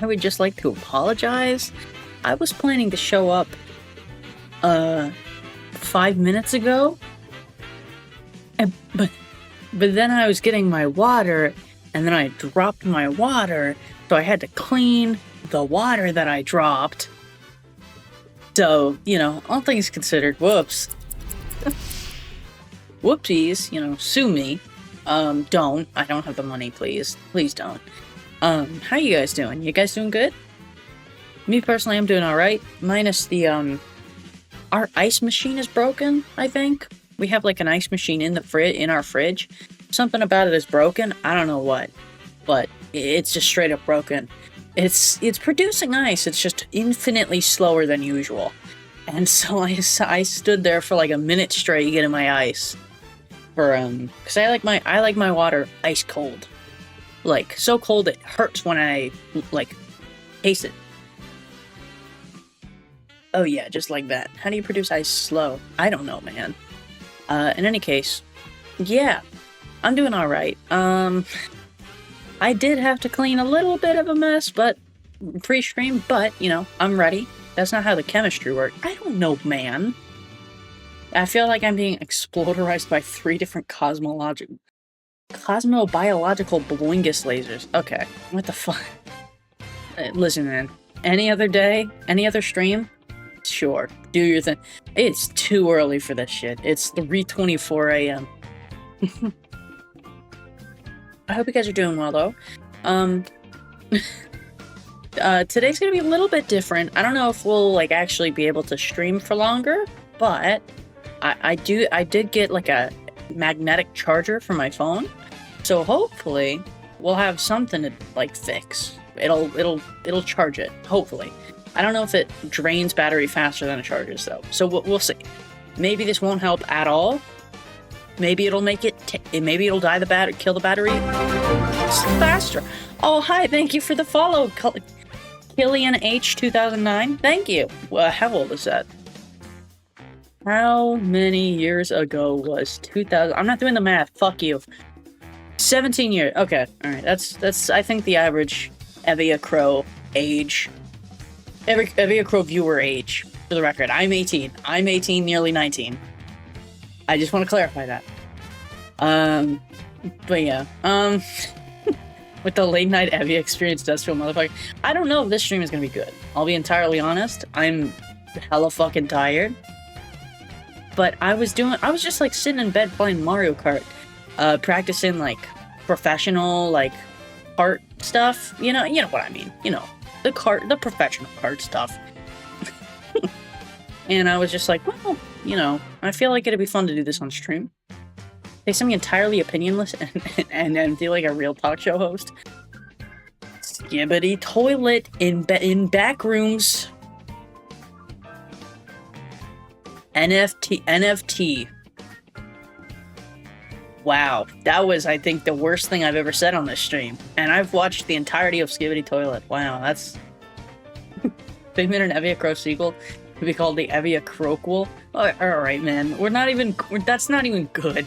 I would just like to apologize. I was planning to show up 5 minutes ago, but then I was getting my water, and then I dropped my water, so I had to clean the water that I dropped. So, you know, all things considered, whoops. Whoopsies, you know, sue me. Don't. I don't have the money, please. Please don't. How you guys doing? You guys doing good? Me personally, I'm doing alright. Minus the, our ice machine is broken, I think. We have like an ice machine in our fridge. Something about it is broken. I don't know what. But it's just straight up broken. It's producing ice. It's just infinitely slower than usual. And so I stood there for like a minute straight getting my ice. Because I like my water ice cold. Like, so cold it hurts when I, like, taste it. Oh yeah, just like that. How do you produce ice slow? I don't know, man. In any case, yeah, I'm doing alright. I did have to clean a little bit of a mess, but pre-stream, but, you know, I'm ready. That's not how the chemistry works. I don't know, man. I feel like I'm being exploderized by 3 different cosmobiological Bloingus lasers. Okay, what the fuck? Listen, man. Any other day? Any other stream? Sure, do your thing. It's too early for this shit. It's 3:24 a.m. I hope you guys are doing well, though. Today's gonna be a little bit different. I don't know if we'll, like, actually be able to stream for longer, but I did get, like, a magnetic charger for my phone, so hopefully we'll have something to, like, fix. It'll charge it, hopefully. I don't know if it drains battery faster than it charges, though, so we'll see. Maybe this won't help at all. Maybe it'll make maybe it'll kill the battery faster. Oh, hi, thank you for the follow, Killian H 2009. Thank you. Well, how old is that? How many years ago was 2000? I'm not doing the math. Fuck you. 17 years. Okay, all right. That's I think the average Evia Crow age. Evia Crow viewer age. For the record, I'm 18. I'm 18, nearly 19. I just want to clarify that. But yeah. What the late night Evia experience does to a motherfucker. I don't know if this stream is gonna be good. I'll be entirely honest. I'm hella fucking tired. But I was just like sitting in bed playing Mario Kart, practicing like professional like kart stuff. You know what I mean. You know, the professional kart stuff. And I was just like, well, you know, I feel like it'd be fun to do this on stream. Say something entirely opinionless and feel like a real talk show host. Skibbity toilet in back rooms. NFT. Wow, that was, I think, the worst thing I've ever said on this stream. And I've watched the entirety of Skibbity Toilet. Wow, that's... They made an Evia Crow sequel to be called the Evia Croquel. Alright, man. That's not even good.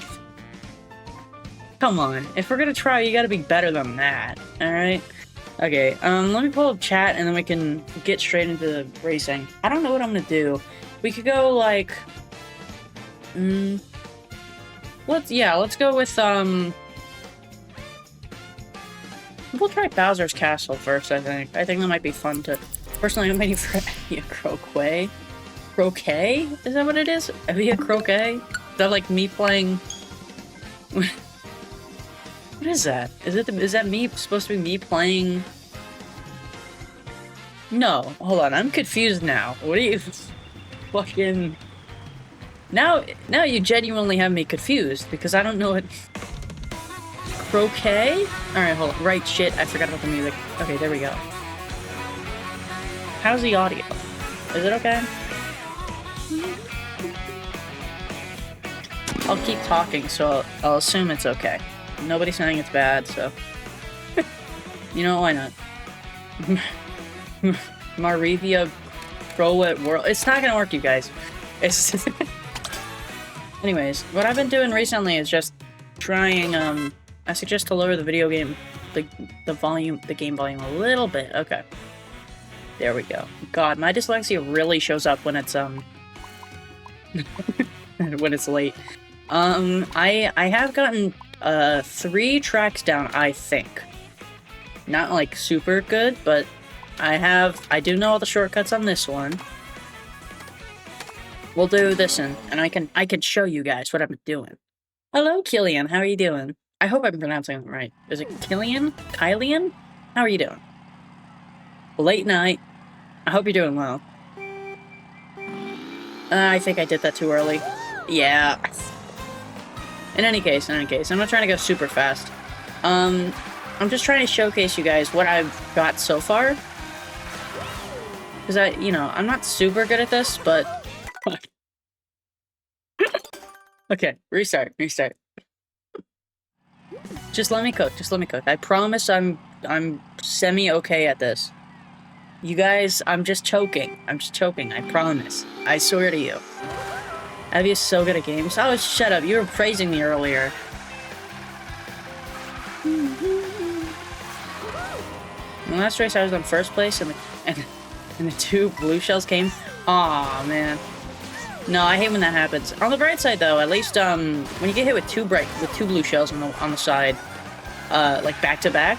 Come on. If we're gonna try, you gotta be better than that. Alright? Okay, let me pull up chat and then we can get straight into the racing. I don't know what I'm gonna do. We could go, like... let's go with, we'll try Bowser's Castle first, I think. I think that might be fun to... Personally, I'm waiting for Evia Croquet. Croquet? Is that what it is? Evia Croquet? Is that like me playing... What is that? Is that me, supposed to be me playing... No, hold on, I'm confused now. What are you... Fucking... Now you genuinely have me confused, because I don't know what... Croquet? Alright, hold on. Right, shit, I forgot about the music. Okay, there we go. How's the audio? Is it okay? I'll keep talking, so I'll assume it's okay. Nobody's saying it's bad, so... You know, why not? Marivia Pro at World... It's not gonna work, you guys. It's... Anyways, what I've been doing recently is just trying, I suggest to lower the video game the volume, the game volume a little bit. Okay. There we go. God, my dyslexia really shows up when it's when it's late. I have gotten 3 tracks down, I think. Not like super good, but I do know all the shortcuts on this one. We'll do this one, and I can show you guys what I'm doing. Hello, Killian. How are you doing? I hope I'm pronouncing it right. Is it Killian? Kylian? How are you doing? Late night. I hope you're doing well. I think I did that too early. Yeah. In any case, I'm not trying to go super fast. I'm just trying to showcase you guys what I've got so far. Because I'm not super good at this, but... Okay, restart. Just let me cook, I promise I'm semi-okay at this. You guys, I'm just choking, I promise. I swear to you. Abby is so good at games. Oh, shut up, you were praising me earlier. In the last race, I was in first place, and the 2 blue shells came. Aw, man. No, I hate when that happens. On the bright side, though, at least when you get hit with 2 blue shells on the side, like back to back,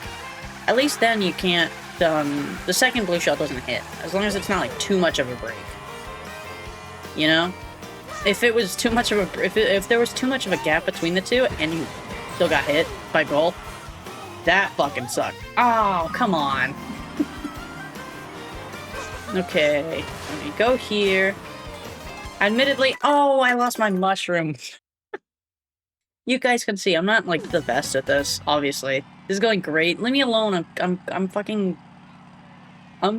at least then you can't. The second blue shell doesn't hit, as long as it's not like too much of a break. You know, if it was too much of a if there was too much of a gap between the 2 and you still got hit by both, that fucking sucked. Oh, come on. Okay, let me go here. Admittedly, oh, I lost my mushroom. You guys can see I'm not like the best at this. Obviously, this is going great. Leave me alone. I'm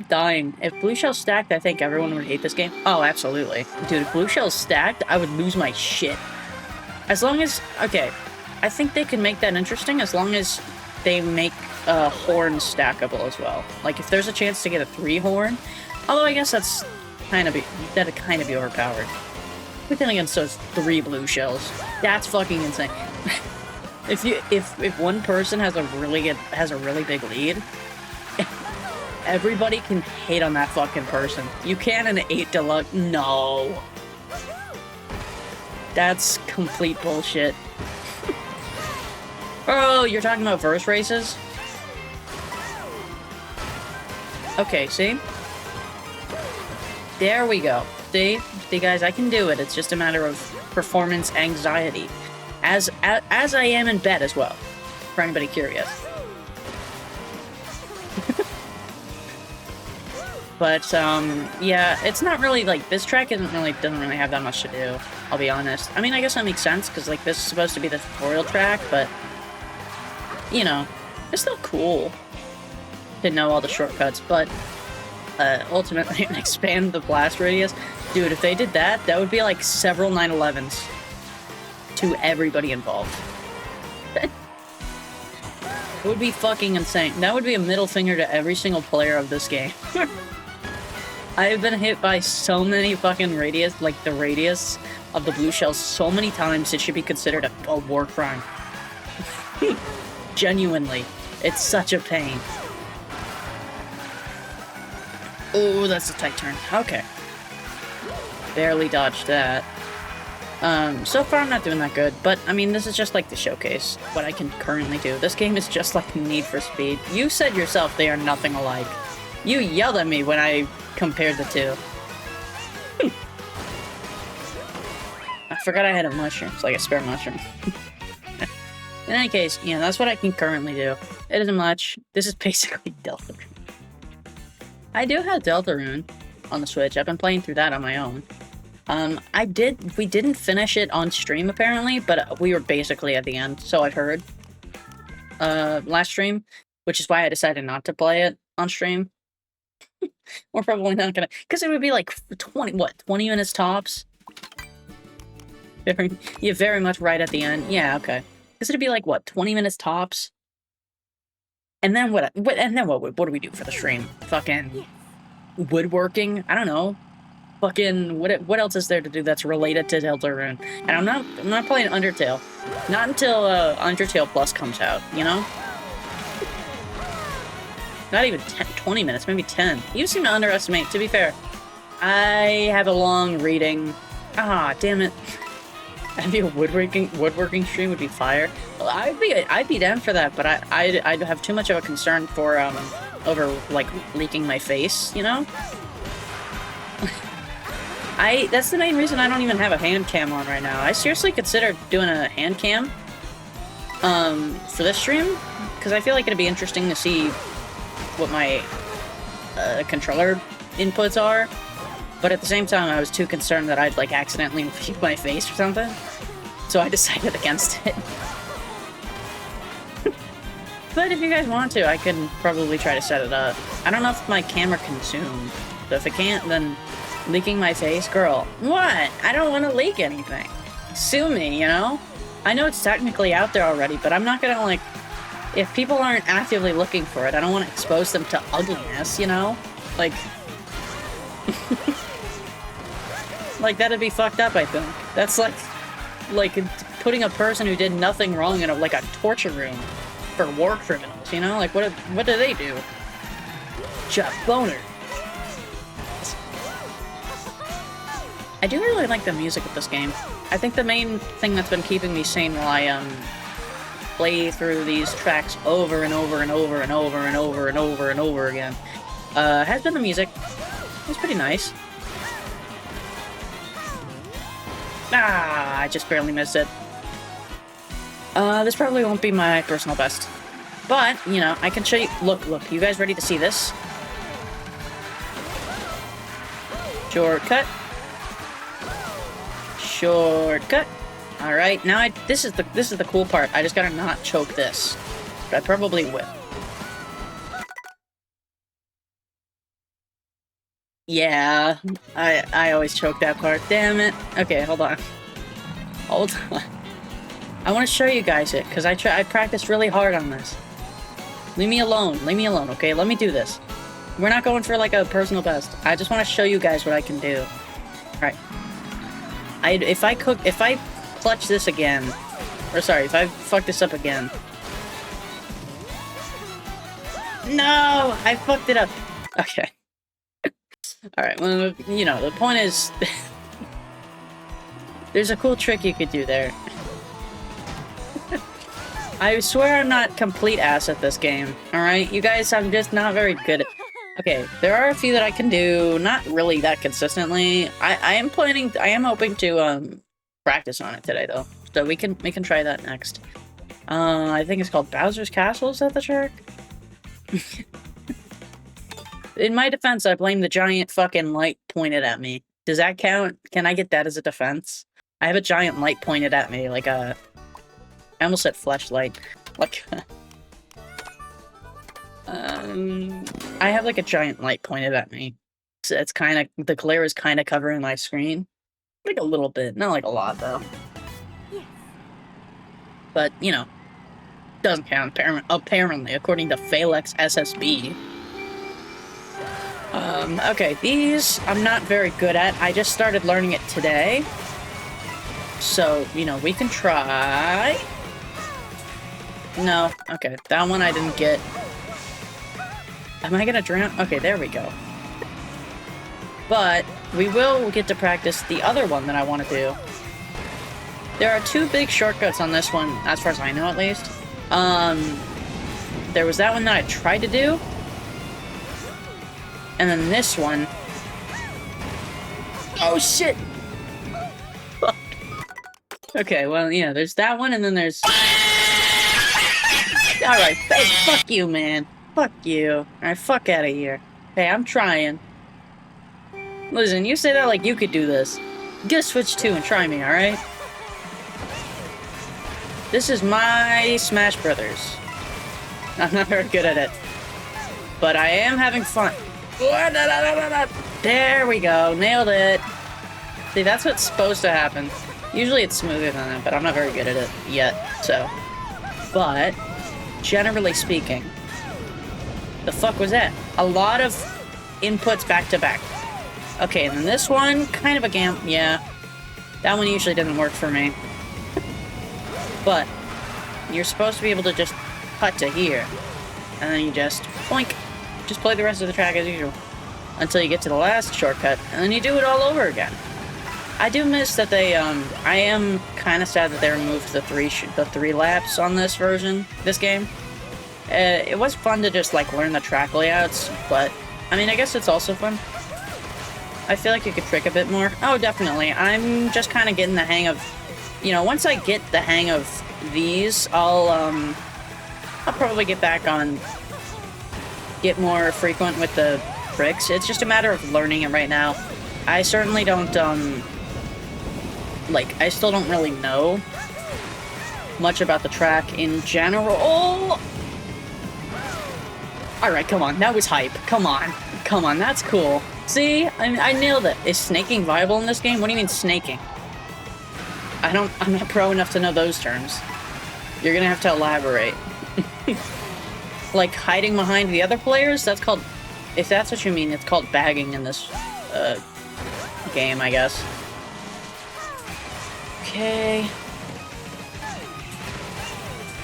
dying. If blue shell stacked, I think everyone would hate this game. Oh, absolutely, dude. If blue shell stacked, I would lose my shit. As long as I think they can make that interesting as long as they make horns stackable as well. Like if there's a chance to get a 3 horn, although I guess that'd kind of be overpowered. But then against those 3 blue shells, that's fucking insane. if one person has a really big lead, everybody can hate on that fucking person. You can in 8 Deluxe. No, that's complete bullshit. Oh, you're talking about verse races? Okay, see? There we go. See, guys, I can do it. It's just a matter of performance anxiety, as I am in bed as well. For anybody curious. But yeah, it's not really like this track doesn't really have that much to do. I'll be honest. I mean, I guess that makes sense because like this is supposed to be the tutorial track, but you know, it's still cool to know all the shortcuts. But ultimately, expand the blast radius. Dude, if they did that, that would be like several 911s to everybody involved. It would be fucking insane. That would be a middle finger to every single player of this game. I have been hit by so many fucking radius, like the radius of the blue shells so many times, it should be considered a war crime. Genuinely. It's such a pain. Oh, that's a tight turn. Okay. Barely dodged that. So far I'm not doing that good, but I mean, this is just like the showcase, what I can currently do. This game is just like Need for Speed. You said yourself they are nothing alike. You yelled at me when I compared the 2. I forgot I had a mushroom. It's like a spare mushroom. In any case, yeah, that's what I can currently do. It isn't much. This is basically Deltarune. I do have Deltarune on the Switch. I've been playing through that on my own. We didn't finish it on stream apparently, but we were basically at the end, so I've heard. Last stream, which is why I decided not to play it on stream. We're probably not gonna, because it would be like 20 minutes tops? You're very much right at the end. Yeah, okay. Because it'd be like, what, 20 minutes tops? And then what do we do for the stream? Fucking woodworking? I don't know. Fucking, what else is there to do that's related to Deltarune? And I'm not playing Undertale. Not until Undertale Plus comes out, you know? Not even 10, 20 minutes, maybe 10. You seem to underestimate, to be fair. I have a long reading. Ah, damn it. Maybe a woodworking stream would be fire. Well, I'd be down for that, but I'd have too much of a concern for over like leaking my face, you know? That's the main reason I don't even have a hand cam on right now. I seriously considered doing a hand cam for this stream, because I feel like it'd be interesting to see what my controller inputs are. But at the same time, I was too concerned that I'd, like, accidentally leak my face or something. So I decided against it. But if you guys want to, I can probably try to set it up. I don't know if my camera can zoom. So if it can't, then leaking my face? Girl, what? I don't want to leak anything. Sue me, you know? I know it's technically out there already, but I'm not gonna, like... If people aren't actively looking for it, I don't want to expose them to ugliness, you know? Like... Like, that'd be fucked up, I think. That's like putting a person who did nothing wrong in a torture room for war criminals, you know? Like, what do they do? Jeff Boner. I do really like the music of this game. I think the main thing that's been keeping me sane while I, play through these tracks over and over and over and over and over and over and over again, has been the music. It's pretty nice. Ah, I just barely missed it. This probably won't be my personal best. But, you know, I can show you... Look, you guys ready to see this? Shortcut. Shortcut. Alright, now this is the cool part. I just gotta not choke this. But I probably will. Yeah, I always choke that part. Damn it. Okay, hold on. Hold on. I want to show you guys it, because I practiced really hard on this. Leave me alone, okay? Let me do this. We're not going for, like, a personal best. I just want to show you guys what I can do. Alright. If I clutch this again, or sorry, if I fuck this up again. No! I fucked it up. Okay. Alright, well, you know, the point is... there's a cool trick you could do there. I swear I'm not complete ass at this game, alright? You guys, I'm just not very good at... Okay, there are a few that I can do, not really that consistently. I am hoping to, practice on it today, though. So we can try that next. I think it's called Bowser's Castle, is that the trick? In my defense, I blame the giant fucking light pointed at me. Does that count? Can I get that as a defense? I have a giant light pointed at me, like a... I almost said flashlight. Like... I have like a giant light pointed at me. So it's kind of... The glare is kind of covering my screen. Like a little bit. Not like a lot, though. But, you know. Doesn't count, apparently, according to Phalanx SSB. Okay, these I'm not very good at. I just started learning it today. So, you know, we can try. No, okay, that one I didn't get. Am I gonna drown? Okay, there we go. But we will get to practice the other one that I want to do. There are two big shortcuts on this one, as far as I know at least. There was that one that I tried to do. And then this one... Oh, shit! Fuck. Okay, well, yeah, there's that one, and then there's... Alright, hey, fuck you, man. Fuck you. Alright, fuck out of here. Hey, I'm trying. Listen, you say that like you could do this. Get Switch 2 and try me, alright? This is my Smash Brothers. I'm not very good at it. But I am having fun. There we go. Nailed it. See, that's what's supposed to happen. Usually it's smoother than that, but I'm not very good at it yet, so. But, generally speaking, the fuck was that? A lot of inputs back to back. Okay, and then this one, kind of a gamp, yeah. That one usually doesn't work for me. But, you're supposed to be able to just cut to here. And then you just, boink. just play the rest of the track as usual. Until you get to the last shortcut, and then you do it all over again. I do miss that they, I am kind of sad that they removed the three laps on this game. It was fun to just, like, learn the track layouts, but, I mean, I guess it's also fun. I feel like you could trick a bit more. Oh, definitely. I'm just kind of getting the hang of, you know, once I get the hang of these, I'll probably get more frequent with the tricks. It's just a matter of learning it right now. I certainly don't, I still don't really know much about the track in general. Oh! Alright, come on. That was hype. Come on. Come on, that's cool. See? I nailed it. Is snaking viable in this game? What do you mean snaking? I'm not pro enough to know those terms. You're gonna have to elaborate. Like, hiding behind the other players? That's called... If that's what you mean, it's called bagging in this, game, I guess. Okay.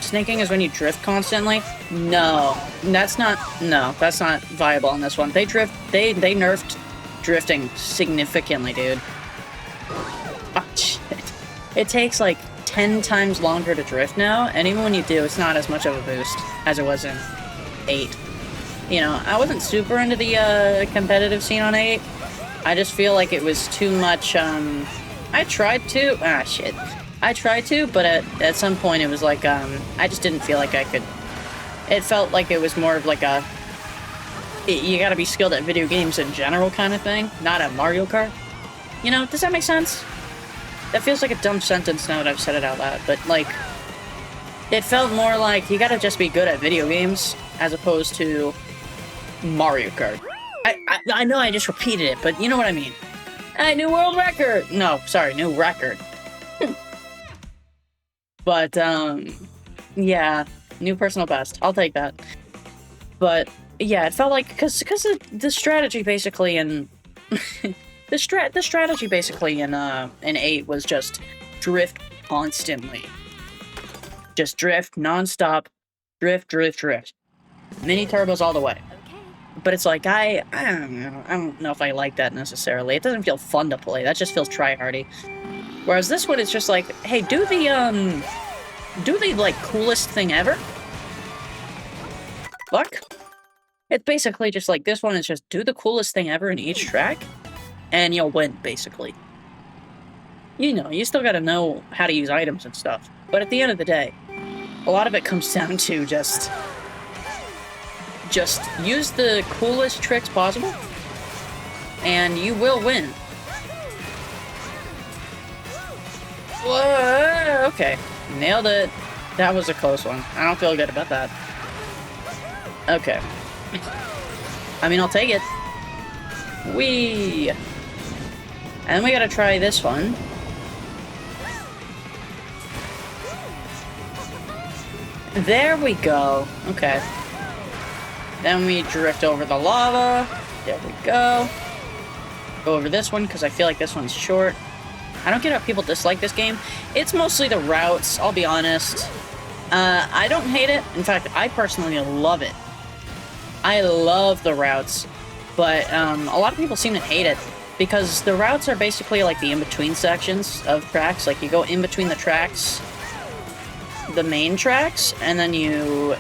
Snaking is when you drift constantly? No. That's not viable in this one. They nerfed drifting significantly, dude. Oh, shit. It takes, like, 10 times longer to drift now, and even when you do, it's not as much of a boost as it was in 8. You know, I wasn't super into the, competitive scene on 8. I just feel like it was too much, I tried to, I tried to, but at some point it was like, I just didn't feel like I could. It felt like it was more of like you gotta be skilled at video games in general kind of thing, not at Mario Kart. You know, does that make sense? That feels like a dumb sentence now that I've said it out loud, but, like, it felt more like you gotta just be good at video games as opposed to Mario Kart. I know I just repeated it, but you know what I mean. Hey, new world record! No, sorry, new record. But, yeah, new personal best. I'll take that. But, yeah, it felt like, because the strategy basically in... the strategy basically in 8 was just drift constantly. Just drift, non-stop, drift. Mini turbos all the way. But it's like, I don't know if I like that necessarily. It doesn't feel fun to play. That just feels tryhardy. Whereas this one is just like, hey, do the, like, coolest thing ever? Fuck. It's basically just like, this one is just do the coolest thing ever in each track, and you'll win, basically. You know, you still gotta know how to use items and stuff. But at the end of the day, a lot of it comes down to just use the coolest tricks possible, and you will win. Whoa, okay. Nailed it. That was a close one. I don't feel good about that. Okay. I mean, I'll take it. Whee! And we gotta try this one. There we go. Okay. Then we drift over the lava. There we go. Go over this one, because I feel like this one's short. I don't get how people dislike this game. It's mostly the routes, I'll be honest. I don't hate it. In fact, I personally love it. I love the routes. But a lot of people seem to hate it, because the routes are basically like the in-between sections of tracks. Like, you go in between the tracks, the main tracks, and then you...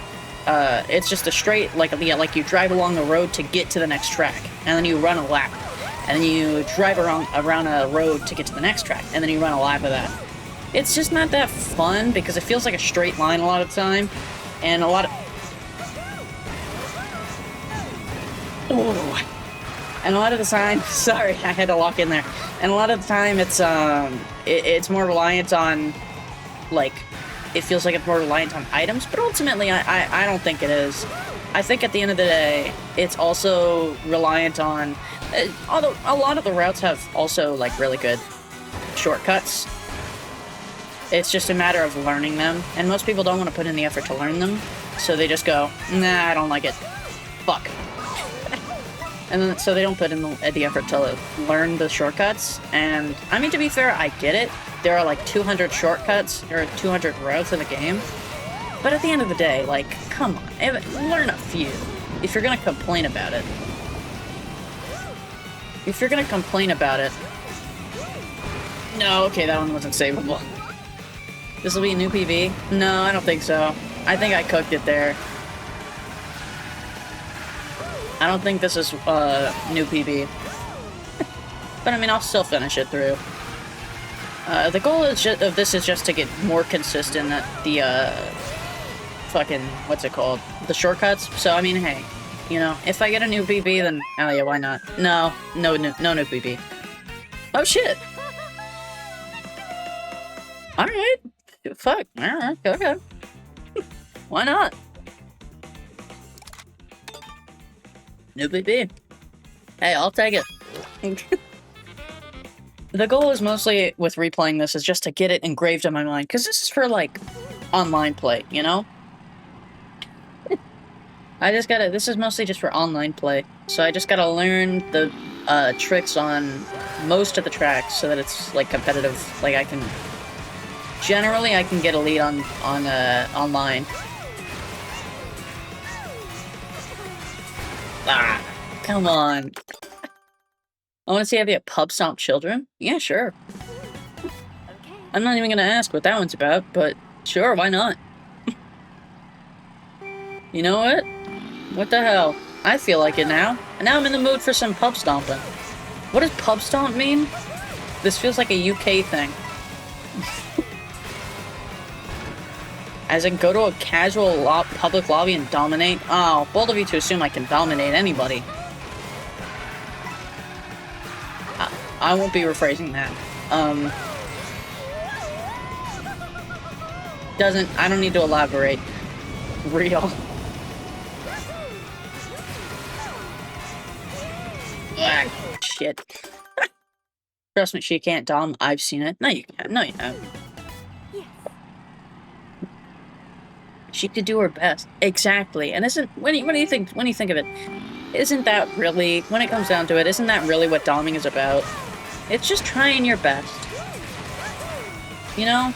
it's just a straight, like you drive along the road to get to the next track, and then you run a lap. And then you drive around a road to get to the next track, and then you run a lap of that. It's just not that fun, because it feels like a straight line a lot of the time, and a lot of... Oh. And a lot of the time... Sorry, I had to lock in there. And a lot of the time, it's more reliant on, like... It feels like it's more reliant on items, but ultimately, I don't think it is. I think at the end of the day, it's also reliant on... although a lot of the routes have also, like, really good shortcuts. It's just a matter of learning them, and most people don't want to put in the effort to learn them, so they just go, nah, I don't like it. Fuck. And then, so they don't put in the effort to learn the shortcuts, and, I mean, to be fair, I get it. There are, like, 200 shortcuts, or 200 routes in the game, but at the end of the day, like, come on, learn a few. If you're gonna complain about it. If you're gonna complain about it... No, okay, that one wasn't savable. This will be a new PB? No, I don't think so. I think I cooked it there. I don't think this is new PB. But I mean, I'll still finish it through. The goal is of this is just to get more consistent at the fucking, what's it called? The shortcuts. So I mean, hey, you know, if I get a new PB, then oh yeah, why not? No new PB. Oh shit! Alright. Fuck. Alright, okay. Why not? New PB. Hey, I'll take it. The goal is mostly, with replaying this, is just to get it engraved in my mind. Because this is for, like, online play, you know? This is mostly just for online play. So I just gotta learn the tricks on most of the tracks so that it's, like, competitive. Like, generally, I can get a lead on online. Ah, come on. I want to see if you have pub stomp children. Yeah, sure. I'm not even gonna ask what that one's about, but sure, why not? You know what? What the hell? I feel like it now. And now I'm in the mood for some pub stomping. What does pub stomp mean? This feels like a UK thing. As in, go to a casual public lobby and dominate? Oh, bold of you to assume I can dominate anybody. I won't be rephrasing that. I don't need to elaborate. Real. Shit. Trust me, she can't dom. I've seen it. No, you can't. No, you haven't. She could do her best. Exactly. And when you think of it, isn't that really, when it comes down to it, isn't that really what doming is about? It's just trying your best. You know?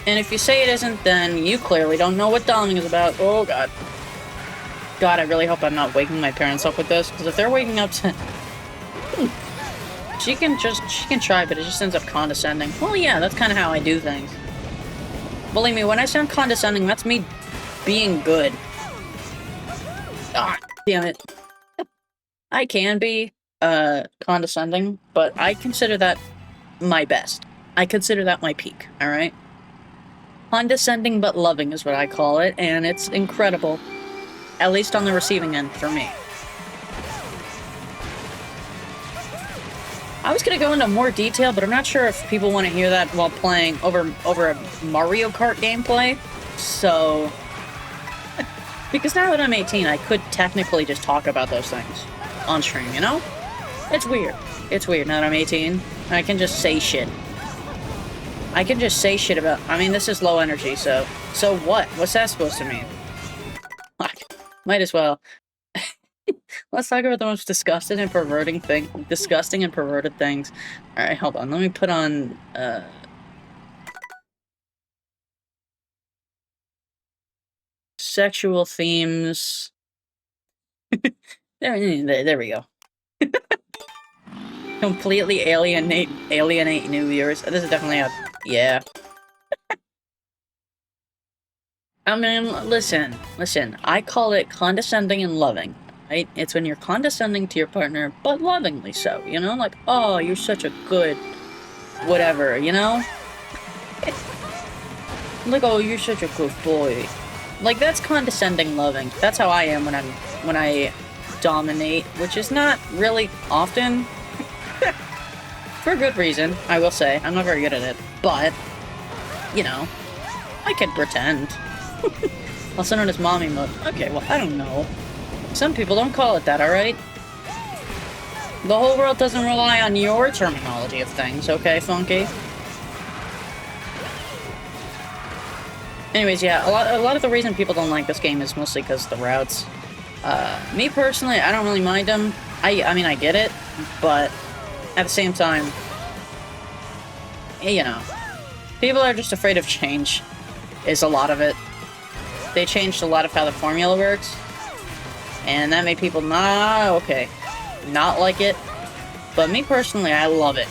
And if you say it isn't, then you clearly don't know what doming is about. Oh, God. God, I really hope I'm not waking my parents up with this, because if they're waking up to... She can try, but it just ends up condescending. Well, yeah, that's kind of how I do things. Believe me, when I sound condescending, that's me being good. Ah, damn it. I can be, condescending, but I consider that my best. I consider that my peak, alright? Condescending but loving is what I call it, and it's incredible. At least on the receiving end, for me. I was gonna go into more detail, but I'm not sure if people want to hear that while playing over a Mario Kart gameplay. So... because now that I'm 18, I could technically just talk about those things on stream, you know? It's weird. It's weird now that I'm 18. I can just say shit. I can just say shit about... I mean, this is low energy, so... So what? What's that supposed to mean? Might as well. Let's talk about the most disgusting and perverted things. Alright, hold on. Let me put on, sexual themes. There we go. Completely alienate new viewers. This is definitely a... yeah. I mean, listen. I call it condescending and loving, right? It's when you're condescending to your partner, but lovingly so, you know? Like, oh, you're such a good... whatever, you know? Like, oh, you're such a good boy. Like, that's condescending loving. That's how I am when I dominate, which is not really often. For good reason, I will say. I'm not very good at it, but, you know, I can pretend. Also known as mommy mode. Okay, well, I don't know. Some people don't call it that, alright? The whole world doesn't rely on your terminology of things, okay, Funky? Anyways, yeah, a lot of the reason people don't like this game is mostly because the routes. Me personally, I don't really mind them. I mean, I get it, but at the same time, you know, people are just afraid of change, is a lot of it. They changed a lot of how the formula works. And that made people not like it. But me personally, I love it.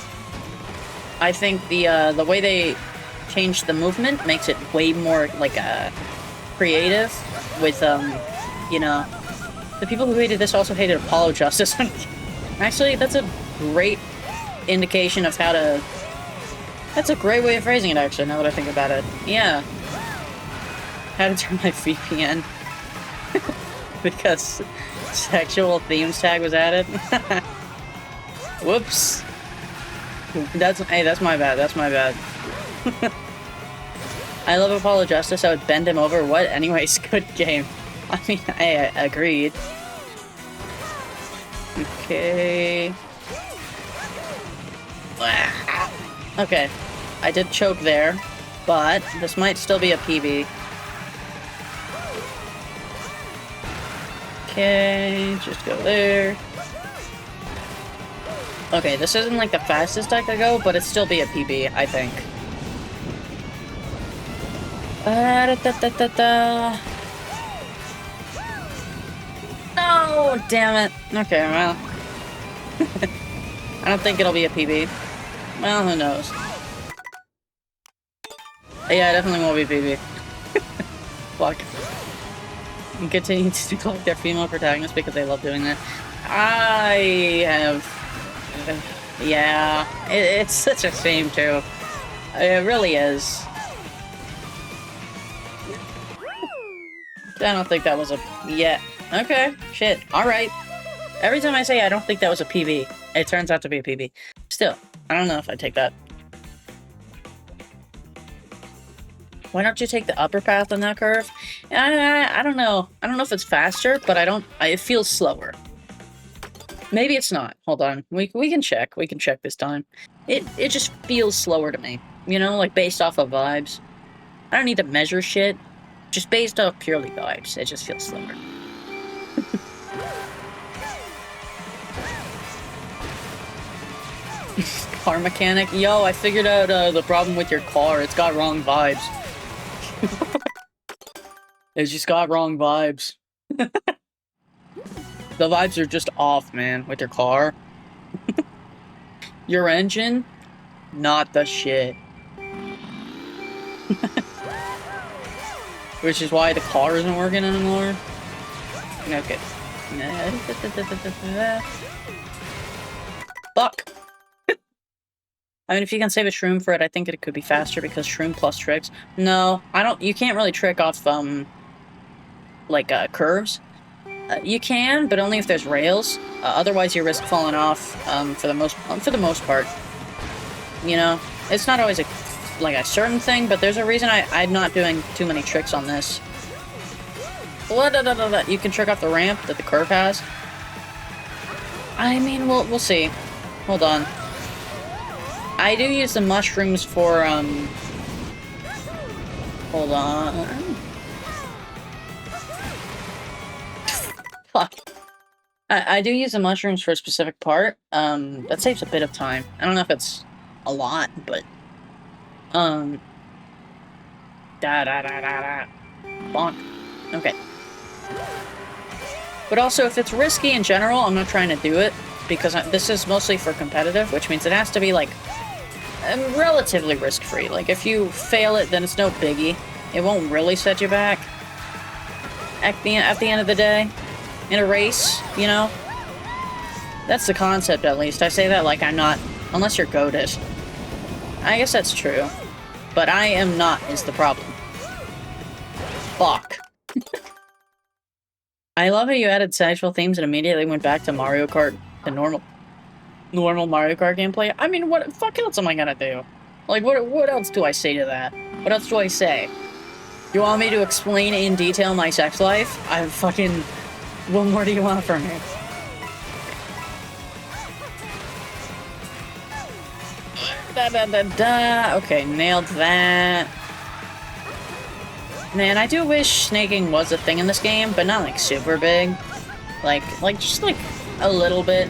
I think the way they changed the movement makes it way more like creative. With you know, the people who hated this also hated Apollo Justice. Actually, that's a great indication of how to. That's a great way of phrasing it. Actually, now that I think about it, yeah. How to turn my VPN because sexual themes tag was added. Whoops. That's my bad. That's my bad. I love Apollo Justice. I would bend him over. What? Anyways, good game. I mean, I agreed. Okay. Okay. I did choke there, but this might still be a PB. Okay, just go there. Okay, this isn't like the fastest I could go, but it'd still be a PB, I think. No, damn it. Okay, well. I don't think it'll be a PB. Well, who knows? Yeah, it definitely won't be PB. Fuck. And continue to collect their female protagonists because they love doing that. I have... yeah, it's such a shame too. It really is. I don't think that was a... yeah. Okay, shit. Alright. Every time I say I don't think that was a PB, it turns out to be a PB. Still, I don't know if I'd take that. Why don't you take the upper path on that curve? I don't know. I don't know if it's faster, but it feels slower. Maybe it's not. Hold on. We can check. We can check this time. It just feels slower to me. You know, like based off of vibes. I don't need to measure shit. Just based off purely vibes. It just feels slower. Car mechanic? Yo, I figured out the problem with your car. It's got wrong vibes. It's just got wrong vibes. The vibes are just off, man, with your car. Your engine? Not the shit. Which is why the car isn't working anymore. Okay. Fuck! I mean, if you can save a shroom for it, I think it could be faster because shroom plus tricks. No, I don't. You can't really trick off, like, curves. You can, but only if there's rails. Otherwise, you risk falling off, for the most part. You know? It's not always a certain thing, but there's a reason I'm not doing too many tricks on this. You can trick off the ramp that the curve has. I mean, we'll see. Hold on. I do use the mushrooms for, hold on. Fuck. I do use the mushrooms for a specific part. That saves a bit of time. I don't know if it's a lot, but... Bonk. Okay. But also, if it's risky in general, I'm not trying to do it, because this is mostly for competitive, which means it has to be, like, relatively risk-free. Like, if you fail it, then it's no biggie. It won't really set you back. At the end of the day. In a race, you know? That's the concept, at least. I say that like I'm not... unless you're goated. I guess that's true. But I am not, is the problem. Fuck. I love how you added sexual themes and immediately went back to Mario Kart, the normal Mario Kart gameplay. I mean, what fuck else am I gonna do? Like, what else do I say to that? What else do I say? You want me to explain in detail my sex life? I fucking... what more do you want from me? Okay, nailed that. Man, I do wish snaking was a thing in this game, but not like super big. Like just like a little bit.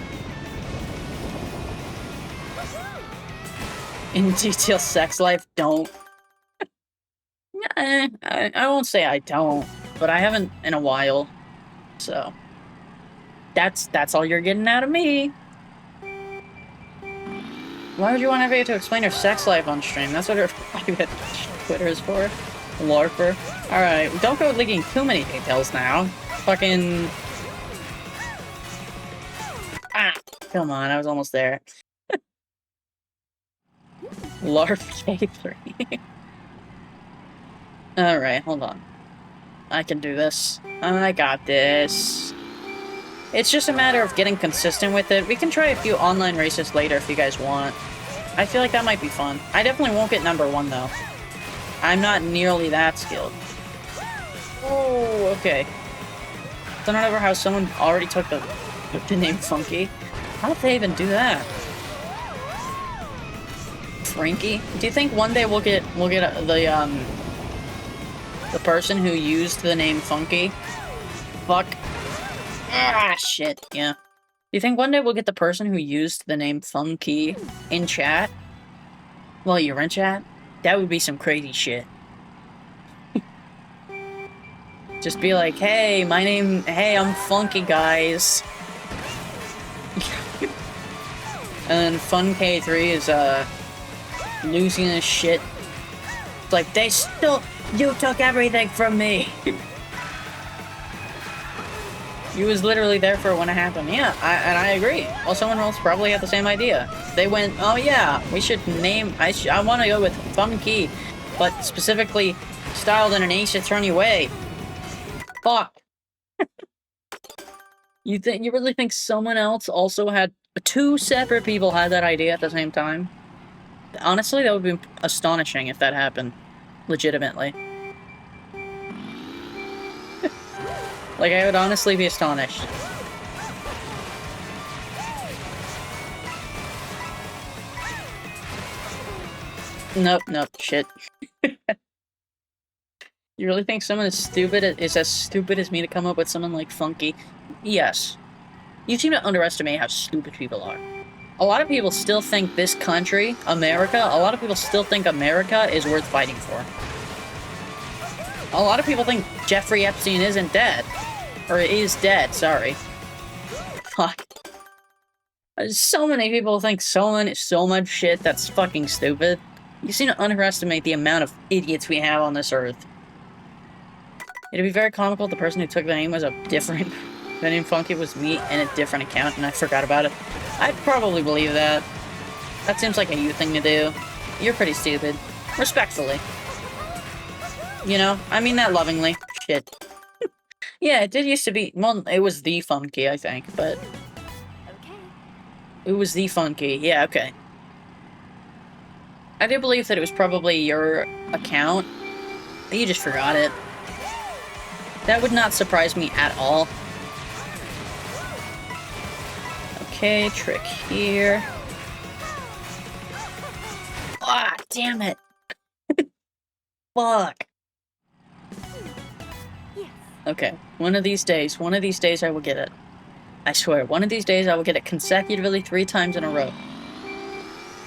In detail sex life, don't. I won't say I don't, but I haven't in a while, so. That's all you're getting out of me. Why would you want everybody to explain your sex life on stream? That's what her private Twitter is for. LARPer. Alright, don't go leaking too many details now. Fucking... Ah! Come on, I was almost there. LARP K3. Alright, hold on. I can do this. I got this. It's just a matter of getting consistent with it. We can try a few online races later if you guys want. I feel like that might be fun. I definitely won't get #1 though. I'm not nearly that skilled. Oh, okay. Don't know how someone already took the name Funky. How did they even do that? Frankie? Do you think one day we'll get the person who used the name Funky? Fuck. Ah, shit, yeah. Do you think one day we'll get the person who used the name Funky in chat? Well, you're in chat? That would be some crazy shit. Just be like, hey, I'm Funky, guys. And then Fun K3 is, losing his shit. It's like, you took everything from me! You was literally there for when it happened. Yeah, and I agree. Well, someone else probably had the same idea. They went, oh yeah, we should name... I want to go with Funky, but specifically styled in an Ace Attorney way. Fuck. You really think someone else also had... 2 separate people had that idea at the same time? Honestly, that would be astonishing if that happened. Legitimately. Like, I would honestly be astonished. Nope, shit. You really think someone is as stupid as me to come up with someone like Funky? Yes. You seem to underestimate how stupid people are. A lot of people still think this country, America, a lot of people still think America is worth fighting for. A lot of people think Jeffrey Epstein isn't dead. Or is dead, sorry. Fuck. So many people think so much shit that's fucking stupid. You seem to underestimate the amount of idiots we have on this earth. It'd be very comical if the person who took the name was a different... The name Funky was me and a different account and I forgot about it. I'd probably believe that. That seems like a you thing to do. You're pretty stupid. Respectfully. You know? I mean that lovingly. Shit. Yeah, it did used to be... Well, it was the Funky, I think, but... Okay. It was the Funky. Yeah, okay. I do believe that it was probably your account. You just forgot it. That would not surprise me at all. Okay, trick here. Ah, damn it. Fuck. Okay, one of these days I will get it. I swear, one of these days I will get it consecutively 3 times in a row.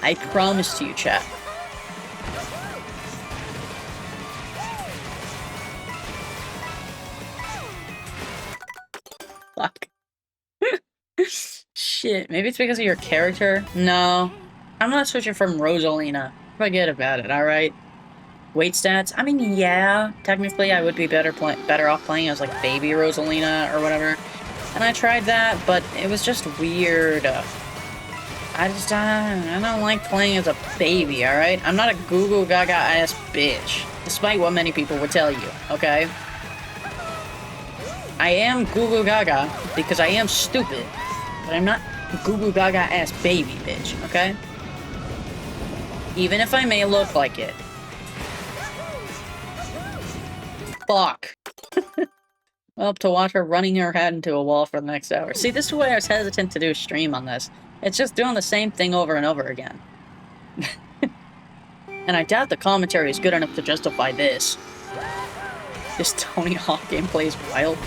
I promise to you, chat. Fuck. Shit, maybe it's because of your character? No. I'm not switching from Rosalina. Forget about it, alright? Weight stats? I mean, yeah. Technically, I would be better off playing as, like, baby Rosalina or whatever. And I tried that, but it was just weird. I don't like playing as a baby, alright? I'm not a goo-goo gaga-ass bitch. Despite what many people would tell you, okay? I am goo-goo gaga because I am stupid. But I'm not goo-goo gaga-ass baby bitch, okay? Even if I may look like it. Fuck. Well, to watch her running her head into a wall for the next hour. See, this is why I was hesitant to do a stream on this. It's just doing the same thing over and over again. And I doubt the commentary is good enough to justify this. This Tony Hawk gameplay is wild.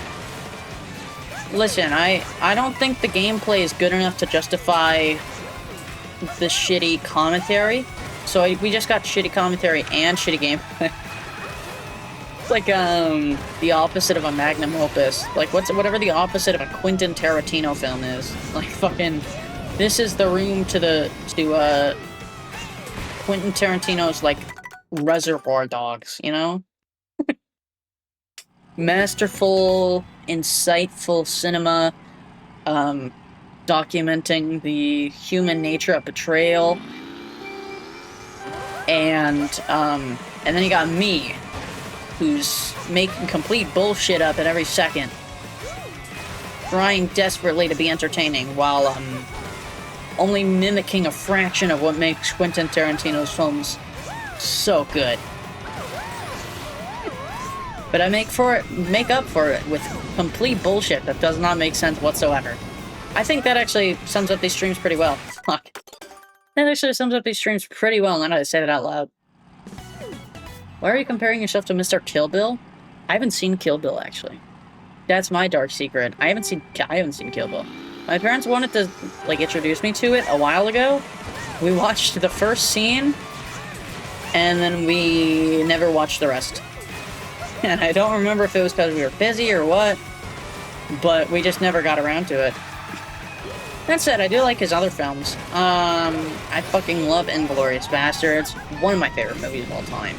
Listen, I don't think the gameplay is good enough to justify the shitty commentary. So we just got shitty commentary and shitty gameplay. It's like, the opposite of a magnum opus. Like, whatever the opposite of a Quentin Tarantino film is. Like, fucking, this is the room to Quentin Tarantino's, like, Reservoir Dogs, you know? Masterful, insightful cinema, documenting the human nature of betrayal. And then you got me, who's making complete bullshit up at every second, trying desperately to be entertaining while only mimicking a fraction of what makes Quentin Tarantino's films so good. But I make up for it with complete bullshit that does not make sense whatsoever. I think that actually sums up these streams pretty well. Fuck. That actually sums up these streams pretty well, now that I say that out loud. Why are you comparing yourself to Mr. Kill Bill? I haven't seen Kill Bill, actually. That's my dark secret. I haven't seen Kill Bill. My parents wanted to, like, introduce me to it a while ago. We watched the first scene, and then we never watched the rest. And I don't remember if it was because we were busy or what, but we just never got around to it. That said, I do like his other films. I fucking love Inglourious Basterds. One of my favorite movies of all time.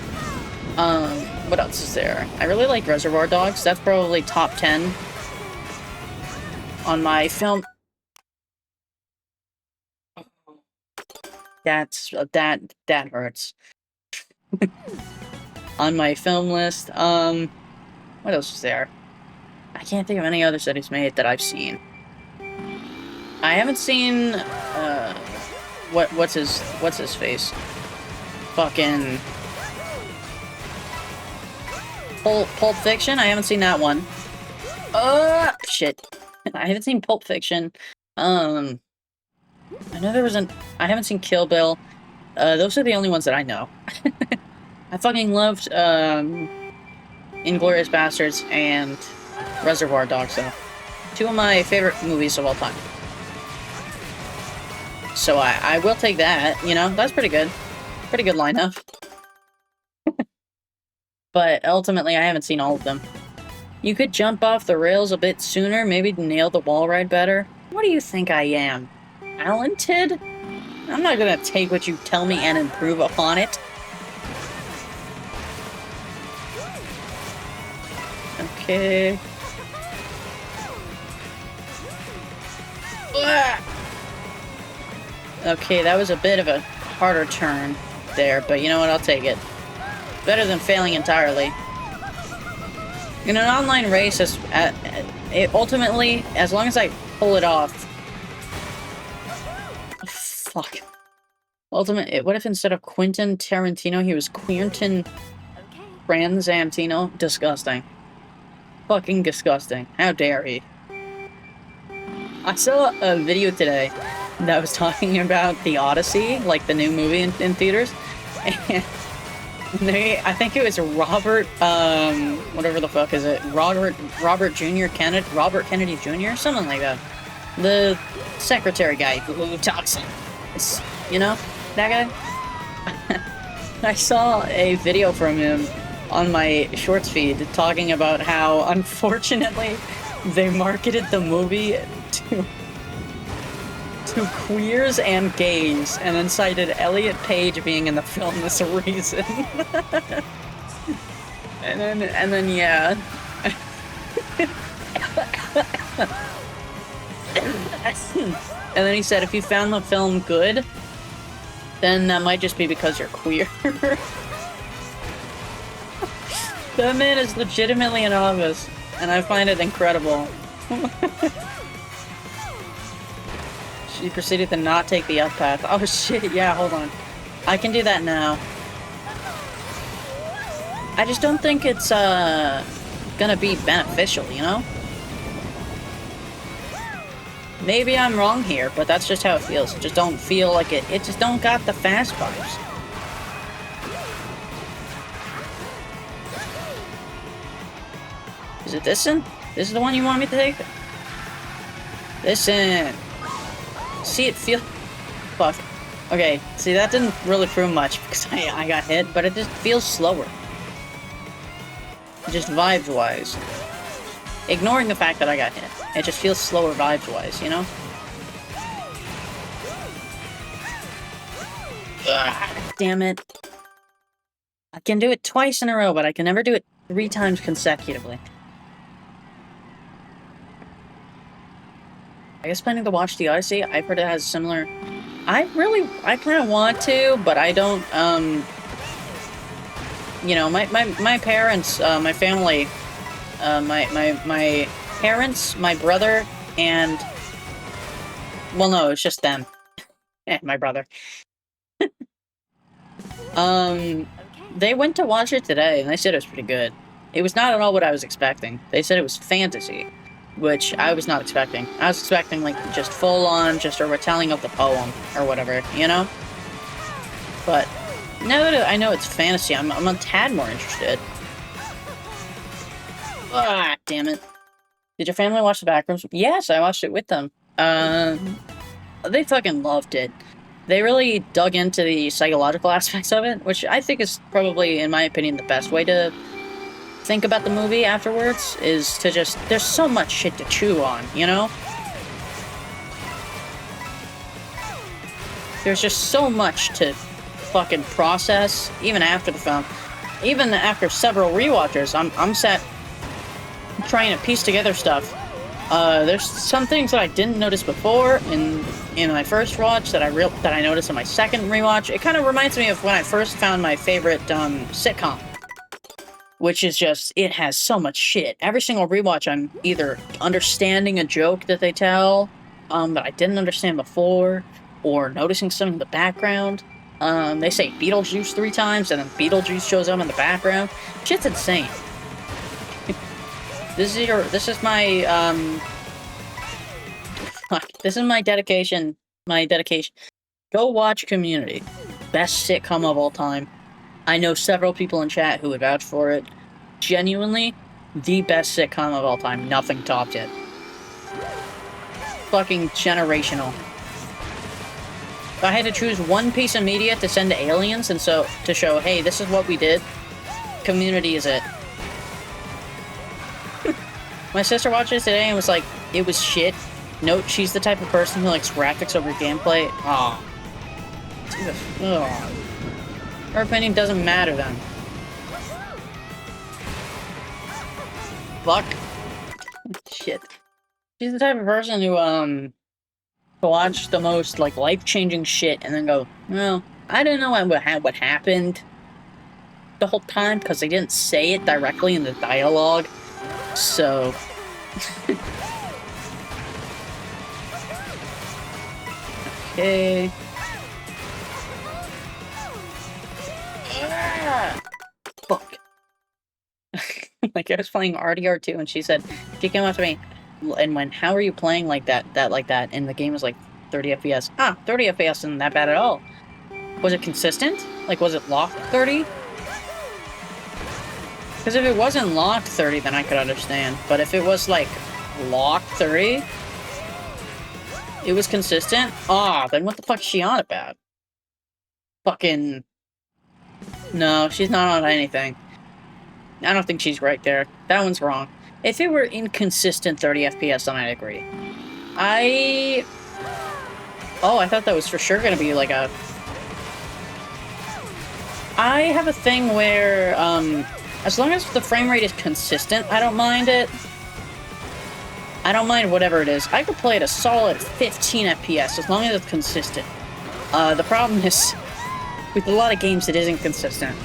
What else is there? I really like Reservoir Dogs. That's probably top 10 on my film. That hurts. On my film list. What else is there? I can't think of any others that he's made that I've seen. I haven't seen, what's his face? Fucking Pulp Fiction? I haven't seen that one. Shit. I haven't seen Pulp Fiction. I know there was I haven't seen Kill Bill. Those are the only ones that I know. I fucking loved, Inglourious Basterds and Reservoir Dogs, though. Two of my favorite movies of all time. So I will take that, you know? That's pretty good. Pretty good lineup. But ultimately, I haven't seen all of them. You could jump off the rails a bit sooner, maybe nail the wall ride better. What do you think I am? Talented? I'm not gonna take what you tell me and improve upon it. Okay. Okay, that was a bit of a harder turn there, but you know what? I'll take it. Better than failing entirely. In an online race, ultimately, as long as I pull it off... Fuck. What if instead of Quentin Tarantino, he was Quentin Franzantino? Disgusting. Fucking disgusting. How dare he? I saw a video today that was talking about The Odyssey, like the new movie in theaters, and I think it was Robert, whatever the fuck is it, Robert Kennedy Jr., something like that. The secretary guy who talks, you know, that guy? I saw a video from him on my shorts feed talking about how, unfortunately, they marketed the movie to queers and gays, and then cited Elliot Page being in the film as a reason. and then yeah. And then he said, if you found the film good, then that might just be because you're queer. That man is legitimately an novice, and I find it incredible. She proceeded to not take the up path. Oh shit, yeah, hold on. I can do that now. I just don't think it's, gonna be beneficial, you know? Maybe I'm wrong here, but that's just how it feels. It just don't feel like it just don't got the fast vibes. Is it this one? This is the one you want me to take? Listen. See, it feel... Fuck. Okay, see, that didn't really prove much because I got hit, but it just feels slower. just vibes-wise. Ignoring the fact that I got hit. It just feels slower vibes-wise, you know? Ugh, damn it. I can do it twice in a row, but I can never do it 3 times consecutively. I guess planning to watch The Odyssey. I've heard it has similar... I kind of want to, but I don't, you know, my parents, my family, my parents, my brother, and... Well, no, it's just them. My brother. They went to watch it today, and they said it was pretty good. It was not at all what I was expecting. They said it was fantasy, which I was not expecting. I was expecting, like, just full-on, just a retelling of the poem, or whatever, you know? But, now that I know it's fantasy, I'm a tad more interested. Ah, damn it. Did your family watch the Backrooms? Yes, I watched it with them. They fucking loved it. They really dug into the psychological aspects of it, which I think is probably, in my opinion, the best way to think about the movie afterwards, is to just... There's so much shit to chew on, you know? There's just so much to fucking process, even after the film. Even after several rewatchers, I'm sat trying to piece together stuff. There's some things that I didn't notice before in my first watch that I noticed in my second rewatch. It kind of reminds me of when I first found my favorite sitcom, which is just, it has so much shit. Every single rewatch, I'm either understanding a joke that they tell that I didn't understand before, or noticing something in the background. They say Beetlejuice 3 times, and then Beetlejuice shows up in the background. Shit's insane. This is my, this is my dedication. Go watch Community. Best sitcom of all time. I know several people in chat who would vouch for it. Genuinely, the best sitcom of all time. Nothing topped it. Fucking generational. If I had to choose one piece of media to send to aliens and so to show, hey, this is what we did, Community is it. My sister watched it today and was like, it was shit. Note, she's the type of person who likes graphics over gameplay. Aw. Her opinion doesn't matter then. Fuck. Shit. She's the type of person who, watch the most, like, life-changing shit and then go, well, I don't know what happened the whole time, because they didn't say it directly in the dialogue. So... okay... Ah! Fuck. Like, I was playing RDR2 and she said, she came up to me and went, how are you playing like that? And the game was like 30 FPS. Ah, 30 FPS isn't that bad at all. Was it consistent? Like, was it locked 30? Because if it wasn't locked 30, then I could understand. But if it was, like, locked 30, it was consistent? Ah, then what the fuck is she on about? Fucking... No, she's not on anything. I don't think she's right there. That one's wrong. If it were inconsistent 30 FPS, then I'd agree. Oh, I thought that was for sure gonna be like a... I have a thing where, as long as the frame rate is consistent, I don't mind it. I don't mind whatever it is. I could play at a solid 15 FPS as long as it's consistent. The problem is, with a lot of games it isn't consistent.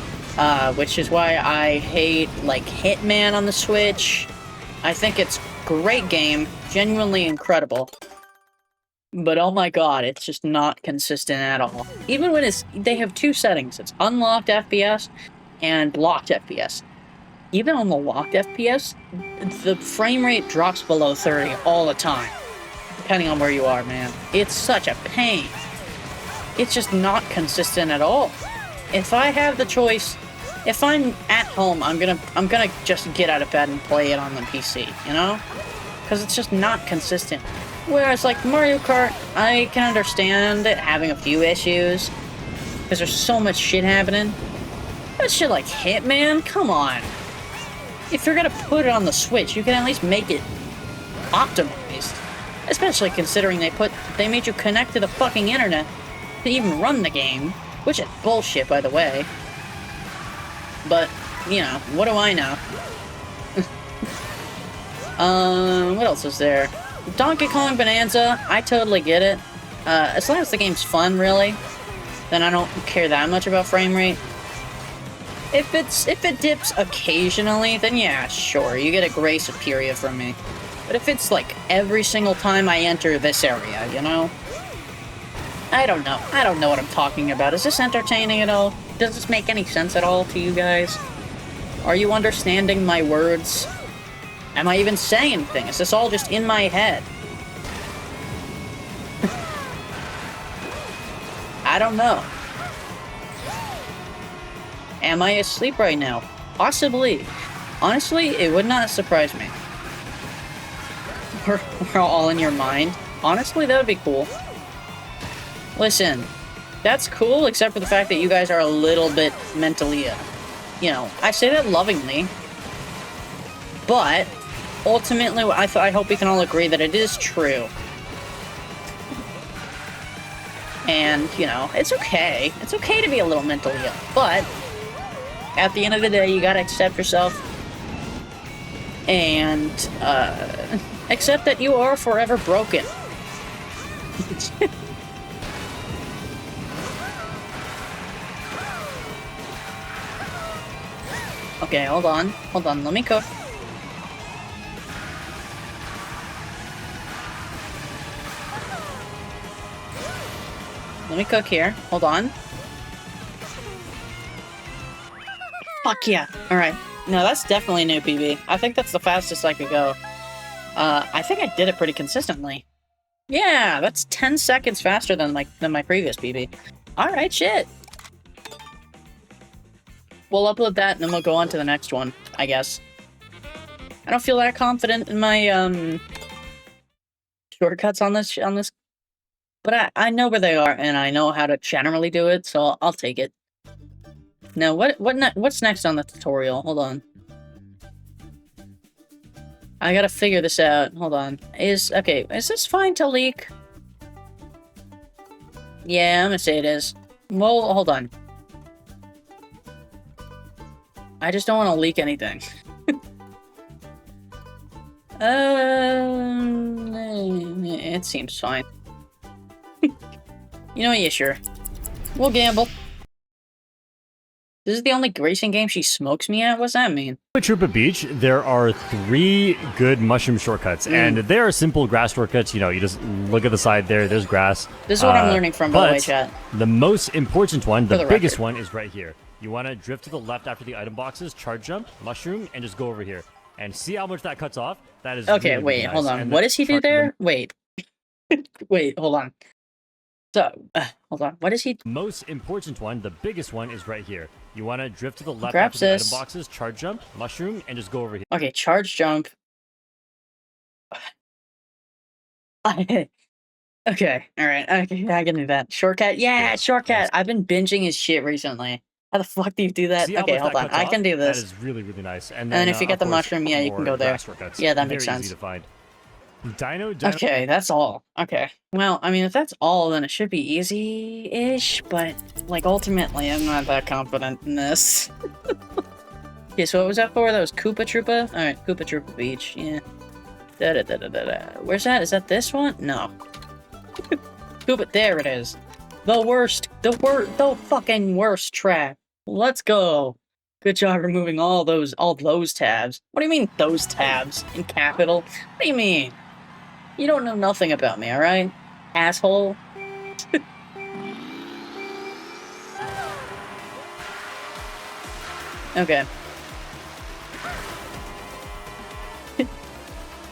Which is why I hate, like, Hitman on the Switch. I think it's a great game, genuinely incredible. But oh my god, it's just not consistent at all. Even when they have 2 settings. It's unlocked FPS and locked FPS. Even on the locked FPS, the frame rate drops below 30 all the time. Depending on where you are, man. It's such a pain. It's just not consistent at all. If I have the choice, if I'm at home, I'm gonna just get out of bed and play it on the PC, you know? Because it's just not consistent. Whereas, like, Mario Kart, I can understand it having a few issues. Because there's so much shit happening. But shit like Hitman? Come on. if you're gonna put it on the Switch, you can at least make it optimized. Especially considering they made you connect to the fucking internet to even run the game. Which is bullshit, by the way. But, you know, what do I know? What else is there? Donkey Kong Bonanza, I totally get it. As long as the game's fun, really, then I don't care that much about frame rate. If it dips occasionally, then yeah, sure, you get a grace period from me. But if it's like every single time I enter this area, you know? I don't know. I don't know what I'm talking about. Is this entertaining at all? Does this make any sense at all to you guys? Are you understanding my words? Am I even saying anything? Is this all just in my head? I don't know. Am I asleep right now? Possibly. Honestly, it would not surprise me. We're all in your mind. Honestly, that would be cool. Listen, that's cool, except for the fact that you guys are a little bit mentally ill. You know, I say that lovingly, but ultimately, I hope we can all agree that it is true. And, you know, it's okay. It's okay to be a little mentally ill, but at the end of the day, you gotta accept yourself and accept that you are forever broken. Okay, hold on. Hold on, let me cook. Let me cook here. Hold on. Fuck yeah. Alright. No, that's definitely a new PB. I think that's the fastest I could go. I think I did it pretty consistently. Yeah, that's 10 seconds faster than my previous PB. Alright, shit. We'll upload that and then we'll go on to the next one, I guess. I don't feel that confident in my shortcuts on this, but I know where they are and I know how to generally do it, so I'll take it. Now, what's next on the tutorial? Hold on. I gotta figure this out. Hold on. Is this fine to leak? Yeah, I'm gonna say it is. Well, hold on. I just don't want to leak anything. It seems fine. You know what? Yeah, sure. We'll gamble. This is the only racing game she smokes me at? What's that mean? At Trupa Beach, there are 3 good mushroom shortcuts, and they are simple grass shortcuts. You know, you just look at the side there, there's grass. This is what I'm learning from, by the way, chat. The most important one, the biggest one, is right here. You want to drift to the left after the item boxes, charge jump, mushroom, and just go over here. And see how much that cuts off? That is okay, really, wait, really nice. Hold on. What does he do there? Wait. Wait, hold on. So, hold on. What is he? Most important one, the biggest one, is right here. You want to drift to the left Grab after the item boxes, charge jump, mushroom, and just go over here. Okay, charge jump. Okay, alright. Okay, I can do that. Shortcut? Yeah, shortcut! Yes. I've been binging his shit recently. How the fuck do you do that? Okay, hold on. I can do this. That is really, really nice. And then if you get the mushroom, yeah, you can go there. Yeah, that makes sense. Easy to find. Dino. Okay, that's all. Okay. Well, I mean, if that's all, then it should be easy-ish, but, like, ultimately, I'm not that confident in this. Okay, so what was that for? That was Koopa Troopa? Alright, Koopa Troopa Beach, yeah. Da-da-da-da-da-da. Where's that? Is that this one? No. Koopa, there it is. The fucking worst track. Let's go. Good job removing all those tabs. What do you mean, those tabs? In capital? What do you mean? You don't know nothing about me, alright? Asshole. Okay.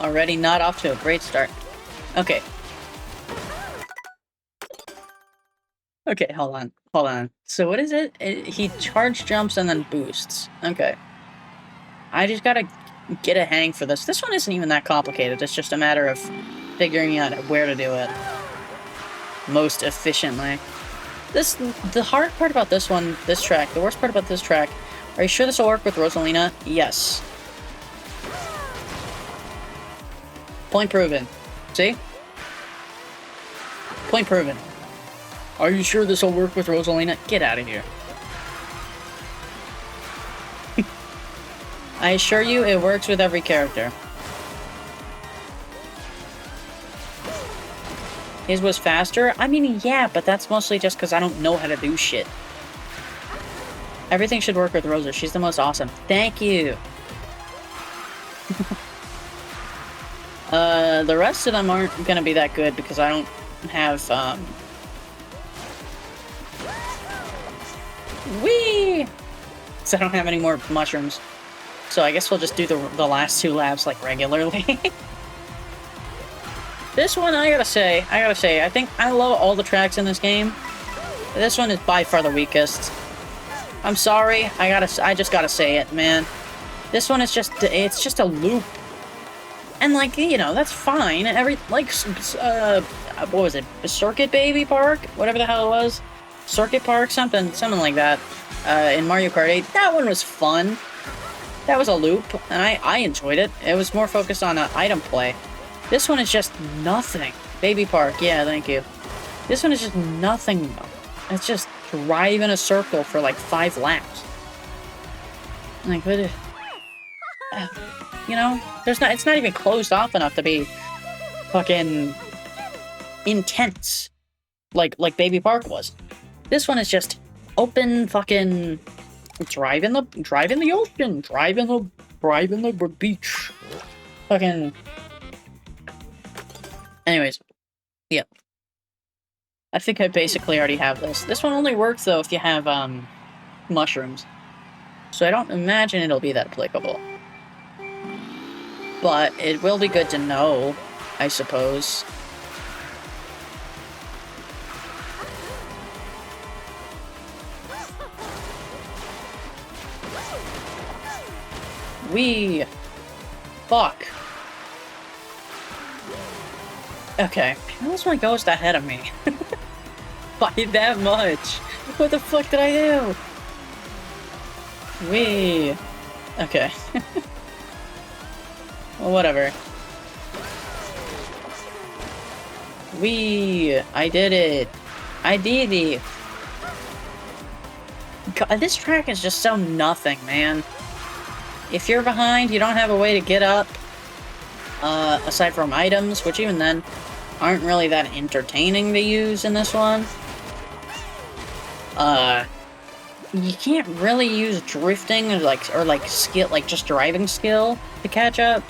Already not off to a great start. Okay. Okay, hold on. So what is it? He charge jumps and then boosts. Okay. I just gotta get a hang for this. This one isn't even that complicated. It's just a matter of figuring out where to do it most efficiently. The hard part about this track, the worst part about this track, are you sure this will work with Rosalina? Yes. Point proven. See? Point proven. Are you sure this will work with Rosalina? Get out of here. I assure you, it works with every character. His was faster? I mean, yeah, but that's mostly just because I don't know how to do shit. Everything should work with Rosa. She's the most awesome. Thank you. The rest of them aren't gonna be that good because I don't have, Whee! So I don't have any more mushrooms. So I guess we'll just do the last 2 laps, like, regularly. This one, I gotta say, I think I love all the tracks in this game. This one is by far the weakest. I'm sorry, I just gotta say it, man. This one is just, it's just a loop. And, like, you know, that's fine. What was it? Circuit Baby Park? Whatever the hell it was. Circuit Park? Something like that. In Mario Kart 8. That one was fun. That was a loop, and I enjoyed it. It was more focused on item play. This one is just nothing. Baby Park, yeah, thank you. This one is just nothing. It's just drive in a circle for like 5 laps. Like, what? You know, it's not even closed off enough to be fucking intense, like Baby Park was. This one is just open fucking drive in the ocean, drive in the beach, fucking. Anyways, yeah. I think I basically already have this. This one only works though if you have mushrooms, so I don't imagine it'll be that applicable. But it will be good to know, I suppose. Fuck. Okay, how's my ghost ahead of me? By that much? What the fuck did I do? Okay. Well, whatever. I did it. I did it. God, this track is just so nothing, man. If you're behind, you don't have a way to get up. Aside from items, which even then aren't really that entertaining to use in this one. You can't really use drifting or skill, like just driving skill to catch up.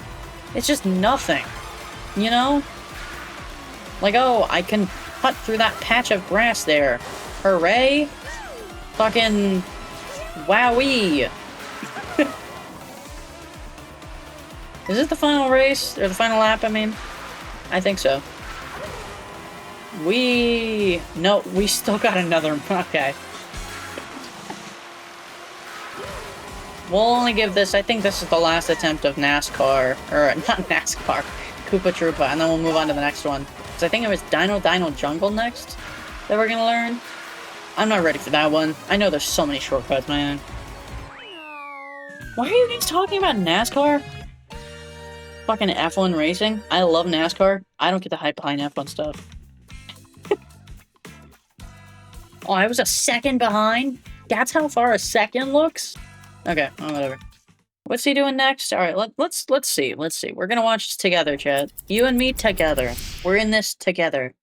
It's just nothing, you know? Like, oh, I can cut through that patch of grass there. Hooray! Fucking wowee! Is this the final race? Or the final lap, I mean? I think so. No, we still got another... Okay. We'll only give this... I think this is the last attempt of NASCAR. Or, not NASCAR. Koopa Troopa. And then we'll move on to the next one. Because I think it was Dino Jungle next that we're gonna learn. I'm not ready for that one. I know there's so many shortcuts, man. Why are you guys talking about NASCAR? Fucking F1 racing. I love NASCAR. I don't get the hype behind F1 stuff. Oh, I was a second behind? That's how far a second looks? Okay, well, whatever. What's he doing next? Alright, let's see. We're gonna watch this together, Chad. You and me together. We're in this together.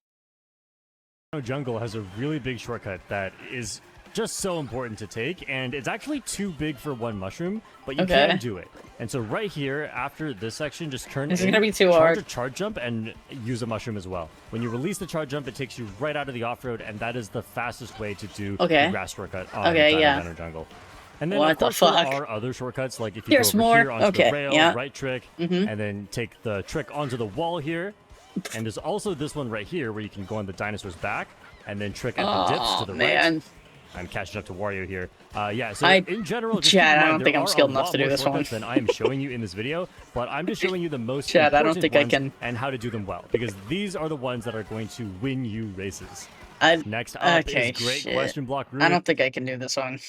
Jungle has a really big shortcut that is just so important to take, and it's actually too big for one mushroom, but you can do it. And so right here, after this section, just turn This is gonna be too hard. Charge a charge jump and use a mushroom as well. When you release the charge jump, it takes you right out of the off-road, and that is the fastest way to do the grass shortcut on Dino Jungle. And then, of course, there are other shortcuts, like if you go over here onto the rail, right trick, and then take the trick onto the wall here. And there's also this one right here where you can go on the dinosaur's back and then trick at the dips to the right. I'm catching up to Wario here. Yeah, so in general, Chad, I don't think I'm skilled enough to do this one. Than I am showing you in this video, but I'm just showing you the most Chad, I don't important think ones I can. And how to do them well, because these are the ones that are going to win you races. Next up is Great Question Block Route. I don't think I can do this one.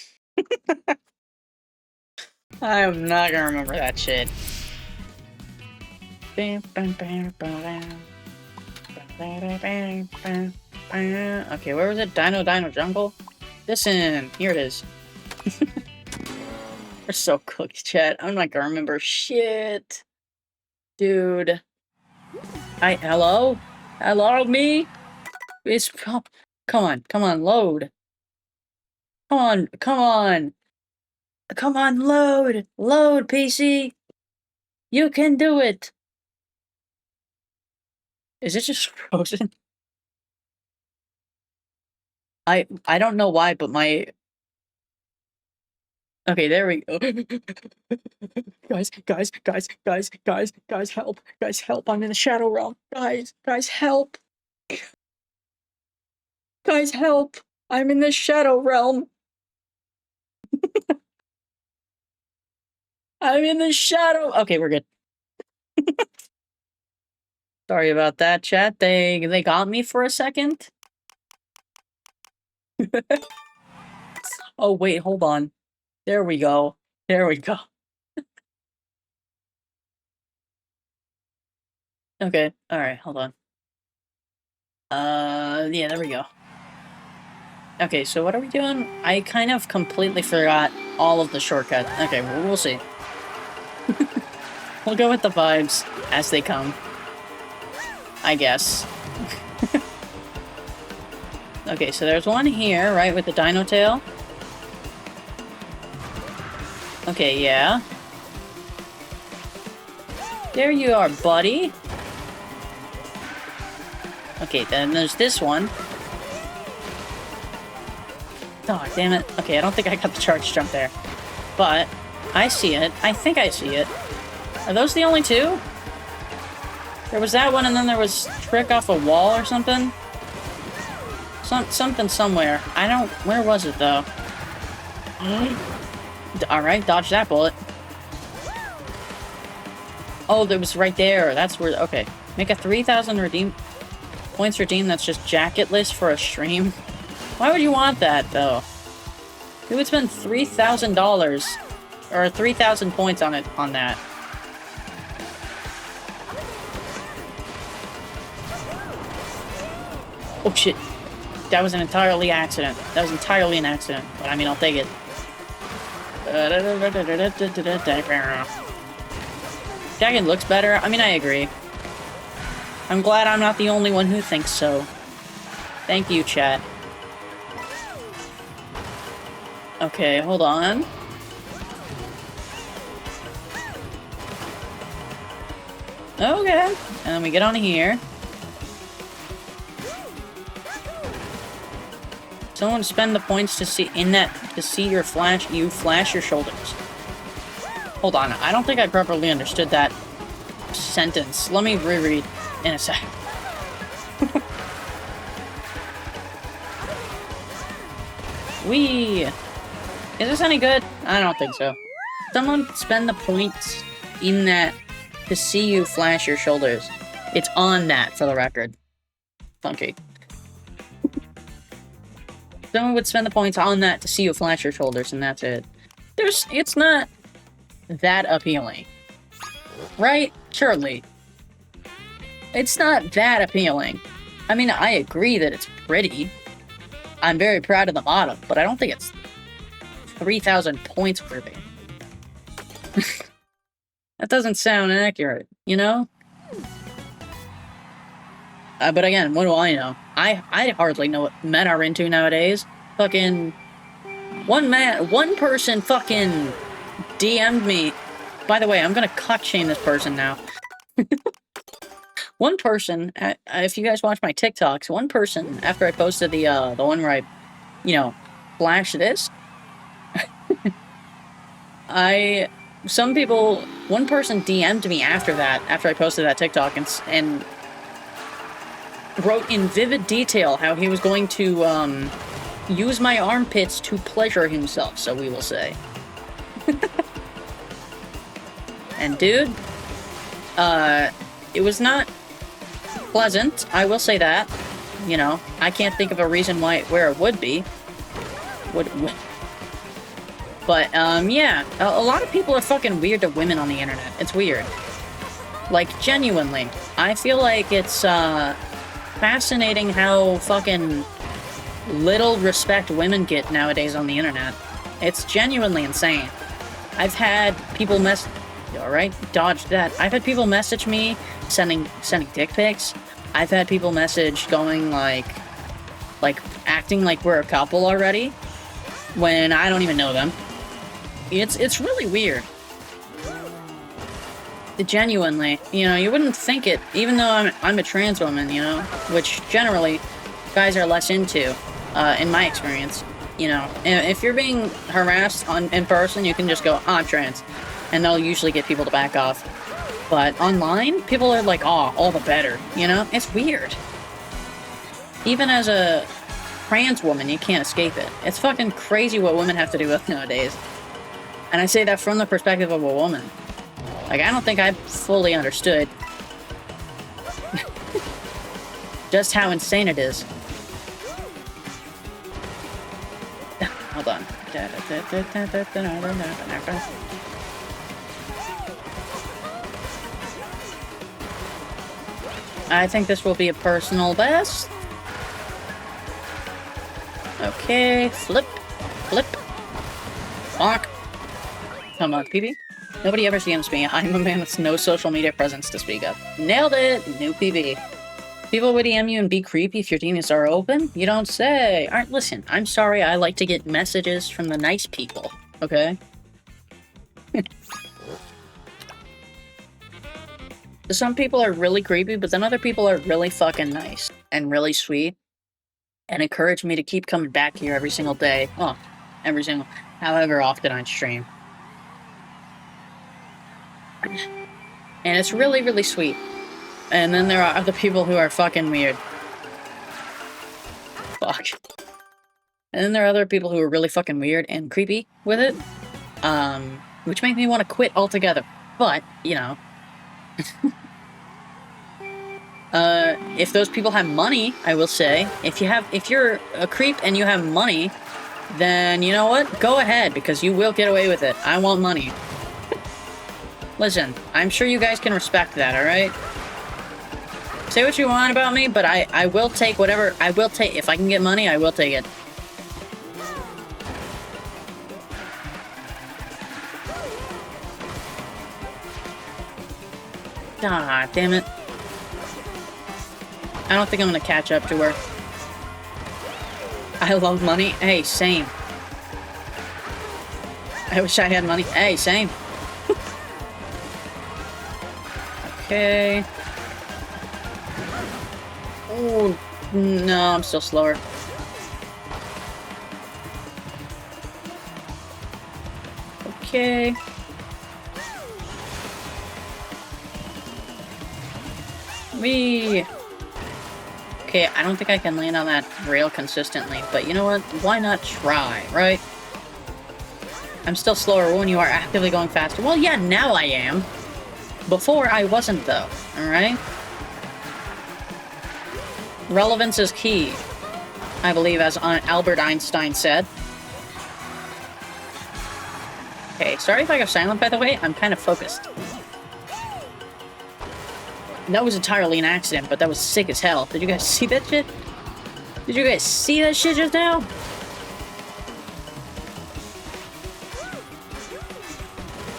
I am not gonna remember that shit. Okay, where was it? Dino Jungle? Listen, here it is. We're so cooked, chat. I'm not gonna remember shit. Dude. Hello? Hello, me? Come on, load. Come on, load! Load, PC! You can do it! Is it just frozen? I don't know why, but my... Okay, there we go. Guys, help! Guys, help! I'm in the Shadow Realm! Guys, help! Guys, help! I'm in the Shadow Realm! I'm in the shadow! Okay, we're good. Sorry about that, chat. They got me for a second. Oh, wait, hold on. There we go. There we go. Okay, alright, hold on. Yeah, there we go. Okay, so what are we doing? I kind of completely forgot all of the shortcuts. Okay, well, we'll see. We'll go with the vibes as they come. I guess. Okay, so there's one here, right, with the dino tail? Okay, yeah. There you are, buddy. Okay, then there's this one. Oh, damn it. Okay, I don't think I got the charge jump there. But, I see it. I think I see it. Are those the only two? There was that one, and then there was trick off a wall or something? Something somewhere. I don't... Where was it, though? Alright, dodge that bullet. Oh, that was right there. That's where... Okay. Make a 3,000 points redeem that's just jacketless for a stream. Why would you want that, though? Who would spend $3,000 or 3,000 points on that? Oh shit! That was an entirely accident. That was entirely an accident. But I mean, I'll take it. Dragon looks better. I mean, I agree. I'm glad I'm not the only one who thinks so. Thank you, chat. Okay, hold on. Okay. And then we get on here. Someone spend the points to see your flash. You flash your shoulders. Hold on. I don't think I properly understood that sentence. Let me reread in a sec. Wee. Is this any good? I don't think so. Someone spend the points in that to see you flash your shoulders. It's on that, for the record. Funky. Someone would spend the points on that to see you flash your shoulders, and that's it. It's not that appealing. Right? Surely. It's not that appealing. I mean, I agree that it's pretty. I'm very proud of the model, but I don't think it's 3,000 points worthy. That doesn't sound accurate, you know? But again, what do I know? I hardly know what men are into nowadays. Fucking... One person fucking DM'd me. By the way, I'm gonna cuck shame this person now. One person, if you guys watch my TikToks, one person, after I posted the one where I, you know, flash this, one person DM'd me after that, after I posted that TikTok, and wrote in vivid detail how he was going to, use my armpits to pleasure himself, so we will say. And dude, it was not pleasant, I will say that. You know, I can't think of a reason where it would be. But, yeah, a lot of people are fucking weird to women on the internet. It's weird. Like, genuinely. I feel like it's, fascinating how fucking little respect women get nowadays on the internet. It's genuinely insane. I've had people Alright, dodged that. I've had people message me, sending dick pics. I've had people message going, like, acting like we're a couple already, when I don't even know them. It's really weird. Genuinely, you know, you wouldn't think it, even though I'm a trans woman, you know, which generally guys are less into, in my experience. You know, if you're being harassed in person, you can just go, oh, I'm trans, and they'll usually get people to back off. But online, people are like, oh, all the better, you know? It's weird. Even as a trans woman, you can't escape it. It's fucking crazy what women have to do with nowadays. And I say that from the perspective of a woman. Like, I don't think I've fully understood just how insane it is. Hold on. I think this will be a personal best. Okay, flip. Bonk. Come on, PB. Nobody ever DMs me. I'm a man with no social media presence to speak of. Nailed it! New PB. People would DM you and be creepy if your DMs are open? You don't say. Alright, listen, I'm sorry, I like to get messages from the nice people, okay? Some people are really creepy, but then other people are really fucking nice and really sweet and encourage me to keep coming back here every single day. Oh, however often I stream. And it's really, really sweet. And then there are other people who are fucking weird. Fuck. And then there are other people who are really fucking weird and creepy with it. Which makes me want to quit altogether. But, you know. If those people have money, I will say, if you're a creep and you have money, then you know what? Go ahead, because you will get away with it. I want money. Listen, I'm sure you guys can respect that, alright? Say what you want about me, but I will take whatever, if I can get money, I will take it. Ah, damn it. I don't think I'm gonna catch up to her. I love money. Hey, same. I wish I had money. Hey, same. Okay. Oh, no, I'm still slower. Okay. Whee! Okay, I don't think I can land on that rail consistently, but you know what? Why not try, right? I'm still slower when you are actively going faster. Well, yeah, now I am. Before, I wasn't, though. Alright? Relevance is key, I believe, as Albert Einstein said. Okay, sorry if I go silent, by the way. I'm kind of focused. That was entirely an accident, but that was sick as hell. Did you guys see that shit? Did you guys see that shit just now?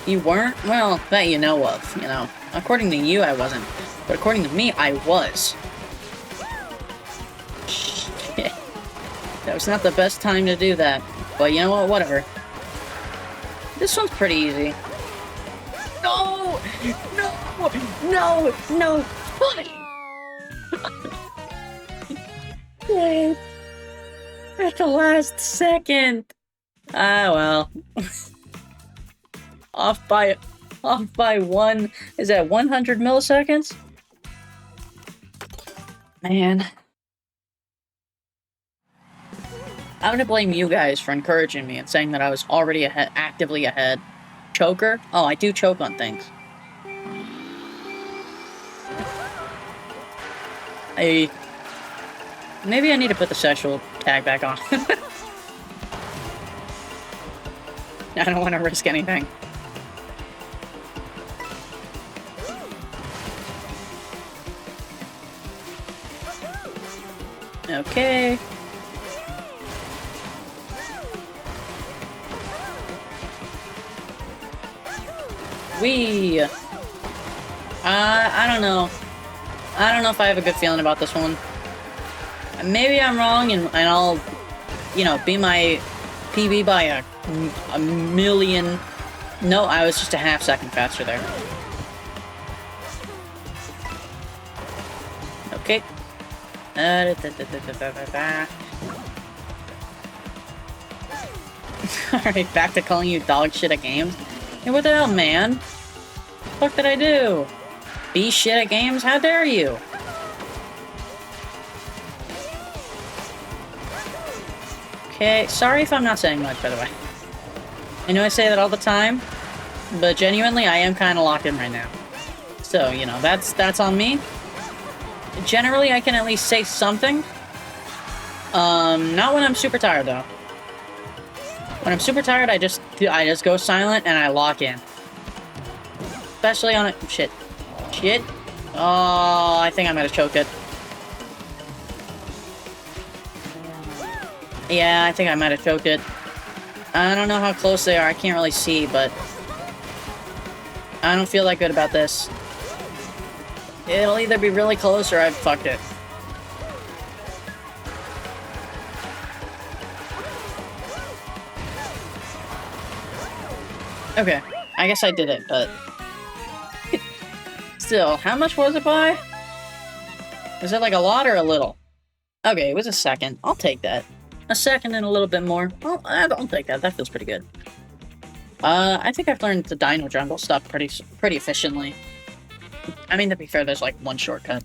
You weren't? Well, that you know of, you know. According to you, I wasn't. But according to me, I was. Shit. That was not the best time to do that. But you know what? Whatever. This one's pretty easy. No! No! No! No! Yay. At the last second! Ah, well. Off by one... Is that 100 milliseconds? Man. I'm gonna blame you guys for encouraging me and saying that I was already ahead, actively ahead. Choker? Oh, I do choke on things. Maybe I need to put the sexual tag back on. I don't want to risk anything. Okay. Wee. I don't know. I don't know if I have a good feeling about this one. Maybe I'm wrong, and I'll, you know, be my PB by a million. No, I was just a half second faster there. Okay. Alright, back to calling you dog shit at games. Hey, what the hell, man? What did I do? Be shit at games? How dare you? Okay, sorry if I'm not saying much, by the way. I know I say that all the time, but genuinely, I am kind of locked in right now. So, you know, that's on me. Generally, I can at least say something. Not when I'm super tired, though. When I'm super tired, I just go silent and I lock in. Especially on a... Shit. Shit. Oh, I think I might have choked it. Yeah, I think I might have choked it. I don't know how close they are. I can't really see, but... I don't feel that good about this. It'll either be really close or I've fucked it. Okay. I guess I did it, but... Still, how much was it by? Was it like a lot or a little? Okay, it was a second. I'll take that. A second and a little bit more. Well, I'll take that. That feels pretty good. I think I've learned the Dino Jungle stuff pretty efficiently. I mean, to be fair, there's like one shortcut.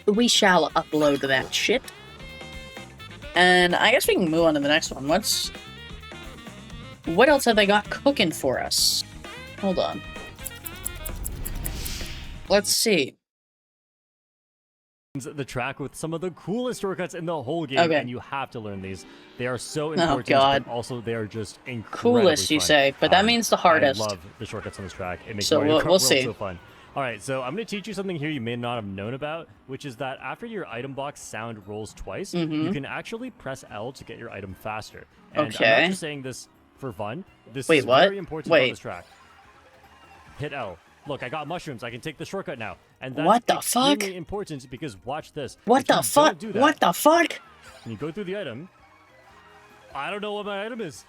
We shall upload that shit. And I guess we can move on to the next one. What else have they got cooking for us? Hold on. Let's see. The track with some of the coolest shortcuts in the whole game, okay. And you have to learn these. They are so important, but also they are just incredibly coolest, you fun. say, but that means the hardest. I love the shortcuts on this track. It makes so Mario Kart we'll World see. so fun. All right, so I'm going to teach you something here you may not have known about, which is that after your item box sound rolls twice, you can actually press L to get your item faster. And I'm not just saying this for fun. This is very important about this track. Hit L. Look, I got mushrooms. I can take the shortcut now. And that's extremely important because watch this. What the fuck? What the fuck? When you go through the item, I don't know what my item is.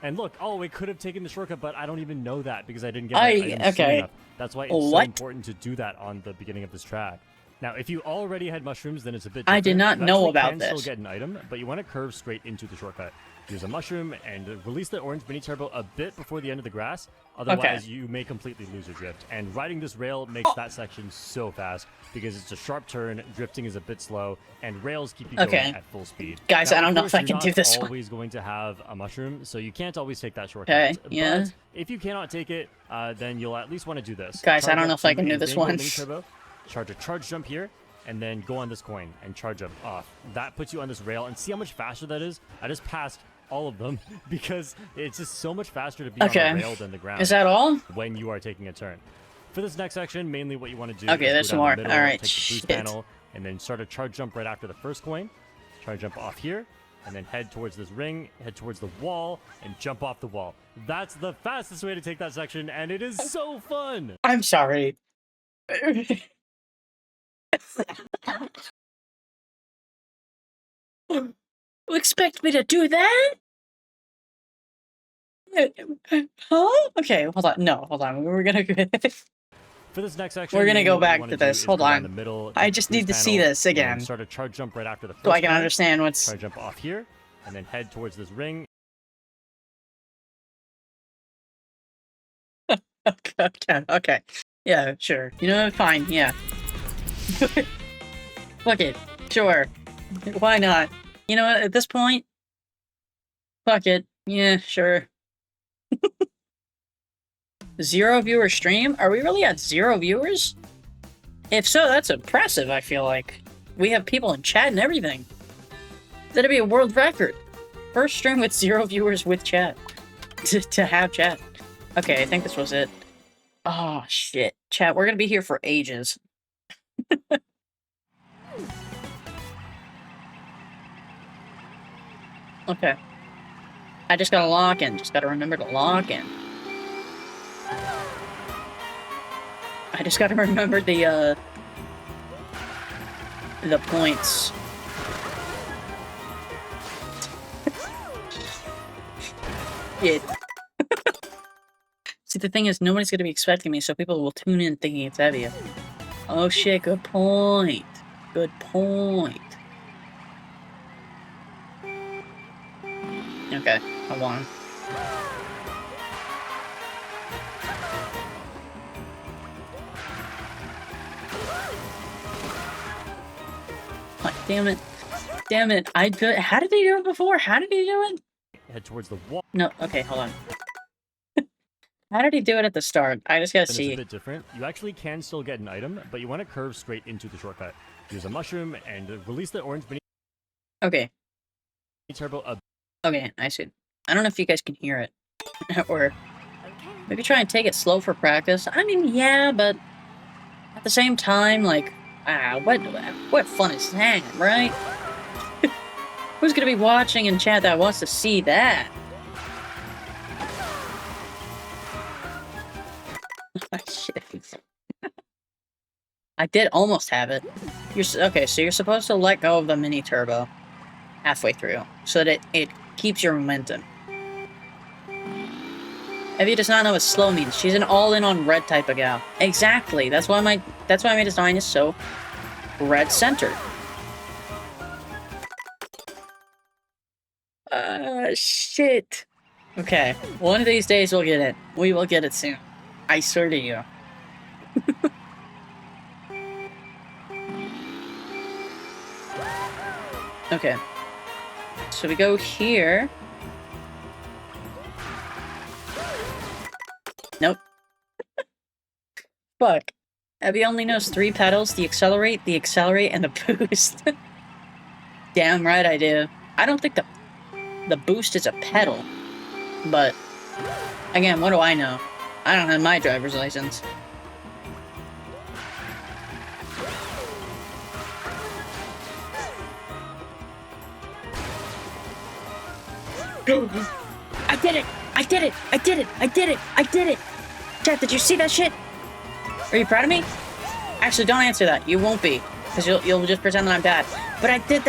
And look, oh, it could have taken the shortcut, but I don't even know that because I didn't get my item soon enough. That's why it's so important to do that on the beginning of this track. Now, if you already had mushrooms, then it's a bit different. I did not know about this. You can still get an item, but you want to curve straight into the shortcut. Use a mushroom and release the orange mini turbo a bit before the end of the grass. Otherwise, you may completely lose your drift. And riding this rail makes that section so fast because it's a sharp turn, drifting is a bit slow, and rails keep you going at full speed. Guys, now, I don't know if I can do this one. You're always going to have a mushroom, so you can't always take that shortcut. But if you cannot take it, then you'll at least want to do this. Guys, I don't know if I can do this one. Charge a charge jump here, and then go on this coin and charge up off. That puts you on this rail, and see how much faster that is? I just passed all of them because it's just so much faster to be on the rail than the ground. Is that all? When you are taking a turn. For this next section, mainly what you want to do is there's go more. Middle, all right, take the boost panel, and then start a charge jump right after the first coin. Charge jump off here, and then head towards this ring, head towards the wall, and jump off the wall. That's the fastest way to take that section, and it is so fun! I'm sorry. You expect me to do that? Huh? Okay, hold on. No, hold on. We're gonna for this next section, we're gonna go back to this. Hold on. I just need to see this again. Start a charge jump right after the first so I can understand what's. Charge jump off here, and then head towards this ring. Okay. Yeah, sure. You know, fine. Yeah. Fuck it. Sure. Why not? You know what? At this point, fuck it. Yeah, sure. 0 viewer stream? Are we really at 0 viewers? If so, that's impressive, I feel like. We have people in chat and everything. That'd be a world record. First stream with 0 viewers with chat. to have chat. Okay, I think this was it. Oh, shit. Chat, we're gonna be here for ages. Okay. I just gotta lock in. Just gotta remember to lock in. I just gotta remember the points. Yeah. See, the thing is, nobody's gonna be expecting me, so people will tune in thinking it's heavy. Oh shit, good point. Good point. Okay, I won. Oh, damn it. Damn it. How did he do it before? How did he do it? Head towards the wall. No, okay, hold on. How did he do it at the start? I just gotta see. It's a bit different. You actually can still get an item, but you want to curve straight into the shortcut. Use a mushroom and release the orange mini Okay. turbo up. Okay, I see. I don't know if you guys can hear it. Or maybe try and take it slow for practice. I mean, yeah, but at the same time, like, what fun is that, right? Who's gonna be watching in chat that wants to see that? Shit. I did almost have it. Okay, so you're supposed to let go of the mini turbo halfway through so that it keeps your momentum. Evie does not know what slow means. She's an all-in on red type of gal. Exactly. That's why my design is so red centered. Shit. Okay, one of these days we'll get it. We will get it soon. I swear to you. Okay. So we go here. Nope. Fuck. Abby only knows 3 pedals, the accelerate, and the boost. Damn right I do. I don't think the boost is a pedal. But, again, what do I know? I don't have my driver's license. I did it! I did it! I did it! I did it! I did it! Chat, did you see that shit? Are you proud of me? Actually, don't answer that. You won't be. Because you'll just pretend that I'm bad. But I did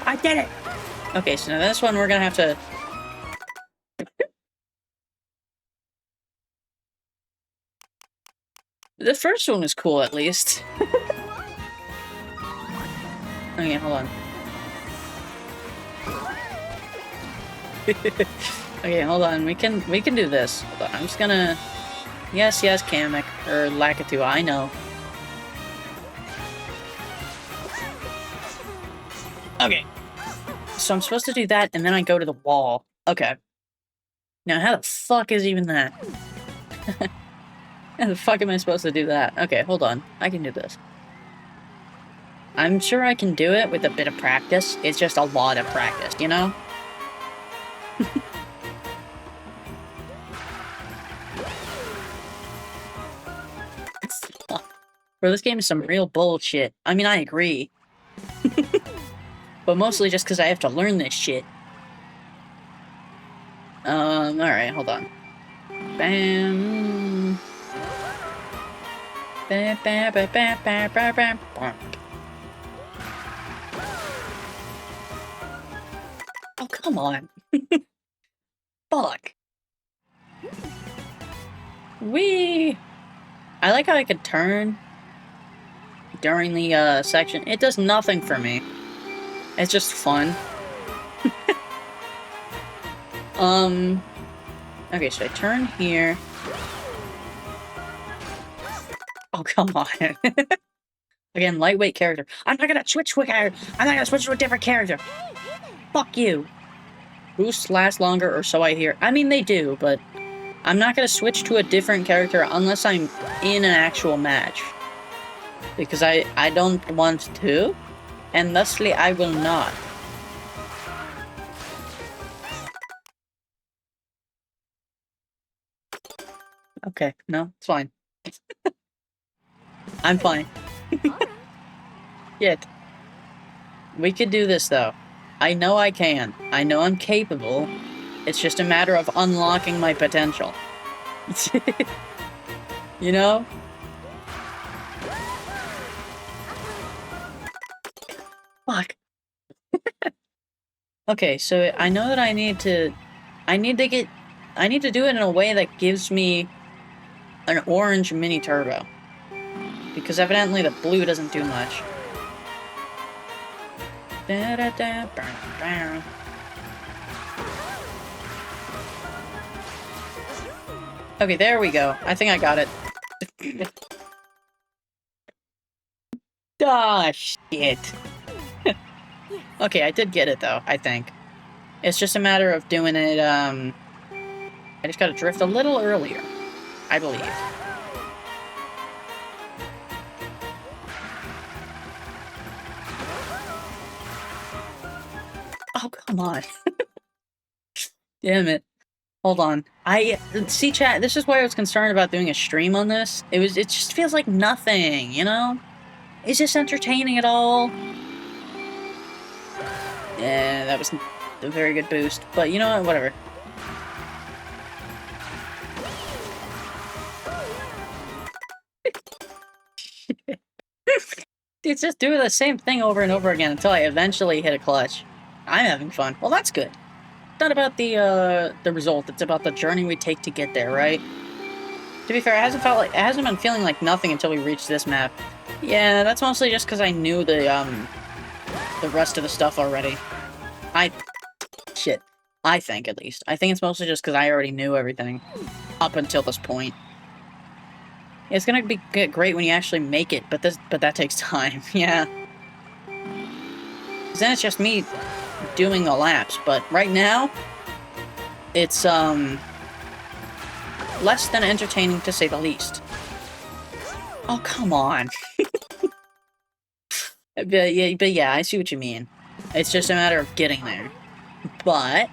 I did it! Okay, so now this one we're gonna have to... The first one was cool, at least. Okay, hold on. Okay, hold on. We can do this. Hold on. I'm just gonna... Yes, Kamek. Or Lakitu, I know. Okay. So I'm supposed to do that, and then I go to the wall. Okay. Now, how the fuck is even that? How the fuck am I supposed to do that? Okay, hold on. I can do this. I'm sure I can do it with a bit of practice. It's just a lot of practice, you know? Bro, this game is some real bullshit. I mean, I agree. But mostly just because I have to learn this shit. Alright, hold on. Bam. Bam, bam, bam, bam, bam, bam, bam, bam. Oh, come on. Fuck. Whee! I like how I could turn during the, section. It does nothing for me. It's just fun. Okay, so I turn here. Oh, come on. Again, lightweight character. I'm not gonna switch to a different character. Fuck you. Boosts last longer, or so I hear. I mean, they do, but I'm not gonna switch to a different character unless I'm in an actual match. Because I don't want to, and thusly I will not. Okay, no, it's fine. I'm fine. Yet. We could do this, though. I know I can. I know I'm capable. It's just a matter of unlocking my potential. You know? Fuck. Okay, so I know that I need to do it in a way that gives me an orange mini turbo. Because evidently the blue doesn't do much. Okay, there we go. I think I got it. Ah, shit. Okay, I did get it though, I think. It's just a matter of doing it, I just gotta drift a little earlier, I believe. Oh, come on. Damn it. Hold on. See, chat, this is why I was concerned about doing a stream on this. It just feels like nothing, you know? Is this entertaining at all? Yeah, that was a very good boost. But you know what? Whatever. It's just doing the same thing over and over again until I eventually hit a clutch. I'm having fun. Well, that's good. It's not about the result. It's about the journey we take to get there, right? To be fair, it hasn't been feeling like nothing until we reached this map. Yeah, that's mostly just because I knew the rest of the stuff already. Shit. I think, at least. I think it's mostly just because I already knew everything. Up until this point. It's gonna be great when you actually make it, but that takes time, yeah. Then it's just me doing the laps, but right now, it's, less than entertaining to say the least. Oh, come on. but yeah, I see what you mean. It's just a matter of getting there. But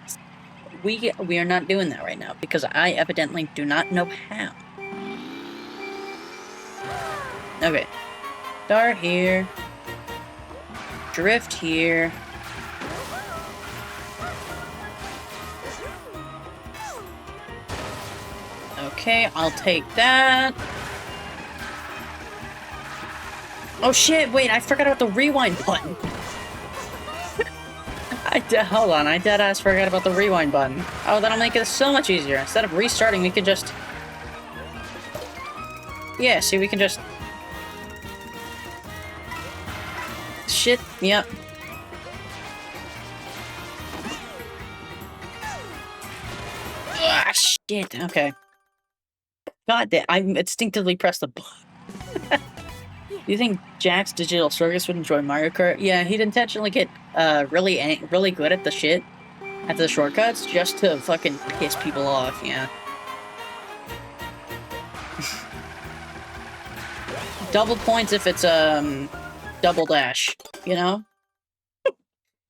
we are not doing that right now because I evidently do not know how. Okay. Start here. Drift here. Okay, I'll take that. Oh shit, wait, I forgot about the rewind button. Hold on, I deadass forgot about the rewind button. Oh, that'll make it so much easier. Instead of restarting, we could just... Yeah, see, we can just... Shit, yep. Ah, shit, okay. God damn, I instinctively pressed the button. Do you think Jack's Digital Circus would enjoy Mario Kart? Yeah, he'd intentionally get really good at the shortcuts just to fucking piss people off, yeah. Double points if it's double dash, you know?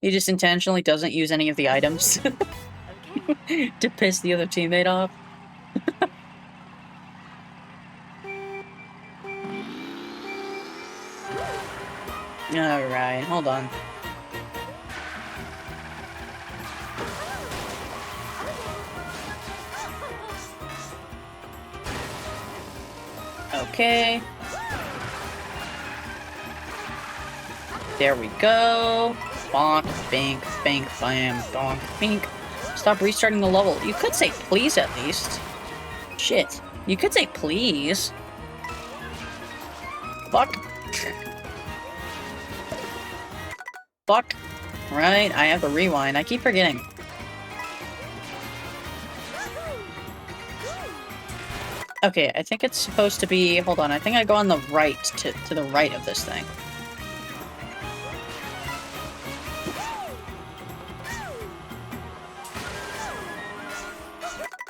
He just intentionally doesn't use any of the items to piss the other teammate off. Alright, hold on. Okay. There we go. Bonk, bink, bink, bam, donk, bink. Stop restarting the level. You could say please at least. Shit. You could say please. Fuck. Fuck. Right, I have the rewind. I keep forgetting. Okay, I think it's supposed to be... Hold on, I think I go on the right, to the right of this thing.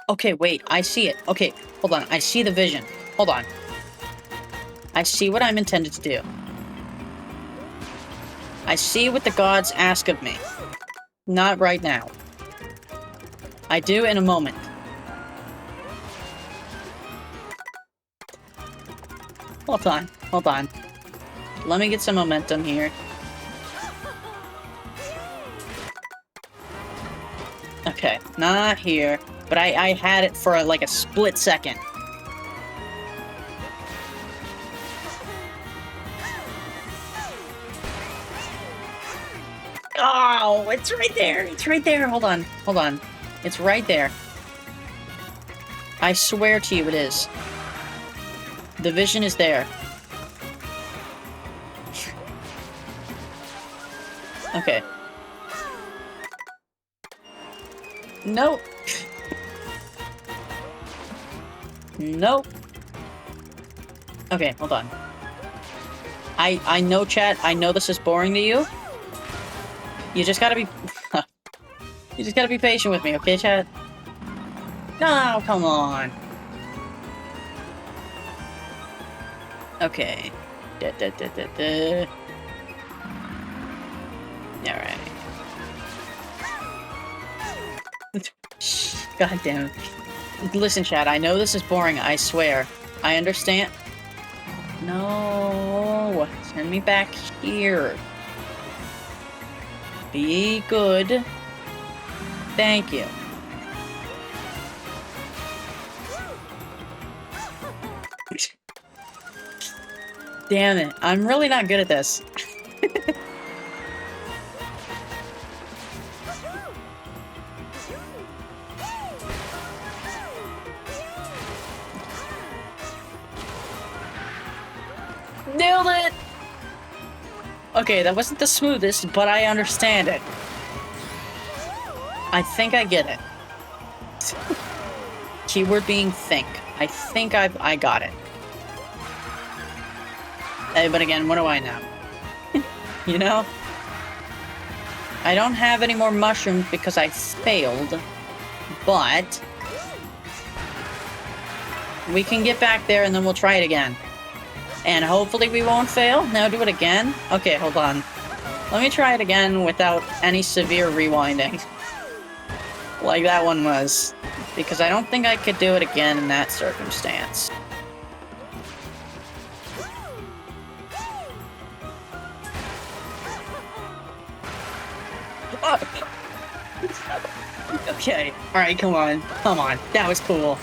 Okay, wait, I see it. Okay, hold on, I see the vision. Hold on. I see what I'm intended to do. I see what the gods ask of me. Not right now. I do in a moment. Hold on, hold on. Let me get some momentum here. Not here. But I had it for like a split second. Oh, it's right there. It's right there. Hold on. Hold on. It's right there. I swear to you it is. The vision is there. Okay. Nope. Nope. Okay, hold on. I know, chat. I know this is boring to you. You just gotta be... you just gotta be patient with me, okay, chat? No, come on. Okay. Alright. God damn it. Listen, chat, I know this is boring, I swear. I understand. No. Send me back here. Be good. Thank you. Damn it. I'm really not good at this. Nailed it! Okay, that wasn't the smoothest, but I understand it. I think I get it. Keyword being think. I think I got it. Hey, but again, what do I know? You know? I don't have any more mushrooms because I failed, but we can get back there and then we'll try it again. And hopefully we won't fail. Now do it again. Okay, hold on. Let me try it again without any severe rewinding. Like that one was. Because I don't think I could do it again in that circumstance. Okay. Alright, come on. Come on. That was cool.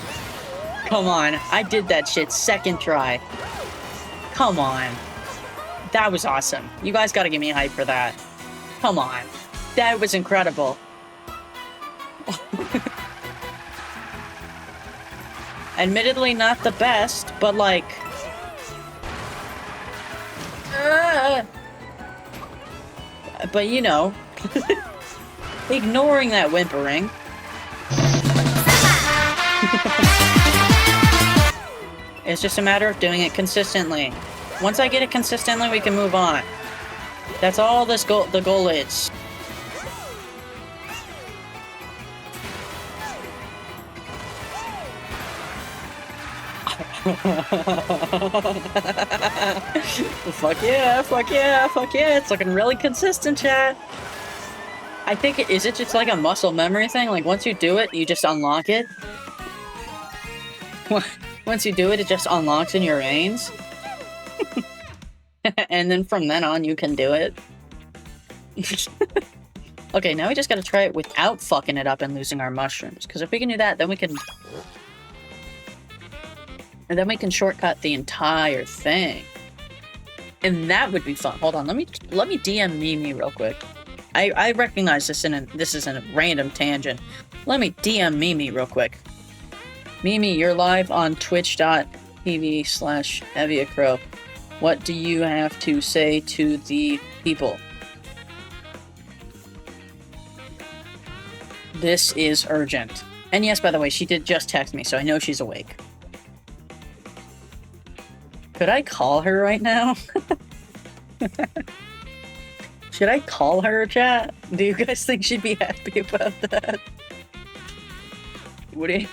Come on. I did that shit second try. Come on. That was awesome. You guys gotta give me hype for that. Come on. That was incredible. Admittedly not the best, but like... but you know... ignoring that whimpering... it's just a matter of doing it consistently. Once I get it consistently, we can move on. That's all the goal is. Fuck yeah, fuck yeah, fuck yeah. It's looking really consistent, chat. I think, is it just like a muscle memory thing? Like, once you do it, you just unlock it? Once you do it, it just unlocks in your veins? And then from then on, you can do it. Okay, now we just gotta try it without fucking it up and losing our mushrooms. Because if we can do that, then we can... and then we can shortcut the entire thing. And that would be fun. Hold on, let me DM Mimi real quick. I recognize this is a random tangent. Let me DM Mimi real quick. Mimi, you're live on twitch.tv/HeavyACrow. What do you have to say to the people? This is urgent. And yes, by the way, she did just text me, so I know she's awake. Could I call her right now? Should I call her, chat? Do you guys think she'd be happy about that? Would he?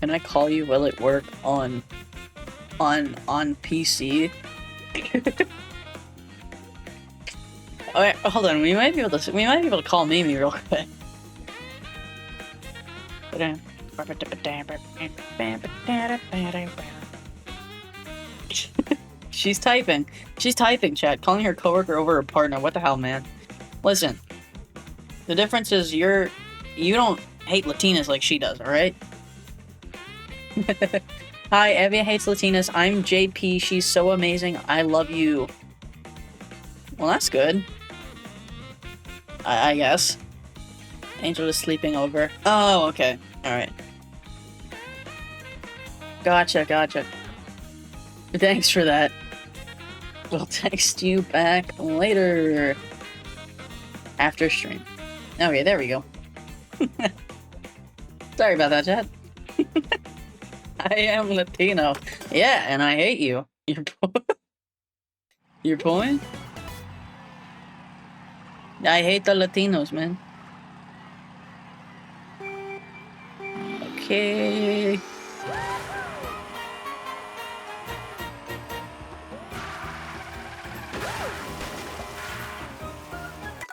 Can I call you? Will it work on PC? Alright, hold on. We might be able to call Mimi real quick. She's typing. She's typing, chat. Calling her coworker over her partner. What the hell, man? Listen. The difference is you don't hate Latinas like she does, alright? Hi, Evia hates Latinas. I'm JP. She's so amazing. I love you. Well, that's good. I guess. Angel is sleeping over. Oh, okay. Alright. Gotcha. Thanks for that. We'll text you back later. After stream. Okay, there we go. Sorry about that, chat. I am Latino. Yeah, and I hate you. Your point? I hate the Latinos, man. Okay.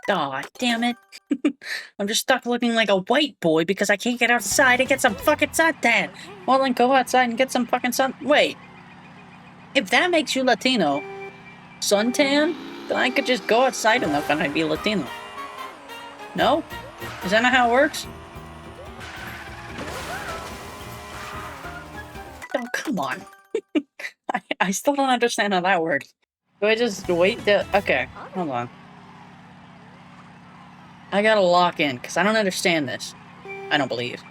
Aw, damn it. I'm just stuck looking like a white boy because I can't get outside and get some fucking suntan. Well, then go outside and get some fucking sun- Wait. If that makes you Latino, suntan, then I could just go outside enough and I'd be Latino. No? Is that not how it works? Oh, come on. I still don't understand how that works. Do I just wait to... Okay, hold on. I gotta lock in, because I don't understand this. I don't believe.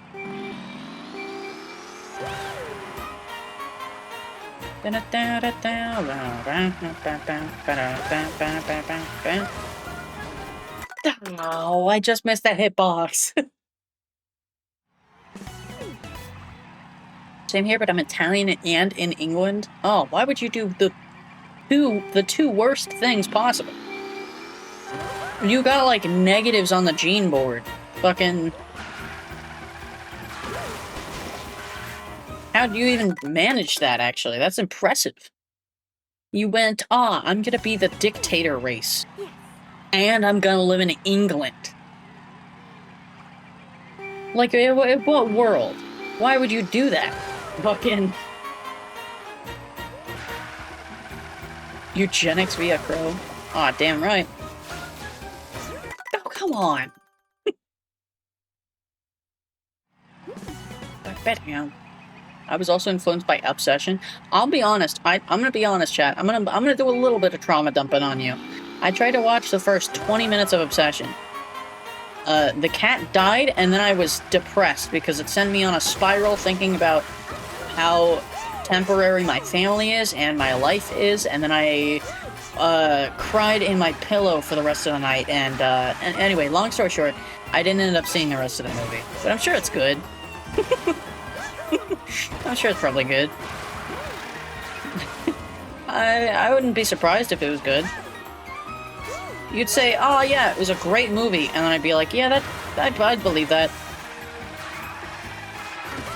Oh, I just missed that hitbox. Same here, but I'm Italian and in England. Oh, why would you do the two worst things possible? You got, like, negatives on the gene board. Fucking... How'd you even manage that, actually? That's impressive. You went, I'm gonna be the dictator race. And I'm gonna live in England. Like, in what world? Why would you do that? Fucking... Eugenics via crow. Aw, damn right. Oh, come on! I was also influenced by Obsession. I'll be honest. I'm gonna be honest, chat. I'm gonna do a little bit of trauma dumping on you. I tried to watch the first 20 minutes of Obsession. The cat died, and then I was depressed because it sent me on a spiral thinking about how temporary my family is and my life is, and then I cried in my pillow for the rest of the night, and anyway, long story short, I didn't end up seeing the rest of the movie. But I'm sure it's good. I'm sure it's probably good. I wouldn't be surprised if it was good. You'd say, oh yeah, it was a great movie, and then I'd be like, yeah, I'd believe that.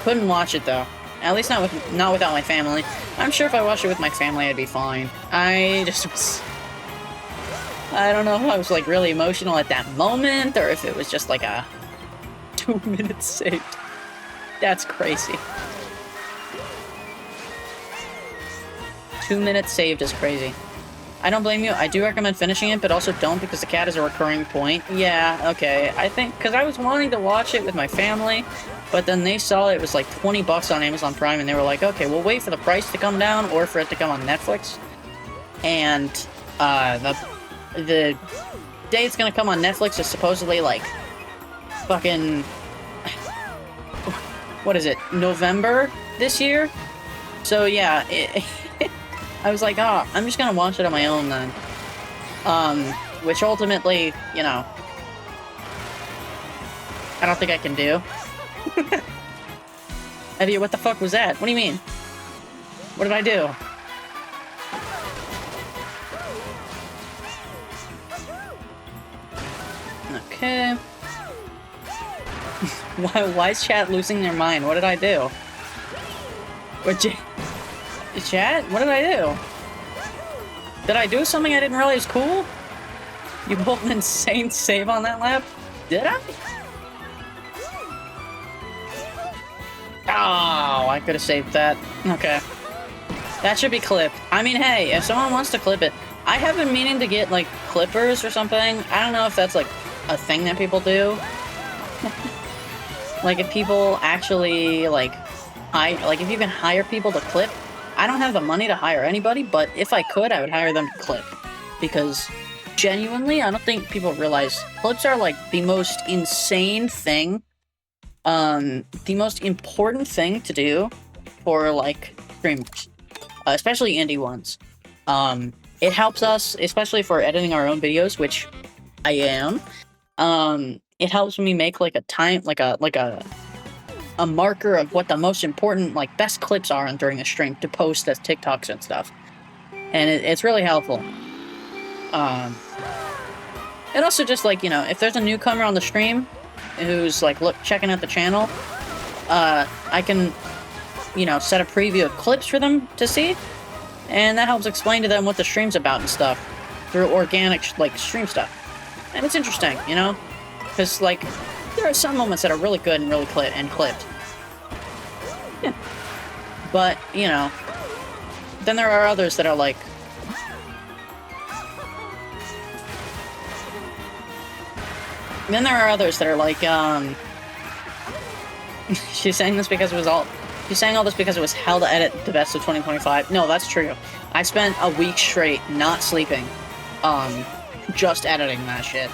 Couldn't watch it though. At least not without my family. I'm sure if I watched it with my family, I'd be fine. I just was... I don't know if I was, like, really emotional at that moment, or if it was just, like, a 2 minutes saved. That's crazy. 2 minutes saved is crazy. I don't blame you. I do recommend finishing it, but also don't because the cat is a recurring point. Yeah, okay. I think... Because I was wanting to watch it with my family, but then they saw it was like 20 bucks on Amazon Prime, and they were like, okay, we'll wait for the price to come down or for it to come on Netflix. And the day it's gonna come on Netflix is supposedly like fucking... What is it? November this year? So yeah, I was like, oh, I'm just gonna watch it on my own then. Which ultimately, you know, I don't think I can do. Evie, what the fuck was that? What do you mean? What did I do? Okay. Why is chat losing their mind? What did I do? Chat? What did I do? Did I do something I didn't realize cool? You pulled an insane save on that lap? Did I? Oh, I could have saved that. Okay. That should be clipped. I mean, hey, if someone wants to clip it, I have been meaning to get, like, clippers or something. I don't know if that's, like, a thing that people do. Like, if people actually, like, if you can hire people to clip, I don't have the money to hire anybody, but if I could, I would hire them to clip. Because, genuinely, I don't think people realize clips are, like, the most insane thing, the most important thing to do for, like, streamers. Especially indie ones. It helps us, especially for editing our own videos, which I am. It helps me make like a time, like a marker of what the most important, like, best clips are on during a stream to post as TikToks and stuff. And it's really helpful. And also just, like, you know, if there's a newcomer on the stream who's, like, checking out the channel, I can, you know, set a preview of clips for them to see. And that helps explain to them what the stream's about and stuff through organic, like, stream stuff. And it's interesting, you know? Because, like, there are some moments that are really good and really clipped. Yeah. But, you know, then there are others that are, like... Then there are others that are, like, She's saying this because it was all... She's saying all this because it was hell to edit the best of 2025. No, that's true. I spent a week straight not sleeping, just editing that shit.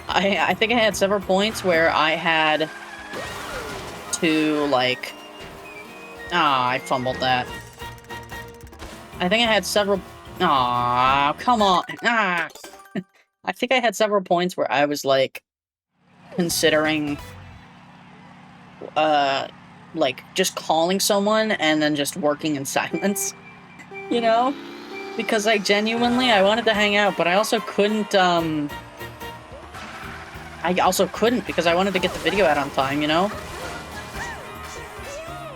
I think I had several points where I had to, like... I fumbled that. I think I had several... come on. I think I had several points where I was, like, considering... like, just calling someone and then just working in silence, you know? Because I wanted to hang out, but I also couldn't, because I wanted to get the video out on time, you know?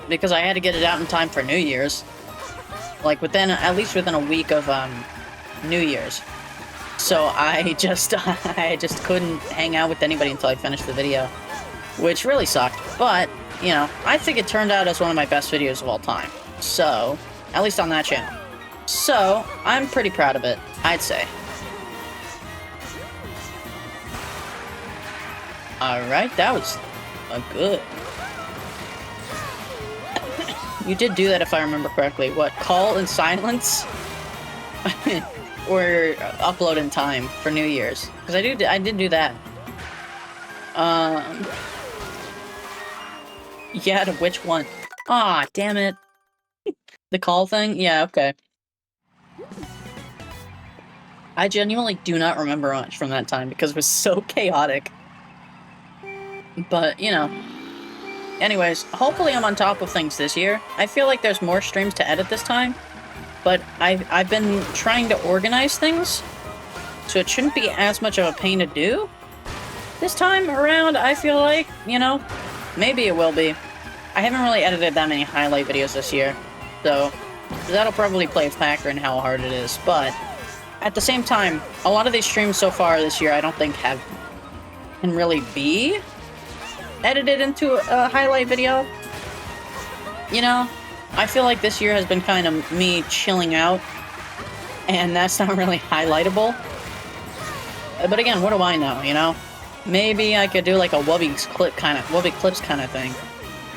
Because I had to get it out in time for New Year's. Like, at least within a week of, New Year's. So I just couldn't hang out with anybody until I finished the video. Which really sucked, but... You know, I think it turned out as one of my best videos of all time. So, at least on that channel. So, I'm pretty proud of it, I'd say. Alright, that was a good... You did do that if I remember correctly. What, call in silence? Or upload in time for New Year's? Because I did do that. Yeah, to which one? Ah, damn it. The call thing? Yeah, okay. I genuinely do not remember much from that time because it was so chaotic. But, you know. Anyways, hopefully I'm on top of things this year. I feel like there's more streams to edit this time. But I've been trying to organize things. So it shouldn't be as much of a pain to do. This time around, I feel like, you know, maybe it will be. I haven't really edited that many highlight videos this year, so that'll probably play a factor in how hard it is, but at the same time, a lot of these streams so far this year I don't think can really be edited into a highlight video. You know, I feel like this year has been kind of me chilling out, and that's not really highlightable. But again, what do I know, you know? Maybe I could do like a Wubby Clips kind of thing.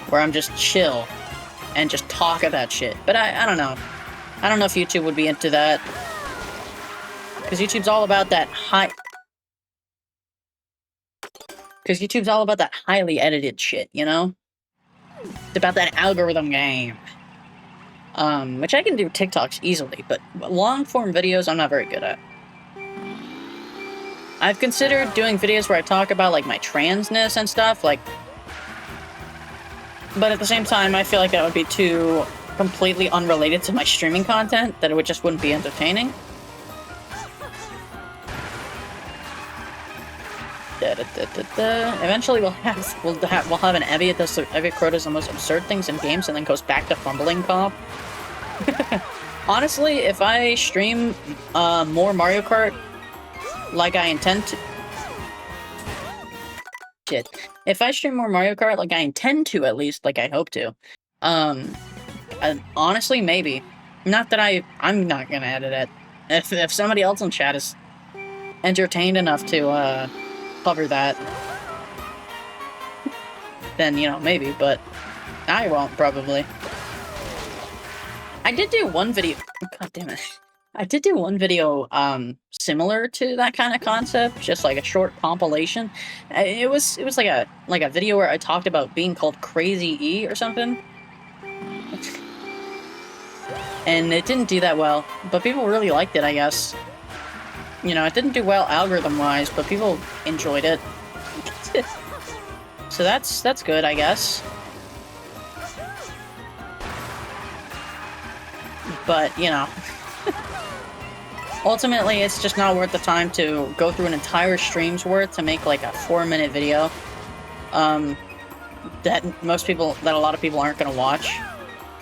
Where I'm just chill and just talk about shit. But I don't know. I don't know if YouTube would be into that. Because YouTube's all about that highly edited shit, you know? It's about that algorithm game. Which I can do TikToks easily, but long-form videos I'm not very good at. I've considered doing videos where I talk about, like, my transness and stuff, like... But at the same time, I feel like that would be too completely unrelated to my streaming content, that it just wouldn't be entertaining. Eventually we'll have an Evie that does Evie Crow does the most absurd things in games and then goes back to fumbling comp. Honestly, if I stream more Mario Kart like I intend to... Shit. If I stream more Mario Kart like I intend to, at least, like I hope to, honestly, maybe. Not that I'm not gonna edit it. If somebody else in chat is entertained enough to cover that, then, you know, maybe, but I won't, probably. I did do one video... God damn it. I did do one video, similar to that kind of concept, just like a short compilation. It was like a video where I talked about being called Crazy E or something. And it didn't do that well, but people really liked it, I guess. You know, it didn't do well algorithm-wise, but people enjoyed it. So that's good, I guess. But, you know... Ultimately, it's just not worth the time to go through an entire stream's worth to make, like, a 4-minute video. That a lot of people aren't gonna watch.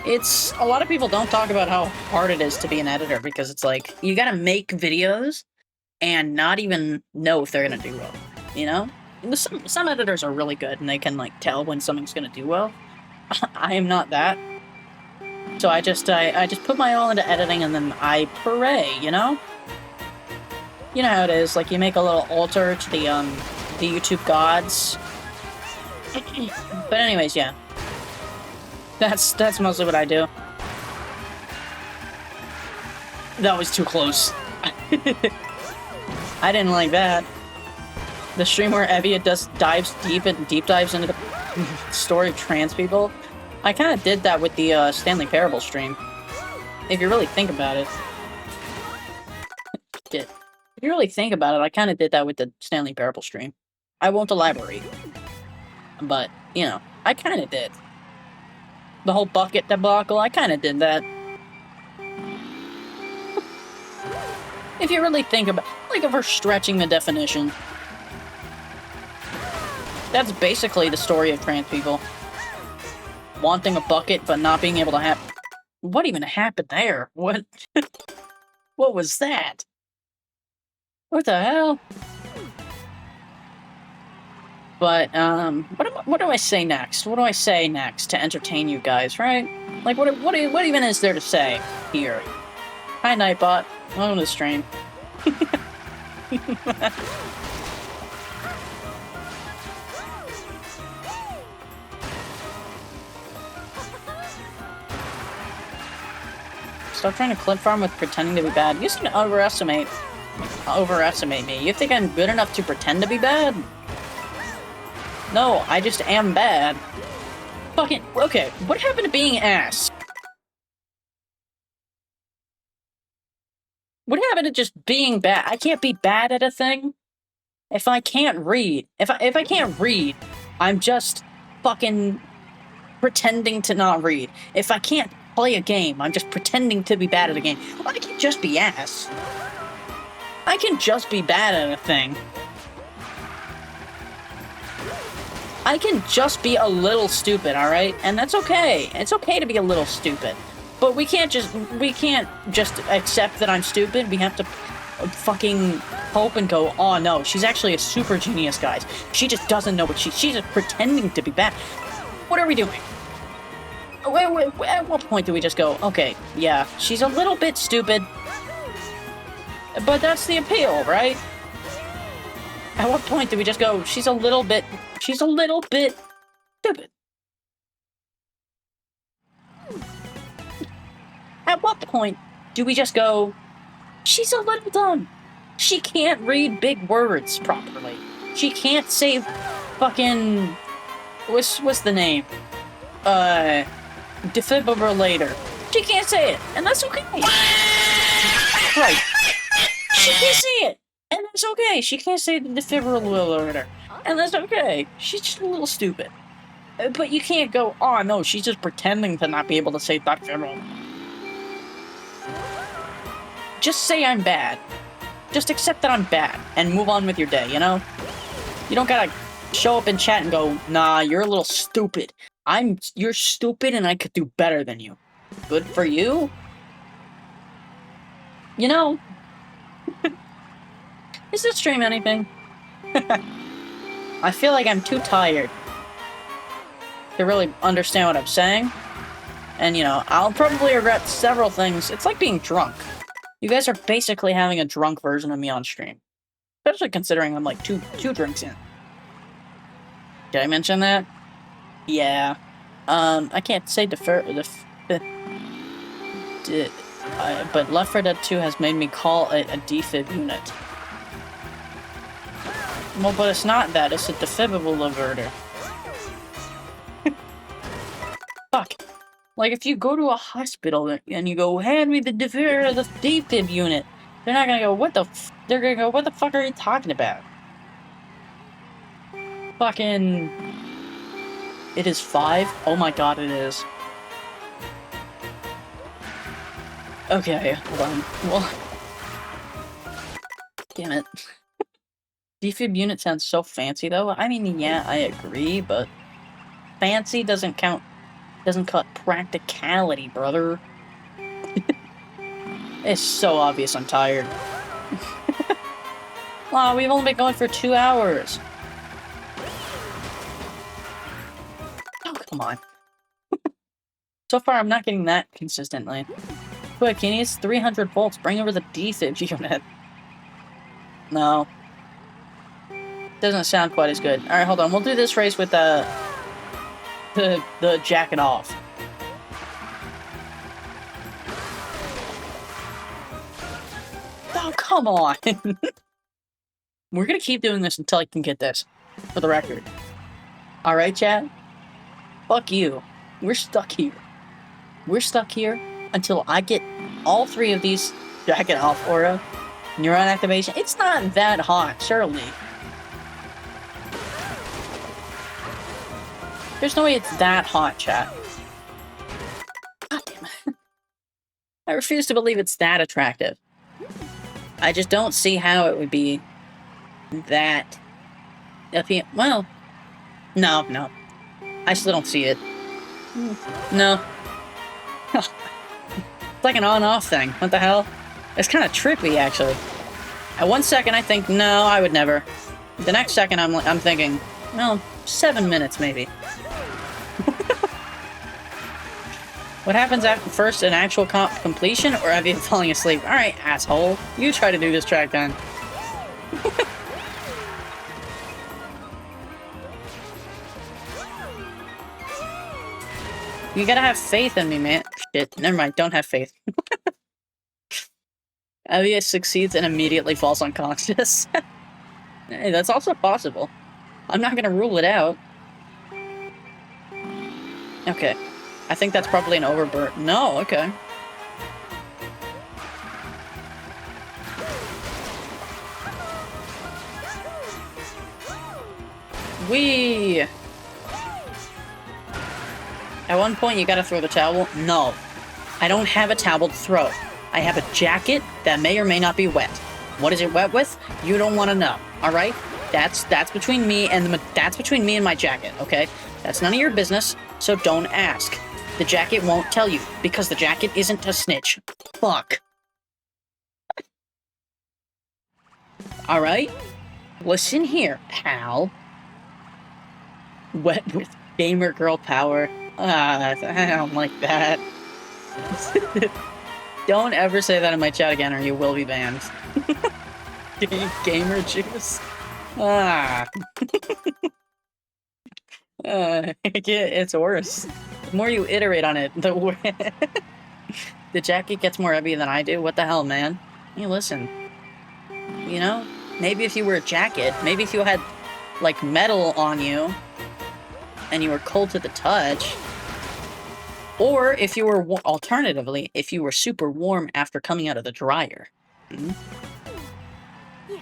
A lot of people don't talk about how hard it is to be an editor, because it's like, you gotta make videos and not even know if they're gonna do well, you know? Some editors are really good, and they can, like, tell when something's gonna do well. I am not that. So I just put my all into editing, and then I pray, you know? You know how it is, like, you make a little altar to the YouTube gods. But anyways, yeah. That's mostly what I do. That was too close. I didn't like that. The stream where Evia deep dives into the story of trans people. I kind of did that with the Stanley Parable stream. If you really think about it. If you really think about it, I kind of did that with the Stanley Parable stream. I won't elaborate. But, you know, I kind of did. The whole bucket debacle, I kind of did that. If you really think about, like, if we're stretching the definition, that's basically the story of trans people. Wanting a bucket, but not being able to have... What even happened there? What? What was that? What the hell? But, what do I say next? What do I say next to entertain you guys, right? Like, what even is there to say here? Hi, Nightbot. Welcome to the stream. Stop trying to clip farm with pretending to be bad. You seem to overestimate me. You think I'm good enough to pretend to be bad? No, I just am bad. Fucking... Okay, what happened to being ass? What happened to just being bad? I can't be bad at a thing? If I can't read... If I can't read, I'm just fucking pretending to not read. If I can't play a game, I'm just pretending to be bad at a game. Well, I can just be ass. I can just be bad at a thing. I can just be a little stupid, alright? And that's okay. It's okay to be a little stupid. But we can't just accept that I'm stupid. We have to fucking hope and go, oh no, she's actually a super genius, guys. She just doesn't know what she's just pretending to be bad. What are we doing? At what point do we just go, okay, yeah, she's a little bit stupid, but that's the appeal, right? At what point do we just go, she's a little bit stupid? At what point do we just go, she's a little dumb? She can't read big words properly. She can't say fucking... What's the name? Defibrillator. She can't say it, and that's okay. Right. She can't say it, and that's okay. She can't say the defibrillator, and that's okay. She's just a little stupid. But you can't go, oh no, she's just pretending to not be able to say defibrillator. Just say I'm bad. Just accept that I'm bad, and move on with your day, you know? You don't gotta show up in chat and go, nah, you're a little stupid. You're stupid and I could do better than you. Good for you? You know? Is this stream anything? I feel like I'm too tired to really understand what I'm saying. And, you know, I'll probably regret several things. It's like being drunk. You guys are basically having a drunk version of me on stream. Especially considering I'm like two drinks in. Did I mention that? Yeah. I can't say defer but Left 4 Dead 2 has made me call it a defib unit. Well, but it's not that. It's a defibrillable averter. Fuck. Like, if you go to a hospital and you go, hand me the defib unit, they're not gonna go, what the f- they're gonna go, what the fuck are you talking about? Fucking... It is 5? Oh my god, it is. Okay, hold on. Well... Damn it. Defib unit sounds so fancy, though. I mean, yeah, I agree, but... Fancy doesn't count... Doesn't cut practicality, brother. It's so obvious I'm tired. Wow, we've only been going for 2 hours. Oh, come on. So far, I'm not getting that consistently. Quick, he needs 300 volts. Bring over the defib unit. No. Doesn't sound quite as good. Alright, hold on. We'll do this race with the jacket off. Oh, come on! We're gonna keep doing this until I can get this, for the record. Alright, chat? Fuck you. We're stuck here. We're stuck here until I get all 3 of these jacket off aura, neuron activation. It's not that hot, surely. There's no way it's that hot, chat. God damn it. I refuse to believe it's that attractive. I just don't see how it would be that appealing. Well, no. I still don't see it. No. It's like an on-off thing. What the hell? It's kind of trippy, actually. At one second, I think, no, I would never. The next second, I'm thinking, well, 7 minutes, maybe. What happens after first an actual completion, or have you falling asleep? Alright, asshole. You try to do this track then. You gotta have faith in me, man. Shit, never mind, don't have faith. Avia succeeds and immediately falls unconscious. Hey, that's also possible. I'm not gonna rule it out. Okay. I think that's probably an overburn. No, okay. Whee! At one point, you gotta throw the towel. No. I don't have a towel to throw. I have a jacket that may or may not be wet. What is it wet with? You don't want to know. Alright? That's between me and my jacket, okay? That's none of your business, so don't ask. The jacket won't tell you, because the jacket isn't a snitch. Fuck. Alright? Listen here, pal. Wet with gamer girl power. I don't like that. Don't ever say that in my chat again or you will be banned. Gamer juice. It's worse. The more you iterate on it, the worse. The jacket gets more heavy than I do. What the hell, man? Hey, listen. You know? Maybe if you were a jacket, maybe if you had, like, metal on you, and you were cold to the touch, or if you were, alternatively, if you were super warm after coming out of the dryer. Hmm?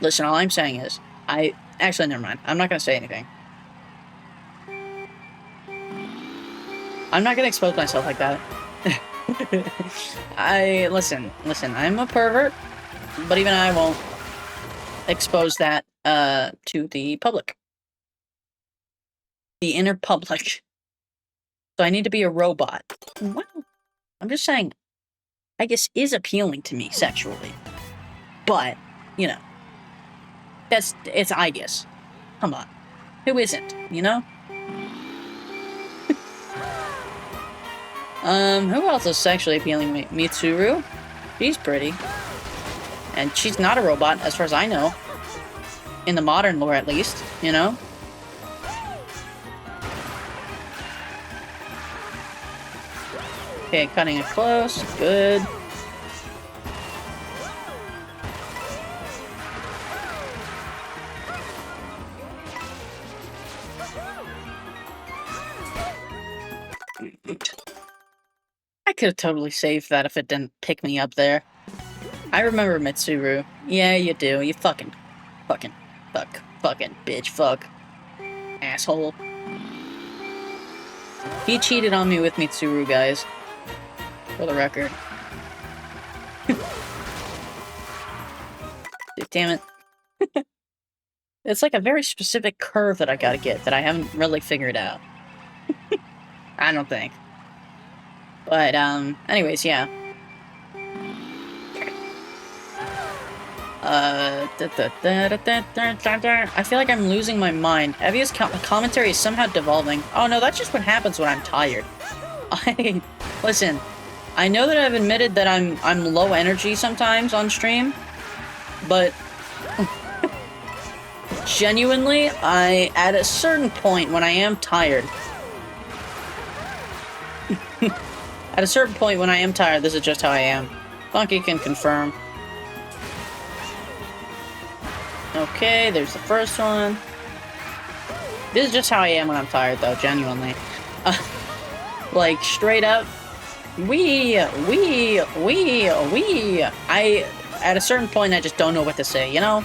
Listen, all I'm saying is, actually, never mind. I'm not gonna say anything. I'm not gonna expose myself like that. Listen, I'm a pervert, but even I won't expose that, to the public. The inner public. So I need to be a robot. Well, I'm just saying, I guess is appealing to me sexually. But, you know, it's I guess. Come on. Who isn't, you know? Who else is sexually appealing to me? Mitsuru? She's pretty. And she's not a robot, as far as I know. in the modern lore at least, you know? Okay, cutting it close. Good. I could have totally saved that if it didn't pick me up there. I remember Mitsuru. Yeah, you do. You fucking bitch, fuck. Asshole. He cheated on me with Mitsuru, guys. For the record. Damn it. It's like a very specific curve that I gotta get that I haven't really figured out. I don't think. But, anyways, yeah. I feel like I'm losing my mind. Evia's commentary is somehow devolving. Oh no, that's just what happens when I'm tired. Listen, I know that I've admitted that I'm low energy sometimes on stream, but genuinely, at a certain point when I am tired, at a certain point when I am tired, this is just how I am. Funky can confirm. Okay, there's the first one. This is just how I am when I'm tired, though, genuinely. Like, straight up, at a certain point, I just don't know what to say, you know?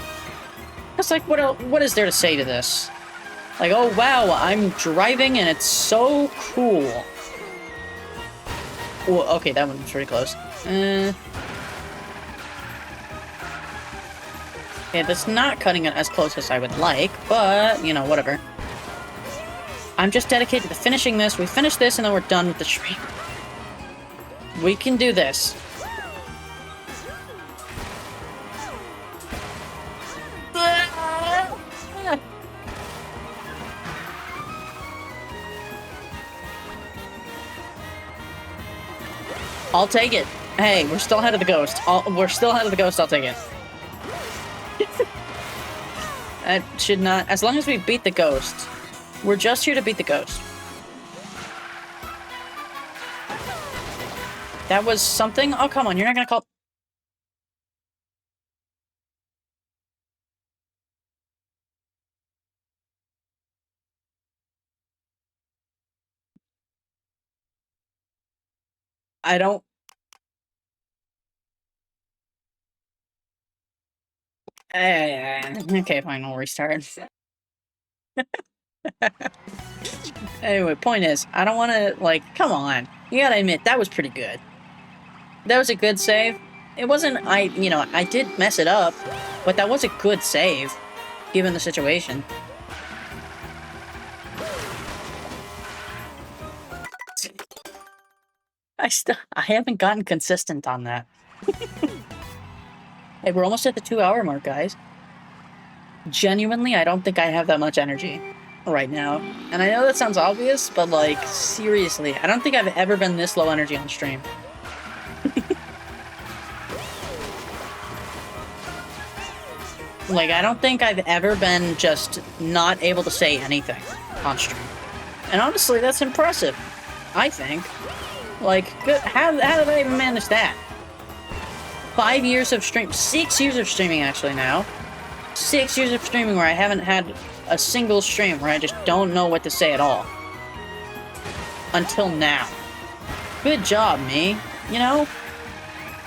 It's like, what is there to say to this? Like, oh wow, I'm driving and it's so cool. Well, okay, that one was pretty close. Yeah, that's not cutting it as close as I would like, but, you know, whatever. I'm just dedicated to finishing this. We finish this, and then we're done with the stream. We can do this. I'll take it. Hey, we're still ahead of the ghost. We're still ahead of the ghost, I'll take it. That should not... As long as we beat the ghost. We're just here to beat the ghost. That was something? Oh, come on, you're not gonna call... I don't... Okay, fine, we'll restart. Anyway, point is, I don't want to, like, come on. You gotta admit, that was pretty good. That was a good save. It wasn't, I did mess it up, but that was a good save, given the situation. I haven't gotten consistent on that. Hey, we're almost at the 2-hour mark, guys. Genuinely, I don't think I have that much energy right now. And I know that sounds obvious, but, like, seriously, I don't think I've ever been this low energy on stream. Like, I don't think I've ever been just not able to say anything on stream. And honestly, that's impressive, I think. Like, good. How did I even manage that? 5 years of stream, 6 years of streaming actually now. 6 years of streaming where I haven't had a single stream where I just don't know what to say at all. Until now. Good job, me. You know?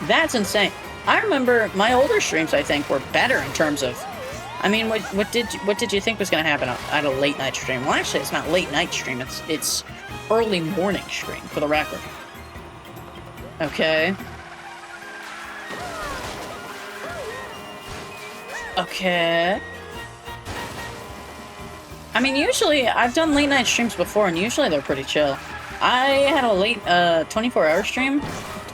That's insane. I remember my older streams, I think, were better in terms of... I mean, what did you think was going to happen at a late night stream? Well, actually, it's not late night stream. It's early morning stream, for the record. Okay. Okay. I mean, usually, I've done late night streams before, and usually they're pretty chill. I had a late, 24-hour stream.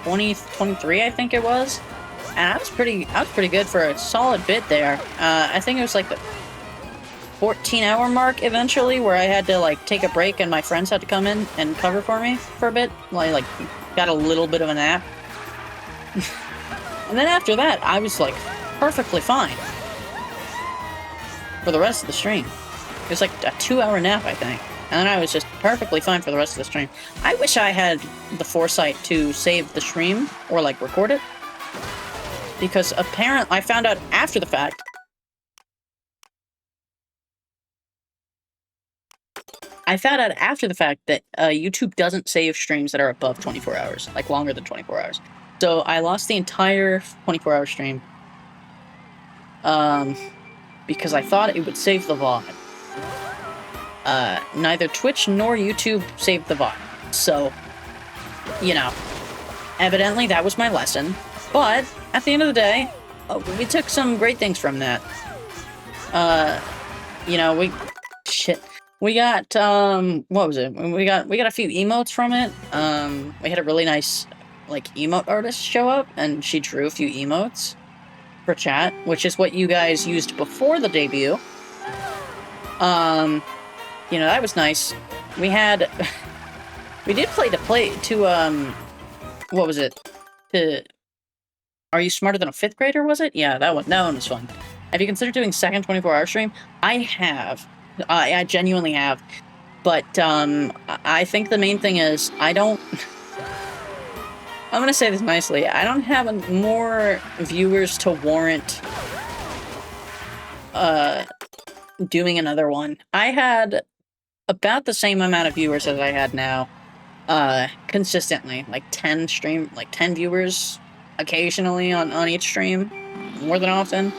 23, I think it was. And I was pretty good for a solid bit there. I think it was like the 14-hour mark eventually, where I had to, like, take a break and my friends had to come in and cover for me for a bit. Like got a little bit of a nap. And then after that, I was, like, perfectly fine. for the rest of the stream. It was like a 2-hour nap, I think. And then I was just perfectly fine for the rest of the stream. I wish I had the foresight to save the stream, or like record it. Because apparently, I found out after the fact. That YouTube doesn't save streams that are above 24 hours, like longer than 24 hours. So I lost the entire 24-hour stream. Because I thought it would save the VOD. Neither Twitch nor YouTube saved the VOD. So, you know, evidently that was my lesson. But, at the end of the day, we took some great things from that. You know, we got, what was it? We got a few emotes from it. We had a really nice, like, emote artist show up, and she drew a few emotes for chat, which is what you guys used before the debut. You know, that was nice. We did what was it? Are You Smarter Than a Fifth Grader, was it? Yeah, that one was fun. Have you considered doing second 24-hour stream? I have. I genuinely have. But, I think the main thing is, I'm gonna say this nicely, I don't have more viewers to warrant, doing another one. I had about the same amount of viewers as I had now, consistently. Like 10 viewers occasionally on each stream, more than often.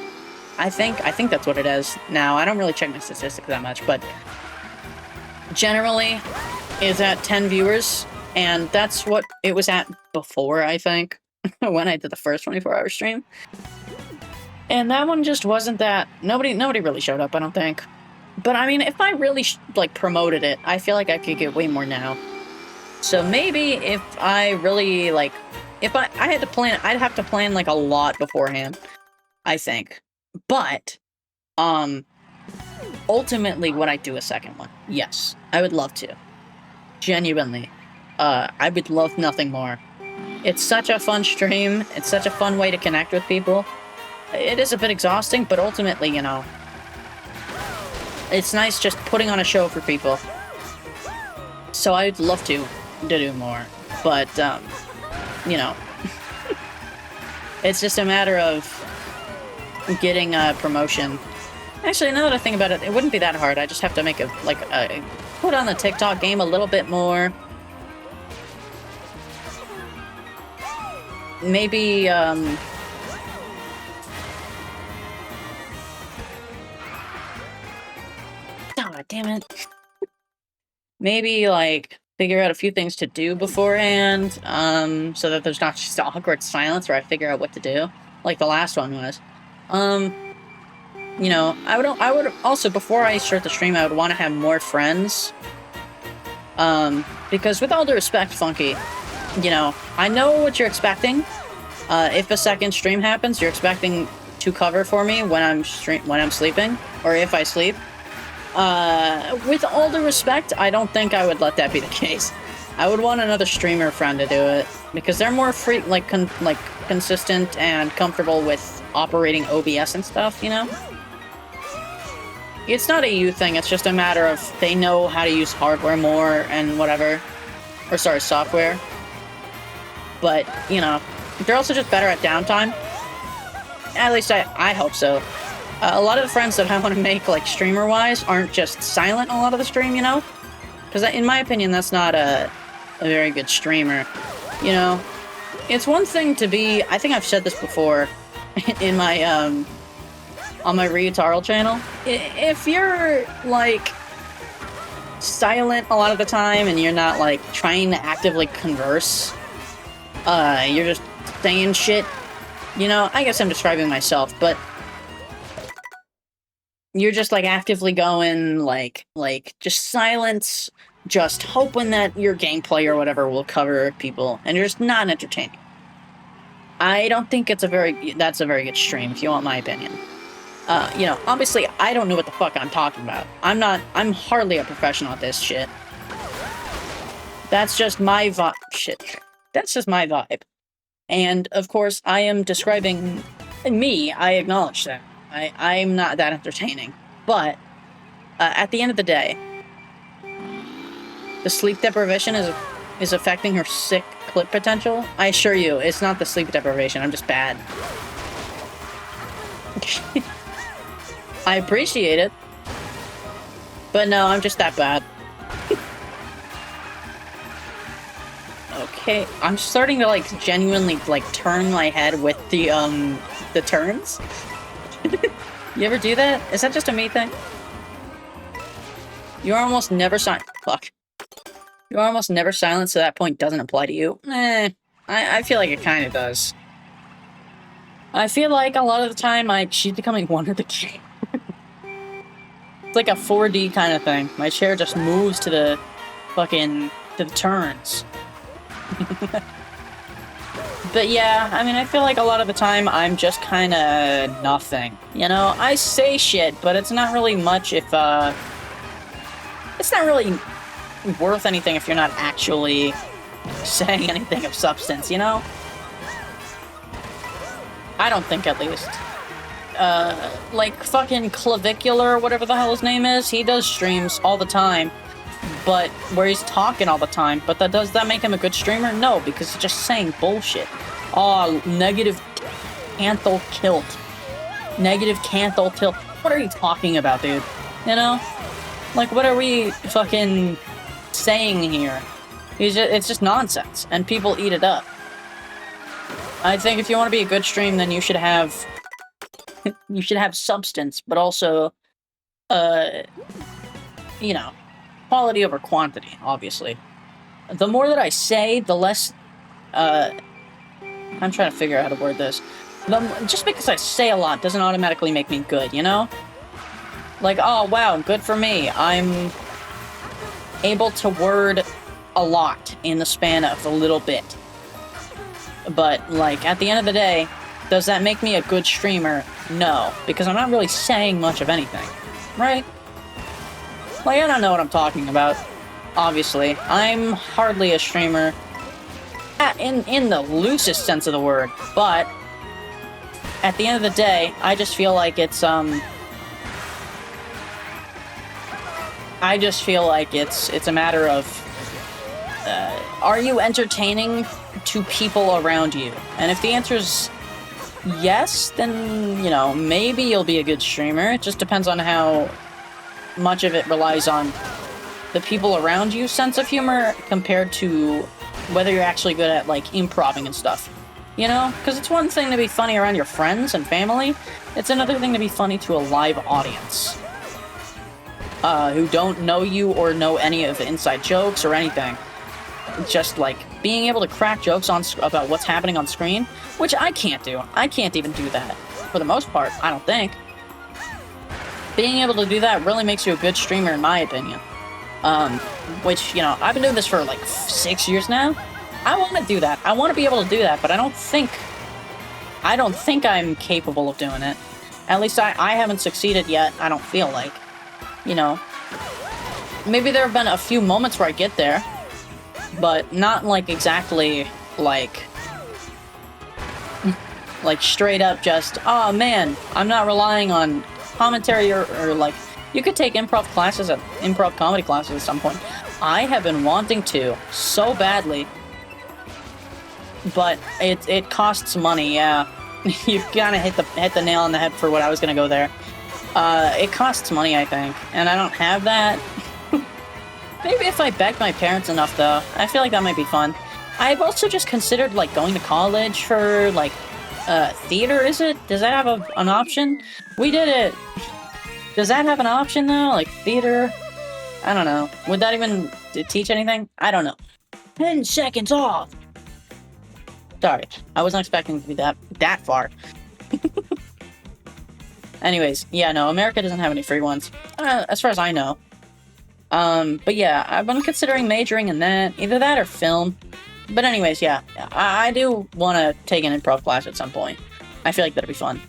I think that's what it is now. I don't really check my statistics that much, but generally is at 10 viewers, and that's what it was at before, I think, when I did the first 24-hour stream. And that one just wasn't that... Nobody really showed up, I don't think. But, I mean, if I really, promoted it, I feel like I could get way more now. So maybe if I really, if I had to plan... I'd have to plan, a lot beforehand, I think. But, ultimately, would I do a second one? Yes, I would love to. Genuinely. I would love nothing more. It's such a fun stream. It's such a fun way to connect with people. It is a bit exhausting, but ultimately, you know, it's nice just putting on a show for people. So I'd love to do more, but, you know, it's just a matter of getting a promotion. Actually, now that I think about it, it wouldn't be that hard. I just have to make put on the TikTok game a little bit more. Maybe, God damn it. Maybe, figure out a few things to do beforehand, so that there's not just awkward silence where I figure out what to do, like the last one was. You know, I would also, before I start the stream, I would want to have more friends. Because with all due respect, Funky, you know, I know what you're expecting. If a second stream happens, you're expecting to cover for me when I'm sleeping, or if I sleep. With all due respect, I don't think I would let that be the case. I would want another streamer friend to do it, because they're more free, consistent and comfortable with operating OBS and stuff, you know? It's not a you thing, it's just a matter of they know how to use hardware more and whatever. Or sorry, software. But, you know, they're also just better at downtime. At least I hope so. A lot of the friends that I want to make, streamer-wise, aren't just silent a lot of the stream, you know? Because in my opinion, that's not a very good streamer, you know? It's one thing to be... I think I've said this before in my, on my Ryutarl channel. If you're, silent a lot of the time and you're not, trying to actively converse, you're just saying shit, you know? I guess I'm describing myself, but... You're just, actively going, just silence, just hoping that your gameplay or whatever will cover people, and you're just not entertaining. I don't think that's a very good stream, if you want my opinion. You know, obviously, I don't know what the fuck I'm talking about. I'm hardly a professional at this shit. That's just my vibe. Shit. That's just my vibe. And, of course, I am describing me, I acknowledge that. I'm not that entertaining. But at the end of the day, the sleep deprivation is affecting her sick clip potential. I assure you, it's not the sleep deprivation. I'm just bad. I appreciate it. But no, I'm just that bad. Okay, I'm starting to, like, genuinely, like, turn my head with the turns. You ever do that? Is that just a me thing? You're almost never silent. Fuck. You're almost never silent, so that point doesn't apply to you. I feel like it kind of does. I feel like a lot of the time she's becoming one of the game. It's like a 4D kind of thing. My chair just moves to the turns. But yeah, I mean, I feel like a lot of the time I'm just kind of nothing. You know, I say shit, but it's not really much if, it's not really worth anything if you're not actually saying anything of substance, you know? I don't think, at least. Like fucking Clavicular, whatever the hell his name is, he does streams all the time, but where he's talking all the time, but does that make him a good streamer? No, because he's just saying bullshit. Oh, negative canthal tilt. Negative canthal tilt. What are you talking about, dude? You know? Like, what are we fucking saying here? It's just nonsense, and people eat it up. I think if you want to be a good stream, then you should have substance, but also, you know, quality over quantity, obviously. The more that I say, the less, I'm trying to figure out how to word this. Just because I say a lot doesn't automatically make me good, you know? Like, oh, wow, good for me. I'm able to word a lot in the span of a little bit. But, like, at the end of the day, does that make me a good streamer? No, because I'm not really saying much of anything, right? Like, I don't know what I'm talking about, obviously. I'm hardly a streamer in the loosest sense of the word, but at the end of the day, I just feel like it's, I just feel like it's a matter of, are you entertaining to people around you? And if the answer is yes, then, you know, maybe you'll be a good streamer. It just depends on how much of it relies on the people around you sense of humor compared to whether you're actually good at, like, improving and stuff. You know? Because it's one thing to be funny around your friends and family. It's another thing to be funny to a live audience. Who don't know you or know any of the inside jokes or anything. Just, like, being able to crack jokes about what's happening on screen, which I can't do. I can't even do that. For the most part, I don't think. Being able to do that really makes you a good streamer, in my opinion. Which, you know, I've been doing this for, like, 6 years now. I want to do that. I want to be able to do that, but I don't think I'm capable of doing it. At least I haven't succeeded yet, I don't feel like. You know. Maybe there have been a few moments where I get there, but not, like, exactly, like straight up just, oh man, I'm not relying on commentary or like, you could take improv comedy classes at some point. I have been wanting to so badly, but it costs money, yeah. You kind of hit the nail on the head for what I was gonna go there. It costs money, I think, and I don't have that. Maybe if I begged my parents enough, though. I feel like that might be fun. I've also just considered, like, going to college for, like, theater, is it? Does that have an option? We did it! Does that have an option, though? Like, theater? I don't know. Would that even teach anything? I don't know. 10 seconds off! Sorry. I wasn't expecting to be that far. Anyways, yeah, no, America doesn't have any free ones. As far as I know. But yeah, I've been considering majoring in that. Either that or film. But anyways, yeah. I do want to take an improv class at some point. I feel like that'd be fun.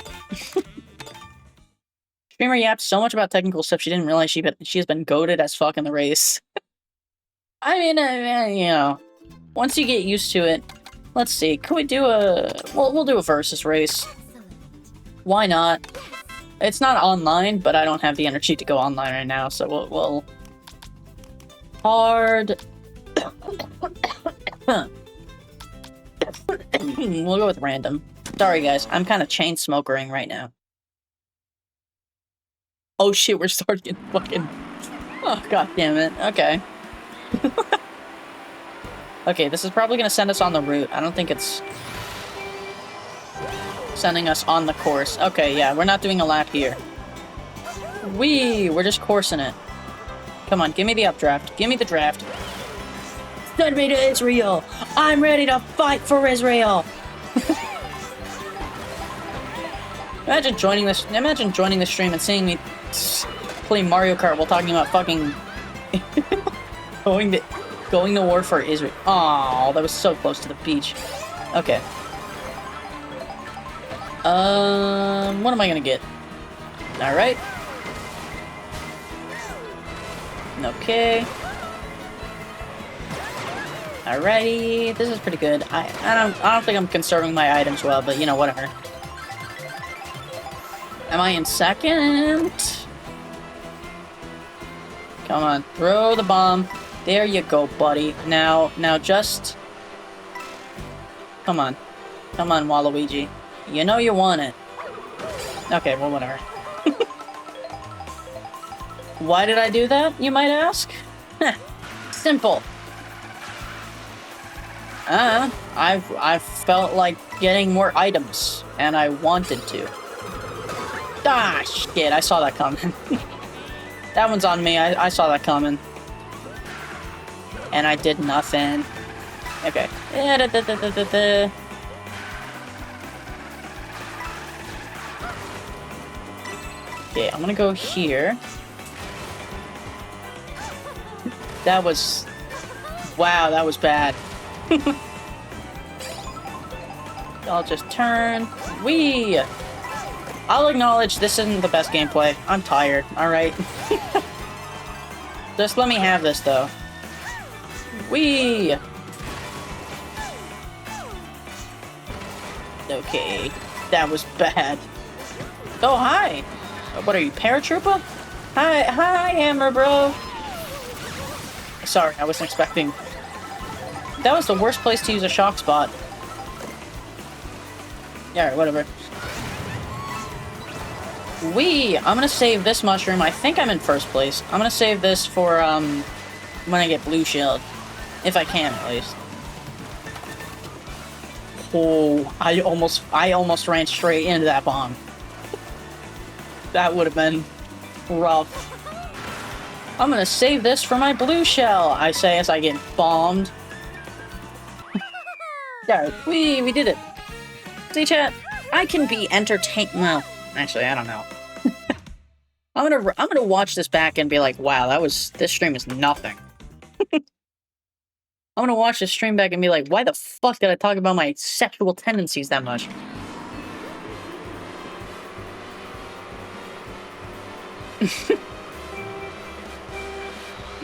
Streamer yapped so much about technical stuff she didn't realize she has been goated as fuck in the race. I mean, you know, once you get used to it, let's see. Could we do we'll do a versus race. Why not? It's not online, but I don't have the energy to go online right now, so we'll hard. We'll go with random. Sorry, guys. I'm kind of chain smokering right now. Oh shit, we're starting fucking... Oh, god damn it. Okay. Okay, this is probably gonna send us on the route. I don't think it's sending us on the course. Okay, yeah, we're not doing a lap here. We're just coursing it. Come on, give me the updraft. Give me the draft. Send me to Israel! I'm ready to fight for Israel! Imagine joining this stream and seeing me play Mario Kart while talking about fucking going to war for Israel. Oh, that was so close to the beach. Okay. What am I gonna get? Alright. Okay. Alrighty, this is pretty good. I don't think I'm conserving my items well, but you know, whatever. Am I in second? Come on, throw the bomb. There you go, buddy. Now just... Come on. Come on, Waluigi. You know you want it. Okay, well, whatever. Why did I do that, you might ask? Simple. I felt like getting more items, and I wanted to. Ah, shit, I saw that coming. That one's on me, I saw that coming. And I did nothing. Okay. Okay, I'm gonna go here. That was... Wow, that was bad. I'll just turn. Whee! I'll acknowledge this isn't the best gameplay. I'm tired, alright? Just let me have this, though. Whee! Okay, that was bad. Oh, hi! What are you, paratrooper? Hi, Hammer, bro! Sorry, I wasn't expecting... That was the worst place to use a shock spot. Alright, whatever. Whee! I'm gonna save this mushroom. I think I'm in first place. I'm gonna save this for, when I get blue shield. If I can, at least. Oh, I almost ran straight into that bomb. That would have been rough. I'm gonna save this for my blue shell, I say as I get bombed. Alright, we did it. See, chat? I can be entertained. Well, actually, I don't know. I'm gonna watch this back and be like, wow, this stream is nothing. I'm gonna watch this stream back and be like, why the fuck did I talk about my sexual tendencies that much?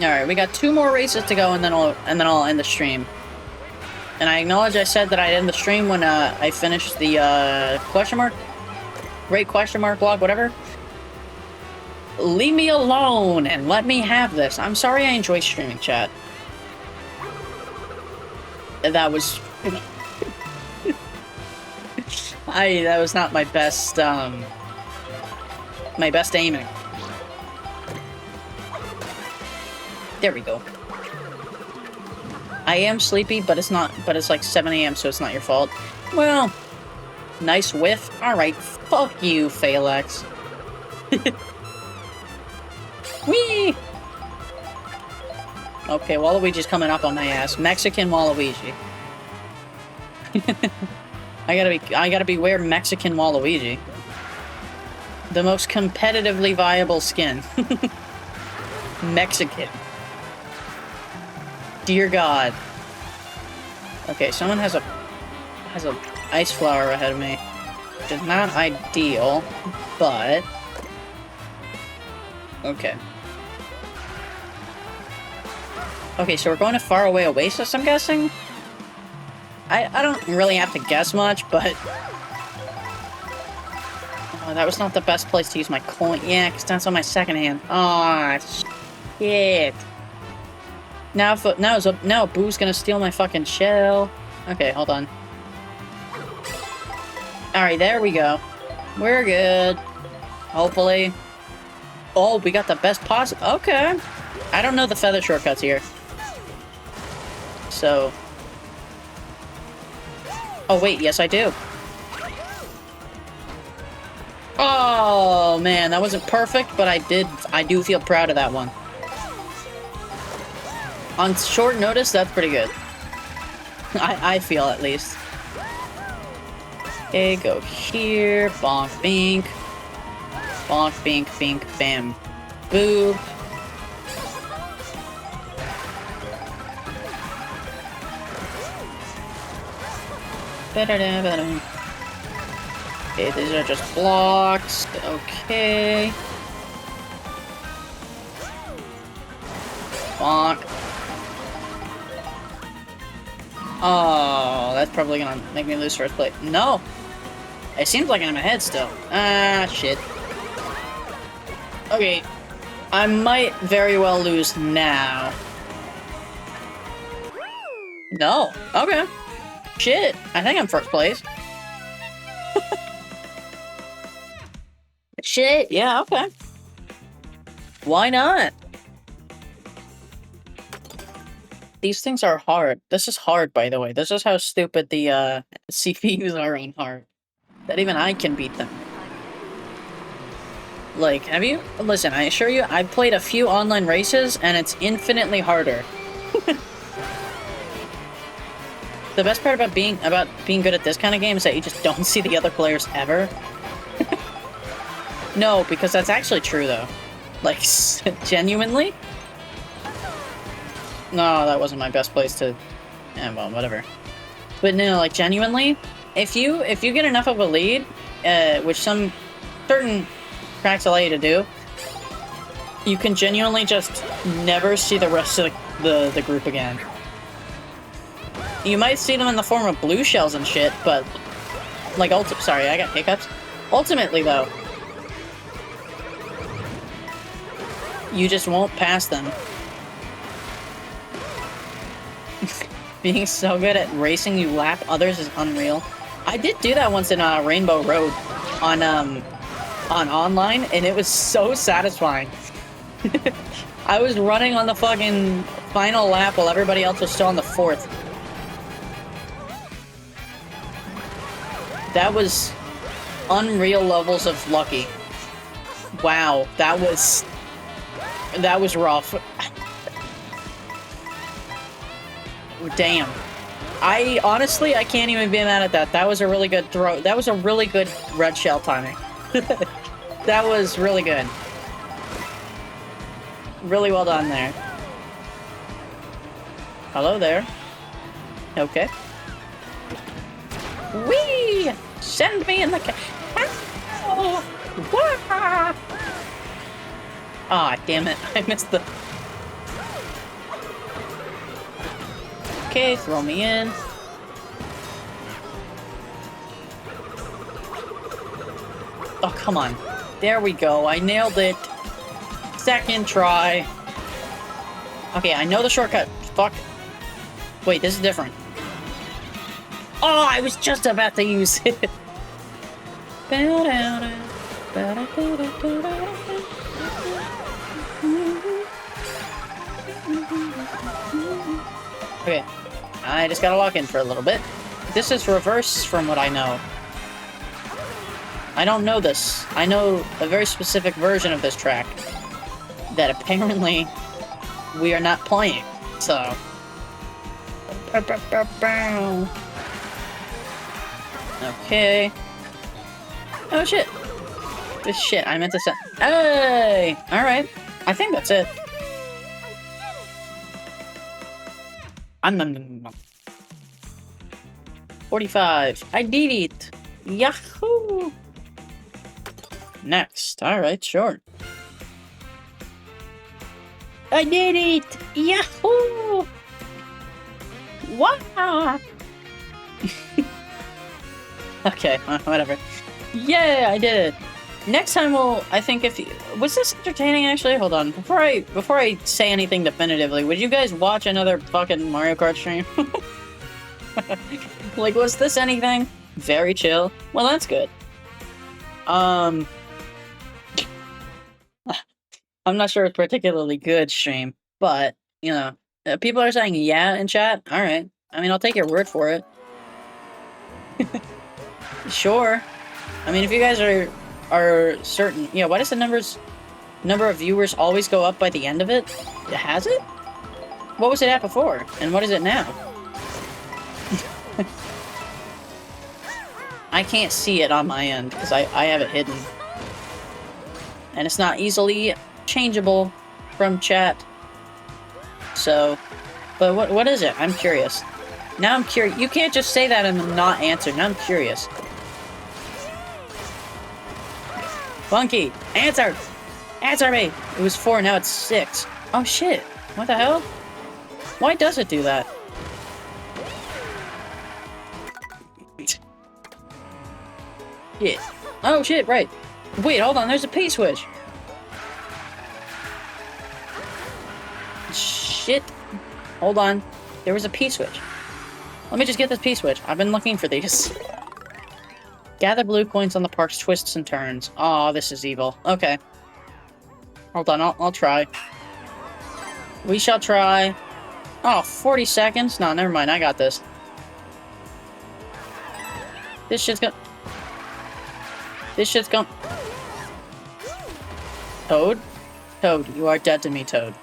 Alright, we got 2 more races to go and then I'll end the stream. And I acknowledge I said that I'd end the stream when I finished the question mark? Great question mark blog, whatever. Leave me alone and let me have this. I'm sorry I enjoy streaming, chat. That was... that was not my best, my best aiming. There we go. I am sleepy, but it's like 7 AM, so it's not your fault. Well, nice whiff. Alright, fuck you, Phalanx. Whee! Okay, Waluigi's coming up on my ass. Mexican Waluigi. I gotta beware Mexican Waluigi. The most competitively viable skin. Mexican. Dear God. Okay, someone has a ice flower ahead of me. Which is not ideal, but... Okay. Okay, so we're going to Faraway Oasis, I'm guessing? I don't really have to guess much, but... Oh, that was not the best place to use my coin. Yeah, because that's on my second hand. Aw, shit. Now Boo's gonna steal my fucking shell. Okay, hold on. Alright, there we go. We're good. Hopefully. Oh, we got the best possible. Okay. I don't know the feather shortcuts here. So. Oh, wait. Yes, I do. Oh, man. That wasn't perfect, but I do feel proud of that one. On short notice, that's pretty good. I feel, at least. Okay, go here. Bonk, bink. Bonk, bink, bink, bam. Boo. Okay, these are just blocks. Okay. Bonk. Oh, that's probably gonna make me lose first place. No! It seems like I'm ahead still. Ah, shit. Okay. I might very well lose now. No. Okay. Shit. I think I'm first place. Shit. Yeah, okay. Why not? These things are hard. This is hard, by the way. This is how stupid the CPUs are on hard. That even I can beat them. Like, have you? Listen, I assure you, I've played a few online races, and it's infinitely harder. The best part about being good at this kind of game is that you just don't see the other players ever. No, because that's actually true, though. Like, genuinely? No, that wasn't my best place to... Yeah, well, whatever. But no, like, genuinely, if you get enough of a lead, which some certain tracks allow you to do, you can genuinely just never see the rest of the group again. You might see them in the form of blue shells and shit, but... Like, sorry, I got hiccups. Ultimately, though, you just won't pass them. Being so good at racing you lap others is unreal. I did do that once in Rainbow Road on online, and it was so satisfying. I was running on the fucking final lap while everybody else was still on the fourth. That was unreal levels of lucky. Wow, that was rough. Damn. Honestly, I can't even be mad at that. That was a really good throw. That was a really good red shell timing. That was really good. Really well done there. Hello there. Okay. Whee! Send me in the Ah, damn it. I missed the... Okay, throw me in. Oh, come on. There we go. I nailed it. Second try. Okay, I know the shortcut. Fuck. Wait, this is different. Oh, I was just about to use it. Okay, I just gotta lock in for a little bit. This is reverse from what I know. I don't know this. I know a very specific version of this track that apparently we are not playing, so... Okay. Oh shit. This shit, I meant to say. Hey! Alright. I think that's it. 45. I did it. Yahoo! Next. Alright, sure. I did it! Yahoo! Wow! Okay, whatever. Yeah, I did it. Next time I think if you... Was this entertaining, actually? Hold on. Before I say anything definitively, would you guys watch another fucking Mario Kart stream? Like, was this anything? Very chill. Well, that's good. I'm not sure it's particularly good stream, but, you know, people are saying yeah in chat. Alright. I mean, I'll take your word for it. Sure. I mean, if you guys are certain... Yeah, why does the number of viewers always go up by the end of it? Has it? What was it at before? And what is it now? I can't see it on my end, because I have it hidden. And it's not easily changeable from chat. So... But what is it? I'm curious. Now I'm curious. You can't just say that and not answer. Now I'm curious. Funky! Answer! Answer me! It was 4, now it's 6. Oh shit! What the hell? Why does it do that? Shit. Oh shit, right. Wait, hold on, there's a P-switch! Shit. Hold on. There was a P-switch. Let me just get this P-switch. I've been looking for these. Gather blue coins on the park's twists and turns. Oh, this is evil. Okay. Hold on, I'll try. We shall try. Oh, 40 seconds? No, never mind, I got this. This shit's gonna... Toad? Toad, you are dead to me, Toad.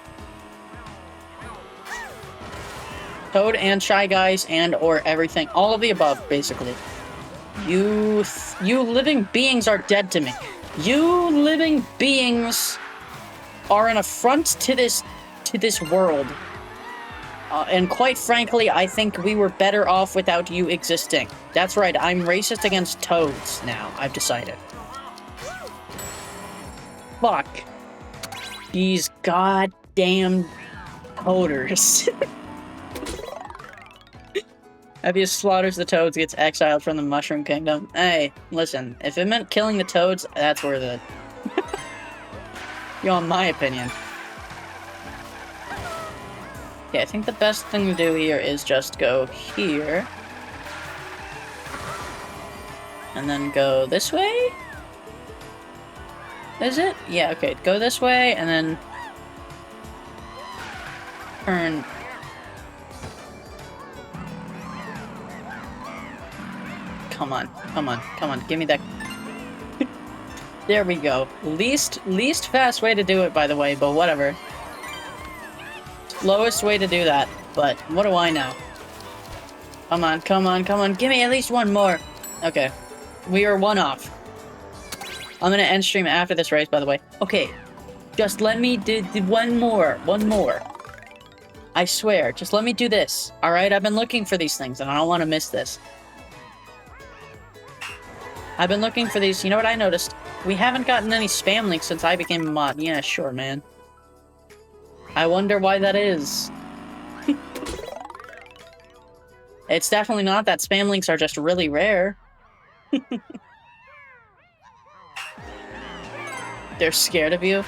Toad and Shy Guys and or everything. All of the above, basically. You living beings are dead to me. You living beings are an affront to this world. And quite frankly, I think we were better off without you existing. That's right, I'm racist against toads now, I've decided. Fuck. These goddamn toaders. Heaviest slaughters the toads, gets exiled from the Mushroom Kingdom. Hey, listen, if it meant killing the toads, that's worth it. You know, in my opinion. Okay, I think the best thing to do here is just go here. And then go this way? Is it? Yeah, okay, go this way, and then... turn... Come on, come on, come on, give me that... There we go. Least fast way to do it, by the way, but whatever. Slowest way to do that, but what do I know? Come on, come on, come on, give me at least one more! Okay. We are one off. I'm gonna end stream after this race, by the way. Okay. Just let me do one more. One more. I swear, just let me do this. Alright, I've been looking for these things, and I don't want to miss this. I've been looking for these. You know what I noticed? We haven't gotten any spam links since I became a mod. Yeah, sure, man. I wonder why that is. It's definitely not that. Spam links are just really rare. They're scared of you.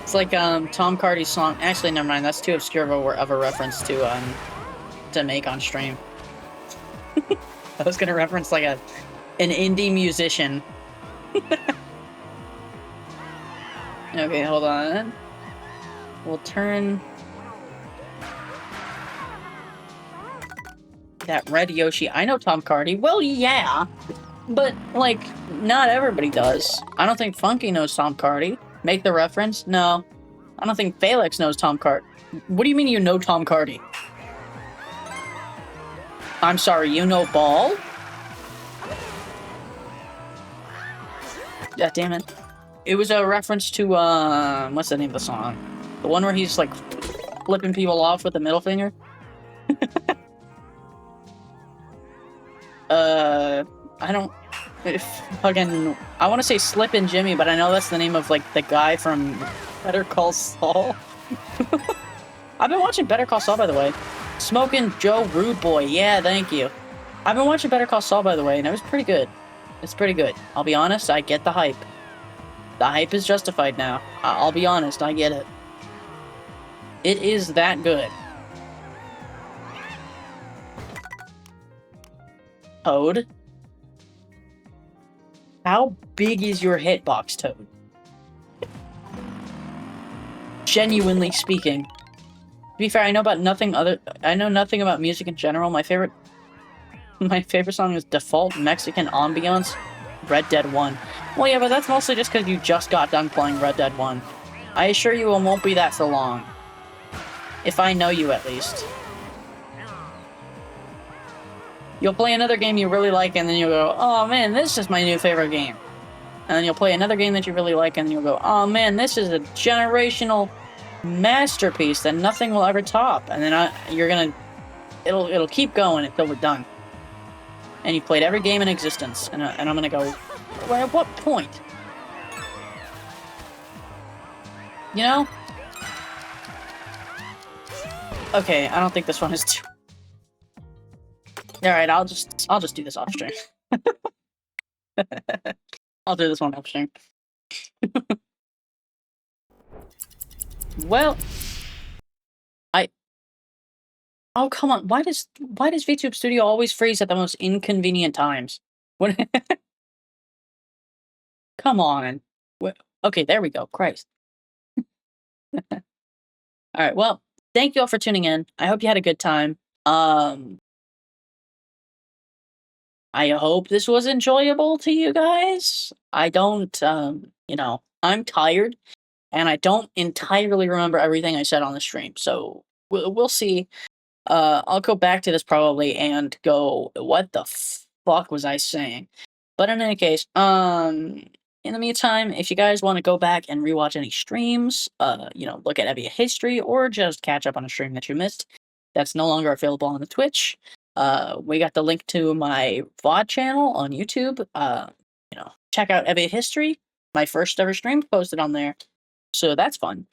It's like Tom Cardy's song. Actually, never mind. That's too obscure of a reference to make on stream. I was gonna reference like an indie musician. Okay, hold on. We'll turn that red Yoshi. I know Tom Cardy. Well, yeah, but like not everybody does. I don't think Funky knows Tom Cardy. Make the reference? No, I don't think Felix knows Tom Cardy. What do you mean you know Tom Cardy? I'm sorry, you know Ball? Yeah, damn it. It was a reference to, what's the name of the song? The one where he's, like, flipping people off with the middle finger? I don't... Fucking... I want to say Slippin' Jimmy, but I know that's the name of, like, the guy from Better Call Saul. I've been watching Better Call Saul, by the way. Smoking Joe Rude Boy. Yeah, thank you. I've been watching Better Call Saul, by the way, and it was pretty good. It's pretty good. I'll be honest, I get the hype. The hype is justified now. I'll be honest, I get it. It is that good. Toad? How big is your hitbox, Toad? Genuinely speaking. To be fair, I know nothing about music in general. My favorite song is Default Mexican Ambiance, Red Dead 1. Well, yeah, but that's mostly just because you just got done playing Red Dead 1. I assure you it won't be that for long. If I know you, at least. You'll play another game you really like, and then you'll go, oh man, this is my new favorite game. And then you'll play another game that you really like, and you'll go, oh man, this is a generational masterpiece that nothing will ever top. And then it'll keep going until we're done. And you've played every game in existence, and I'm gonna go, well, at what point? You know? Okay, I don't think this one is too... Alright, I'll just do this off stream. I'll do this one off stream. Well, oh, come on. Why does VTube Studio always freeze at the most inconvenient times? What? Come on. Okay, there we go. Christ. Alright, well, thank you all for tuning in. I hope you had a good time. I hope this was enjoyable to you guys. I don't, you know, I'm tired, and I don't entirely remember everything I said on the stream, so we'll see. I'll go back to this probably and go, what the fuck was I saying? But in any case, in the meantime, if you guys want to go back and rewatch any streams, you know, look at Evia history, or just catch up on a stream that you missed, that's no longer available on the Twitch. We got the link to my VOD channel on YouTube. You know, check out Evia history. My first ever stream posted on there, so that's fun.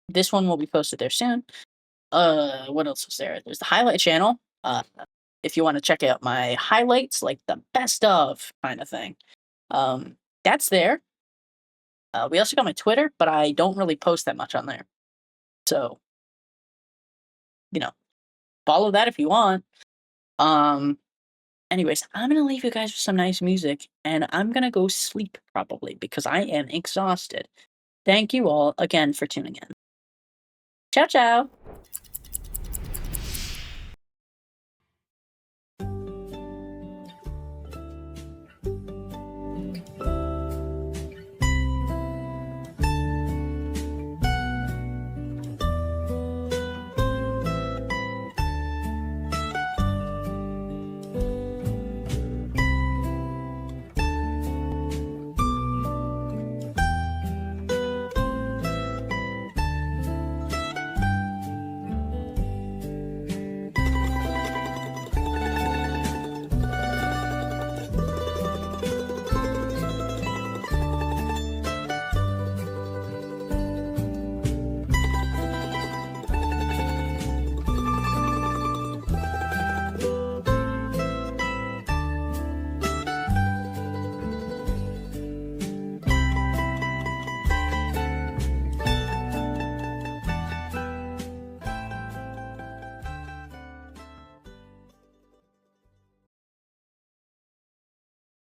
This one will be posted there soon. What else was there? There's the highlight channel. If you want to check out my highlights, like the best of kind of thing, that's there. We also got my Twitter, but I don't really post that much on there. So, you know, follow that if you want. Anyways, I'm gonna leave you guys with some nice music, and I'm gonna go sleep probably because I am exhausted. Thank you all again for tuning in. Ciao, ciao.